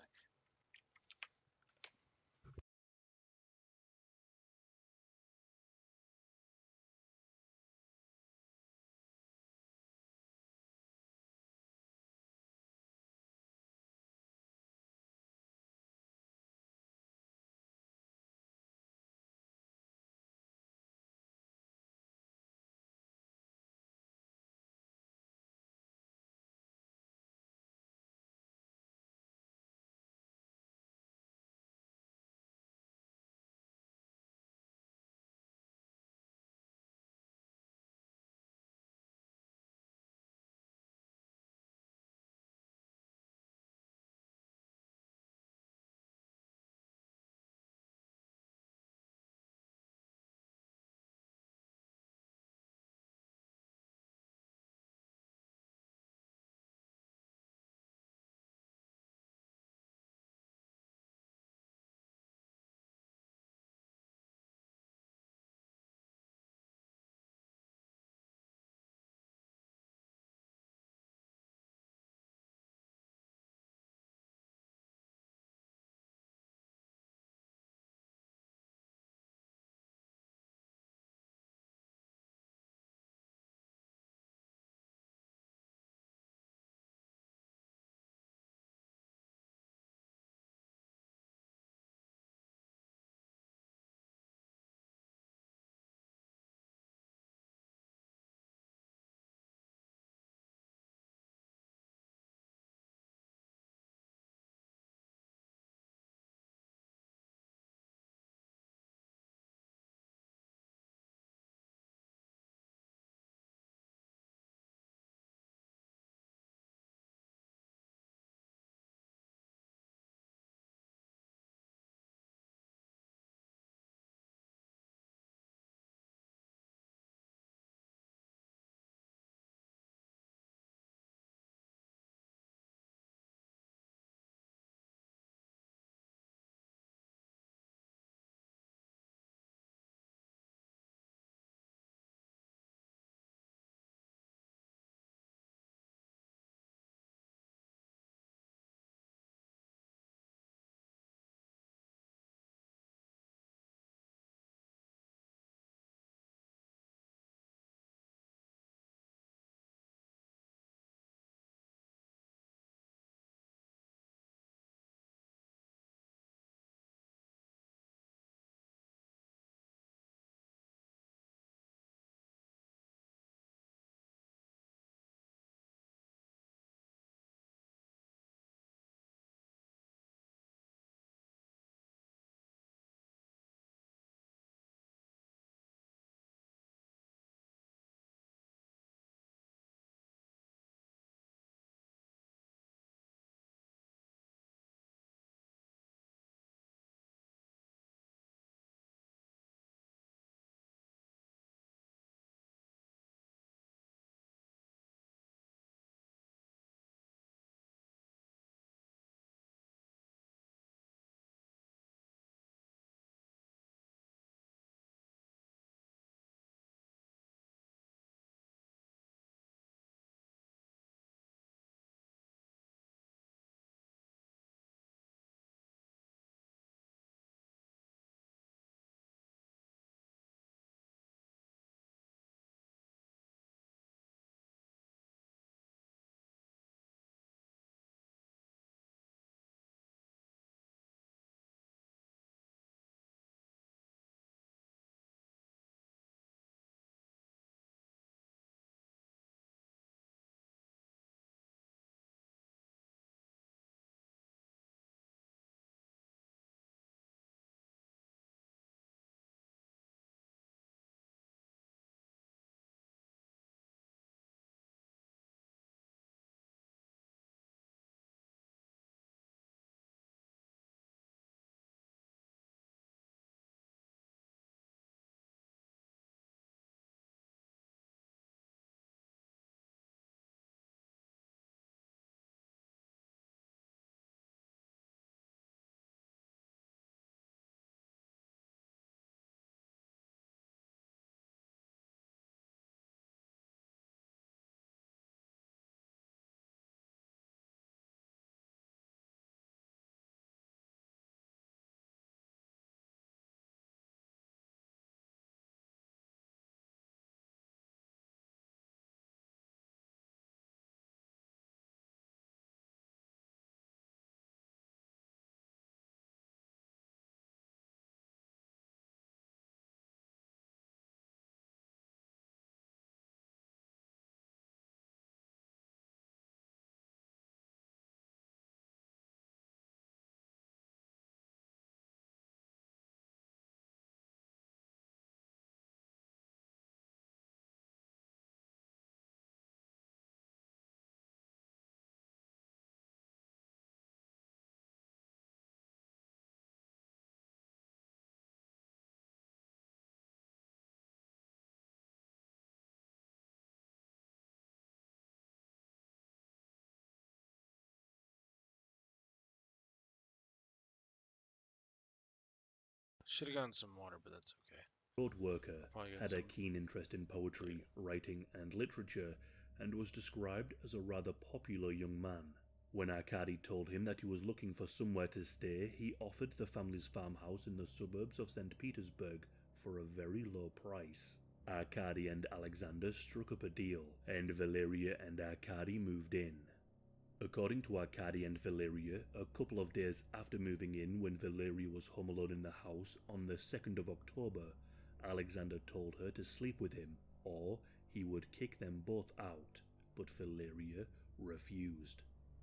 Should have gotten some water, but that's okay. Road worker Probably got had some. a keen interest in poetry, writing, and literature, and was described as a rather popular young man. When Arkady told him that he was looking for somewhere to stay, he offered the family's farmhouse in the suburbs of St. Petersburg for a very low price. Arkady and Alexander struck up a deal, and Valeria and Arkady moved in. According to Arkady and Valeria, a couple of days after moving in, when Valeria was home alone in the house on the 2nd of October, Alexander told her to sleep with him, or he would kick them both out, but Valeria refused.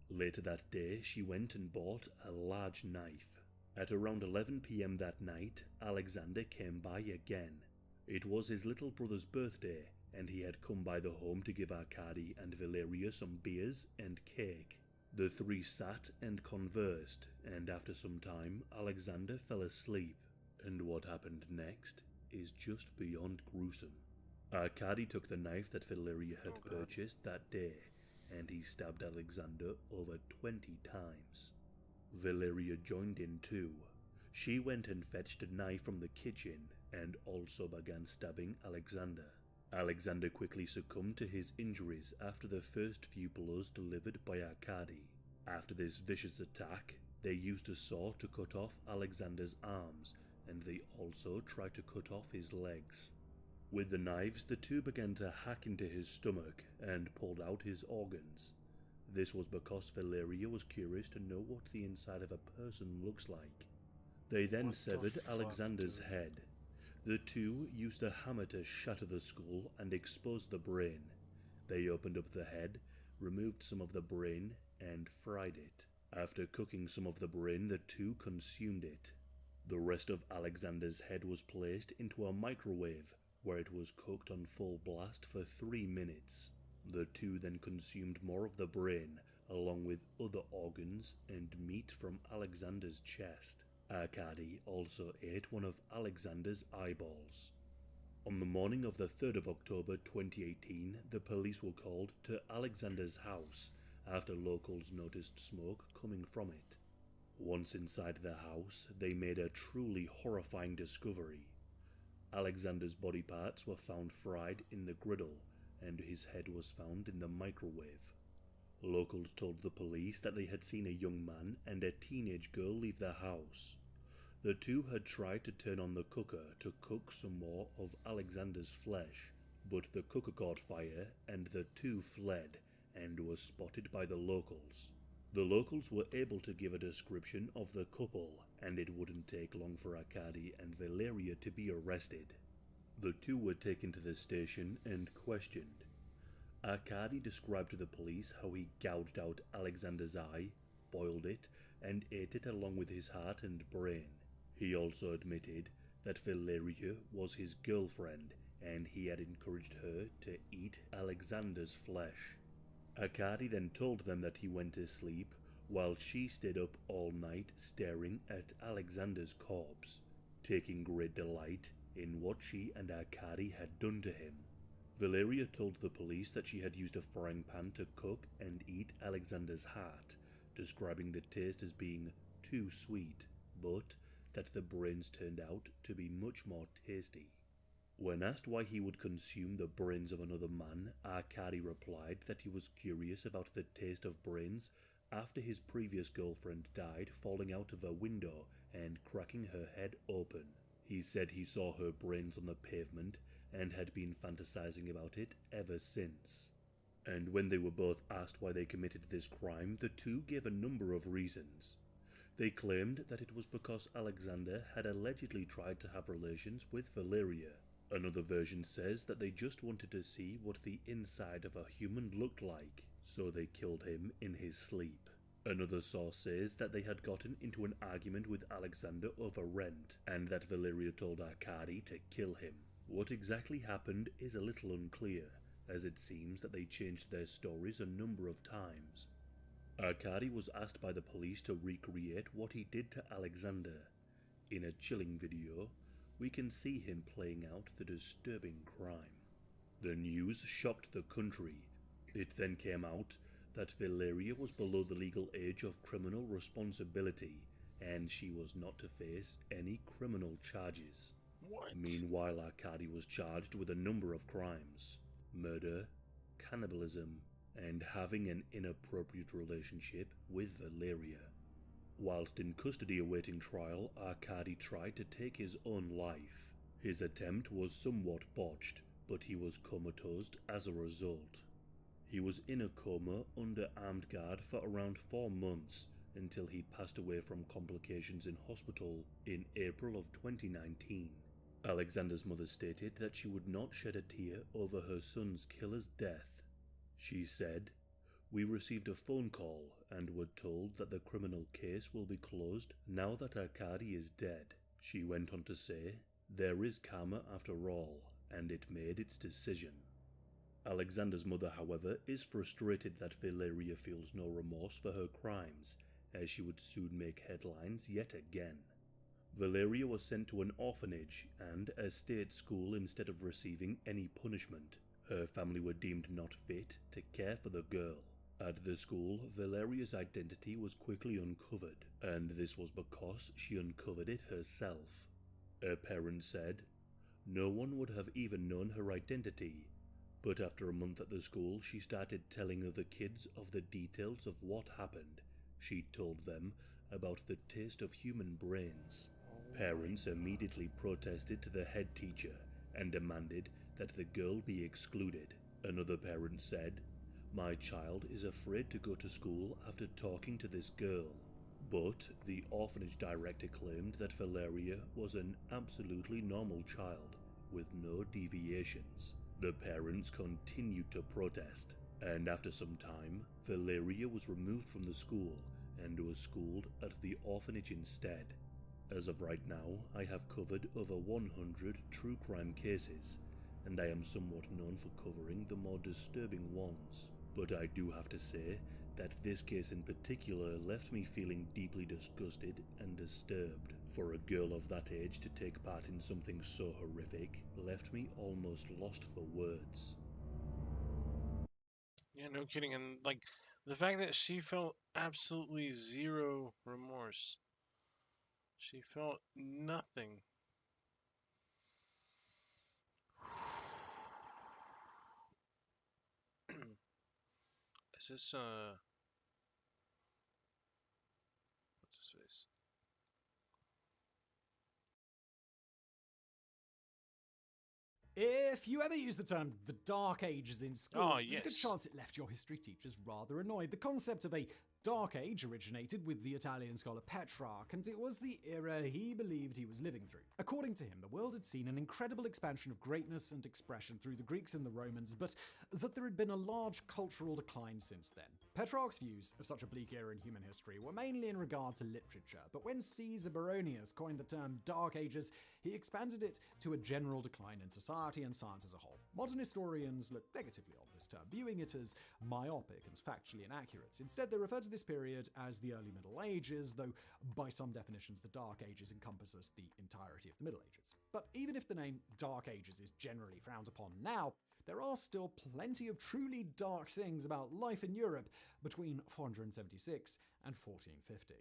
Later that day, she went and bought a large knife. At around 11 p.m. that night, Alexander came by again. It was his little brother's birthday, and he had come by the home to give Arkady and Valeria some beers and cake. The three sat and conversed, and after some time, Alexander fell asleep. And what happened next is just beyond gruesome. Arkady took the knife that Valeria had purchased that day, and he stabbed Alexander over 20 times. Valeria joined in too. She went and fetched a knife from the kitchen and also began stabbing Alexander. Alexander quickly succumbed to his injuries after the first few blows delivered by Arkady. After this vicious attack, they used a saw to cut off Alexander's arms, and they also tried to cut off his legs. With the knives, the two began to hack into his stomach and pulled out his organs. This was because Valeria was curious to know what the inside of a person looks like. They then severed Alexander's head. The two used a hammer to shatter the skull and expose the brain. They opened up the head, removed some of the brain, and fried it. After cooking some of the brain, the two consumed it. The rest of Alexander's head was placed into a microwave, where it was cooked on full blast for 3 minutes. The two then consumed more of the brain, along with other organs and meat from Alexander's chest. Arkady also ate one of Alexander's eyeballs. On the morning of the 3rd of October 2018, the police were called to Alexander's house after locals noticed smoke coming from it. Once inside the house, they made a truly horrifying discovery. Alexander's body parts were found fried in the griddle, and his head was found in the microwave. Locals told the police that they had seen a young man and a teenage girl leave the house. The two had tried to turn on the cooker to cook some more of Alexander's flesh, but the cooker caught fire and the two fled and were spotted by the locals. The locals were able to give a description of the couple, and it wouldn't take long for Arkady and Valeria to be arrested. The two were taken to the station and questioned. Arkady described to the police how he gouged out Alexander's eye, boiled it, and ate it along with his heart and brain. He also admitted that Valeria was his girlfriend, and he had encouraged her to eat Alexander's flesh. Arkady then told them that he went to sleep, while she stayed up all night staring at Alexander's corpse, taking great delight in what she and Arkady had done to him. Valeria told the police that she had used a frying pan to cook and eat Alexander's heart, describing the taste as being too sweet, but that the brains turned out to be much more tasty. When asked why he would consume the brains of another man, Arkady replied that he was curious about the taste of brains after his previous girlfriend died, falling out of a window and cracking her head open. He said he saw her brains on the pavement and had been fantasizing about it ever since. And when they were both asked why they committed this crime, the two gave a number of reasons. They claimed that it was because Alexander had allegedly tried to have relations with Valeria. Another version says that they just wanted to see what the inside of a human looked like, so they killed him in his sleep. Another source says that they had gotten into an argument with Alexander over rent, and that Valeria told Arkady to kill him. What exactly happened is a little unclear, as it seems that they changed their stories a number of times. Arkady was asked by the police to recreate what he did to Alexander. In a chilling video, we can see him playing out the disturbing crime. The news shocked the country. It then came out that Valeria was below the legal age of criminal responsibility, and she was not to face any criminal charges. What? Meanwhile, Arkady was charged with a number of crimes: murder, cannibalism, and having an inappropriate relationship with Valeria. Whilst in custody awaiting trial, Arkady tried to take his own life. His attempt was somewhat botched, but he was comatose as a result. He was in a coma under armed guard for around 4 months until he passed away from complications in hospital in April of 2019. Alexander's mother stated that she would not shed a tear over her son's killer's death. She said, "We received a phone call and were told that the criminal case will be closed now that Arkady is dead." She went on to say, "There is karma after all, and it made its decision." Alexander's mother, however, is frustrated that Valeria feels no remorse for her crimes, as she would soon make headlines yet again. Valeria was sent to an orphanage and a state school instead of receiving any punishment. Her family were deemed not fit to care for the girl. At the school, Valeria's identity was quickly uncovered, and this was because she uncovered it herself. Her parents said, "No one would have even known her identity," but after a month at the school, she started telling other kids of the details of what happened. She told them about the taste of human brains. Parents immediately protested to the head teacher and demanded that the girl be excluded. Another parent said, "My child is afraid to go to school after talking to this girl." But the orphanage director claimed that Valeria was an absolutely normal child with no deviations. The parents continued to protest, and after some time, Valeria was removed from the school and was schooled at the orphanage instead. As of right now, I have covered over 100 true crime cases, and I am somewhat known for covering the more disturbing ones. But I do have to say that this case in particular left me feeling deeply disgusted and disturbed. For a girl of that age to take part in something so horrific left me almost lost for words. Yeah, no kidding. And like the fact that she felt absolutely zero remorse. She felt nothing. Is this what's his face? If you ever use the term the Dark Ages in school, Oh, there's a good yes. chance it left your history teachers rather annoyed. The concept of a Dark Age originated with the Italian scholar Petrarch, and it was the era he believed he was living through. According to him, the world had seen an incredible expansion of greatness and expression through the Greeks and the Romans, but that there had been a large cultural decline since then. Petrarch's views of such a bleak era in human history were mainly in regard to literature, but when Caesar Baronius coined the term Dark Ages, he expanded it to a general decline in society and science as a whole. Modern historians look negatively on this term, viewing it as myopic and factually inaccurate. Instead, they refer to this period as the early Middle Ages, though by some definitions the Dark Ages encompasses the entirety of the Middle Ages. But even if the name Dark Ages is generally frowned upon now, there are still plenty of truly dark things about life in Europe between 476 and 1450.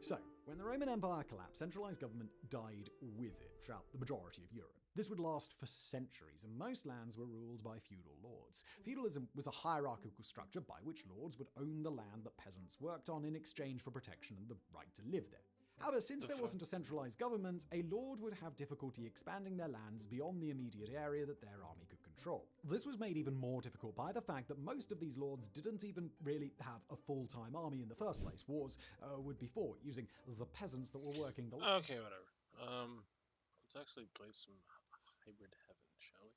So, when the Roman Empire collapsed, centralized government died with it throughout the majority of Europe. This would last for centuries, and most lands were ruled by feudal lords. Feudalism was a hierarchical structure by which lords would own the land that peasants worked on in exchange for protection and the right to live there. However, since there wasn't a centralized government, a lord would have difficulty expanding their lands beyond the immediate area that their army could control. This was made even more difficult by the fact that most of these lords didn't even really have a full-time army in the first place. Wars would be fought using the peasants that were working the land. Okay, whatever. Let's actually play some Hybrid Heaven, shall we?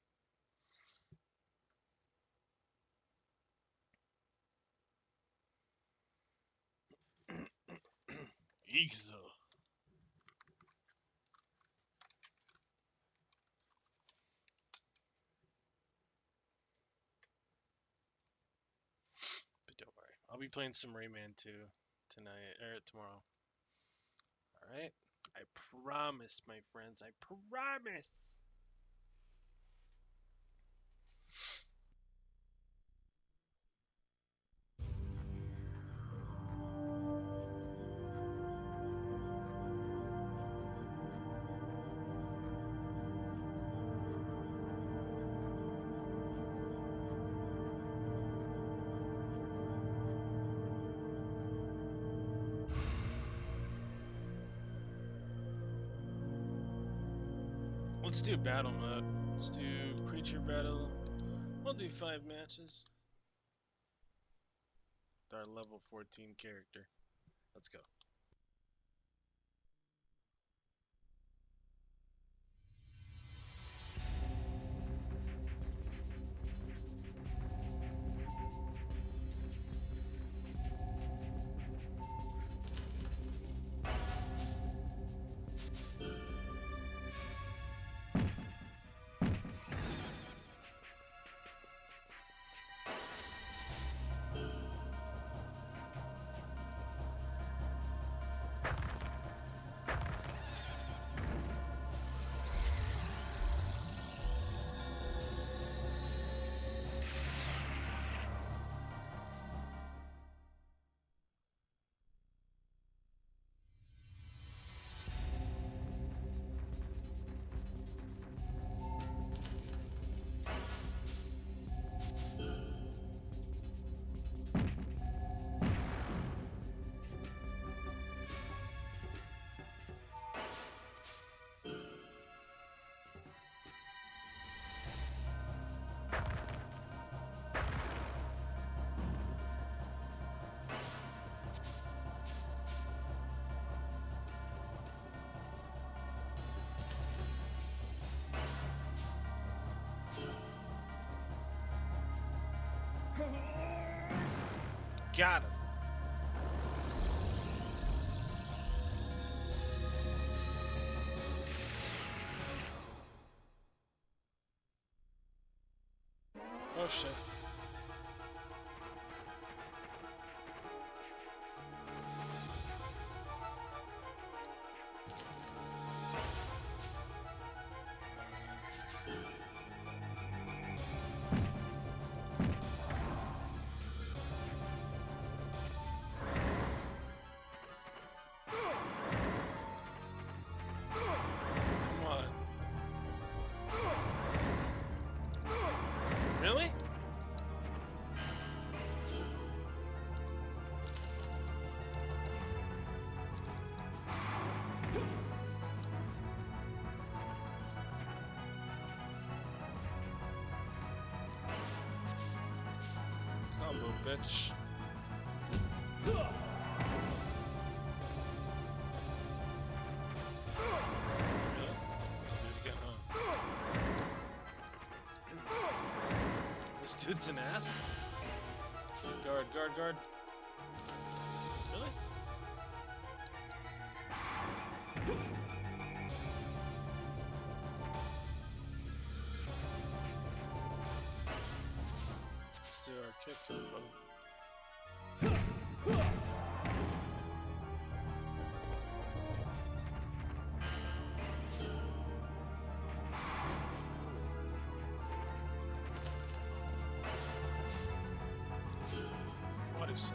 Igzo. But don't worry, I'll be playing some Rayman 2 tonight or tomorrow. All right. I promise, my friends. I promise. Let's do battle mode. Let's do creature battle. We'll do 5 matches. With our level 14 character. Let's go. Got him. Oh shit. Really? Combo, bitch. This dude's an ass. Guard, guard, guard. Really? Let's do our kick to the bottom. What is...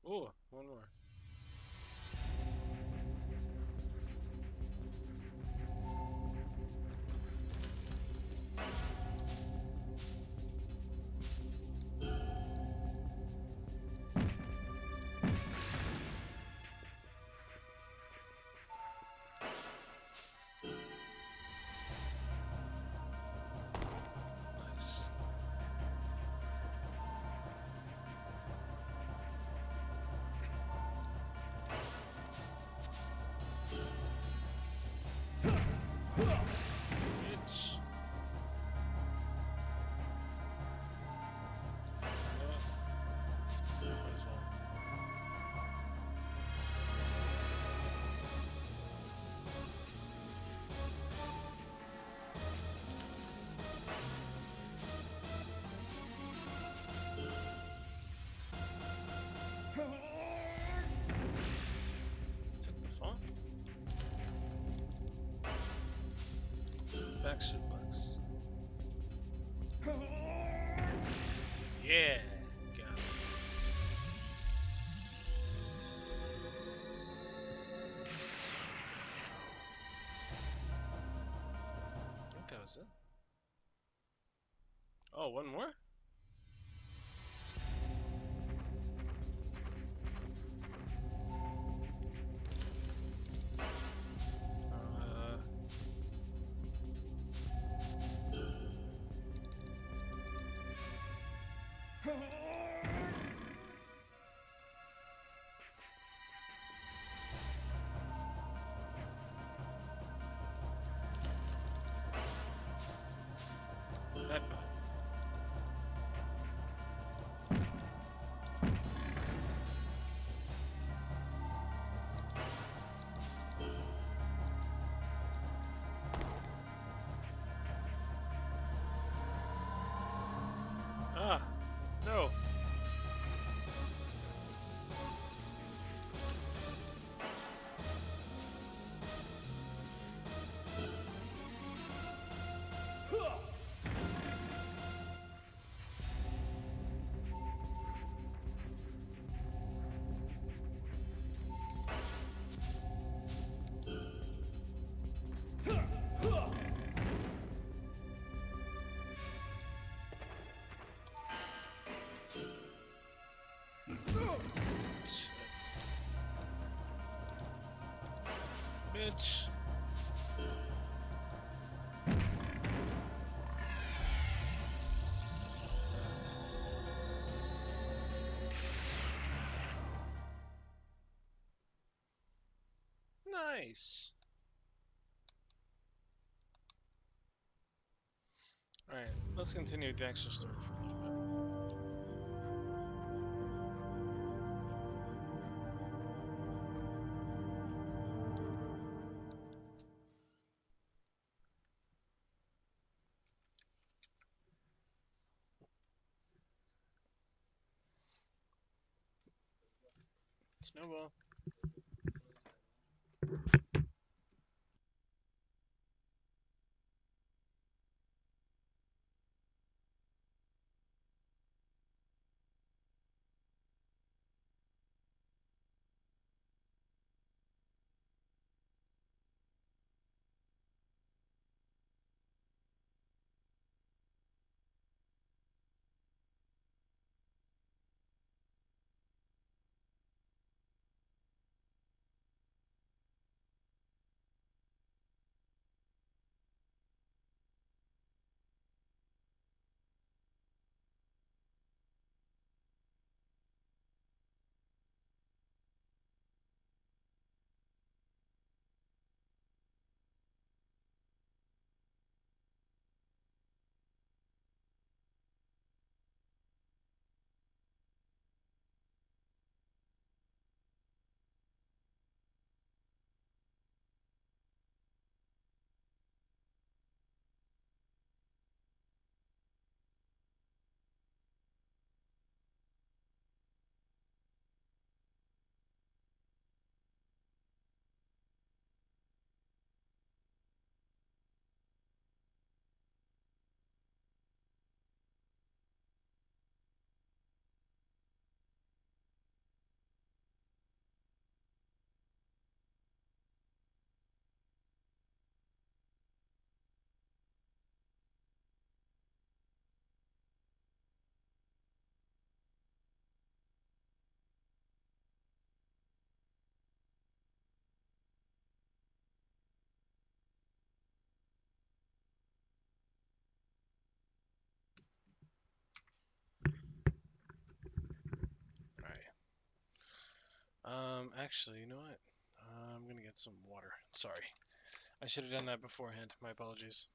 Ooh, one more. Nice. Bitch. Might as well. Took the fall. Back suplex. Yeah, got it. I think that was it. Oh, one more? Uh, Headbutt. Ah, no. Bitch. Nice. Alright, let's continue with the actual story for a little bit. Snowball. Actually, you know what? I'm gonna get some water. Sorry. I should have done that beforehand. My apologies.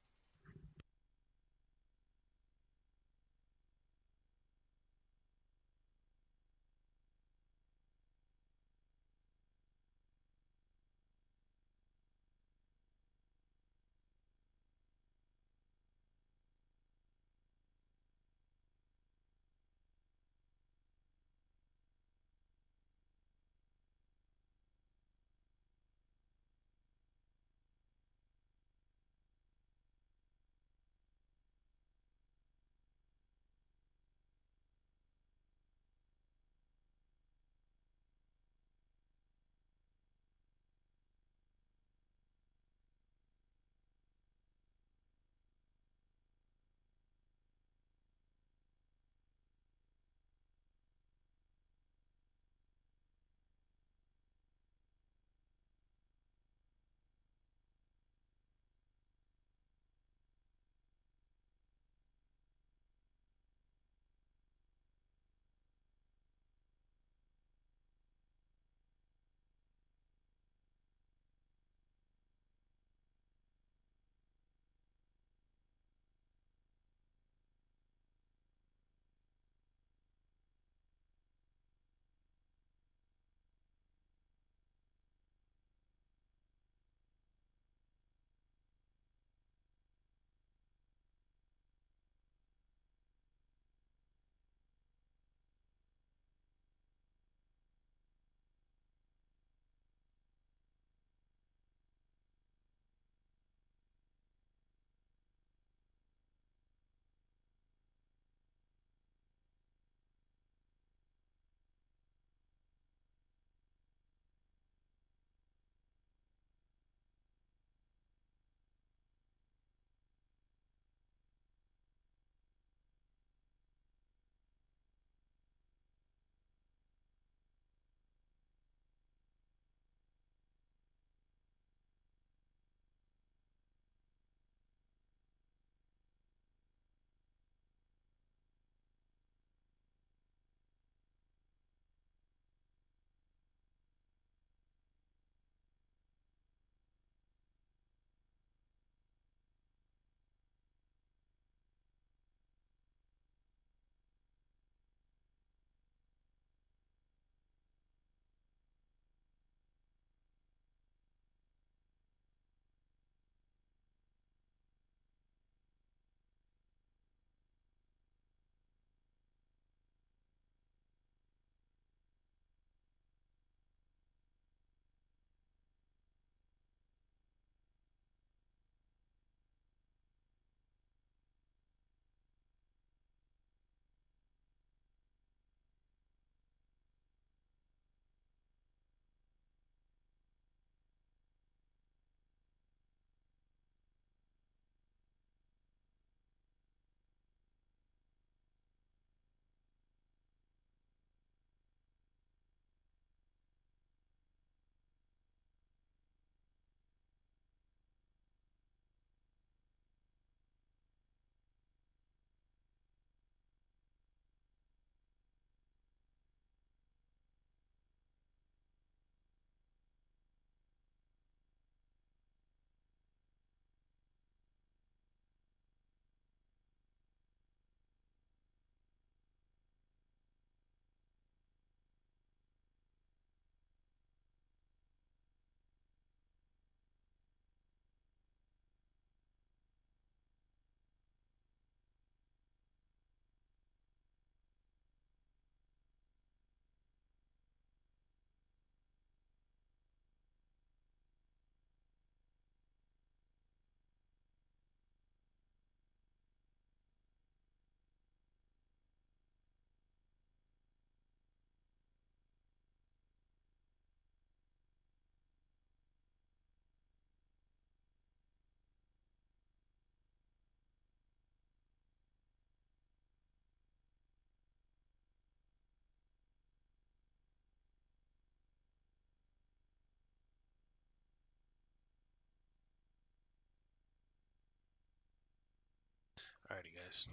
Alrighty, guys.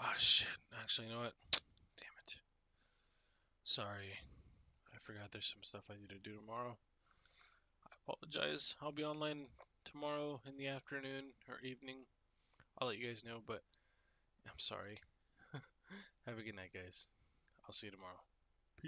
Oh shit. Actually, you know what? Damn it. Sorry, I forgot there's some stuff I need to do tomorrow. I apologize. I'll be online tomorrow in the afternoon or evening. I'll let you guys know, but I'm sorry. Have a good night, guys. I'll see you tomorrow.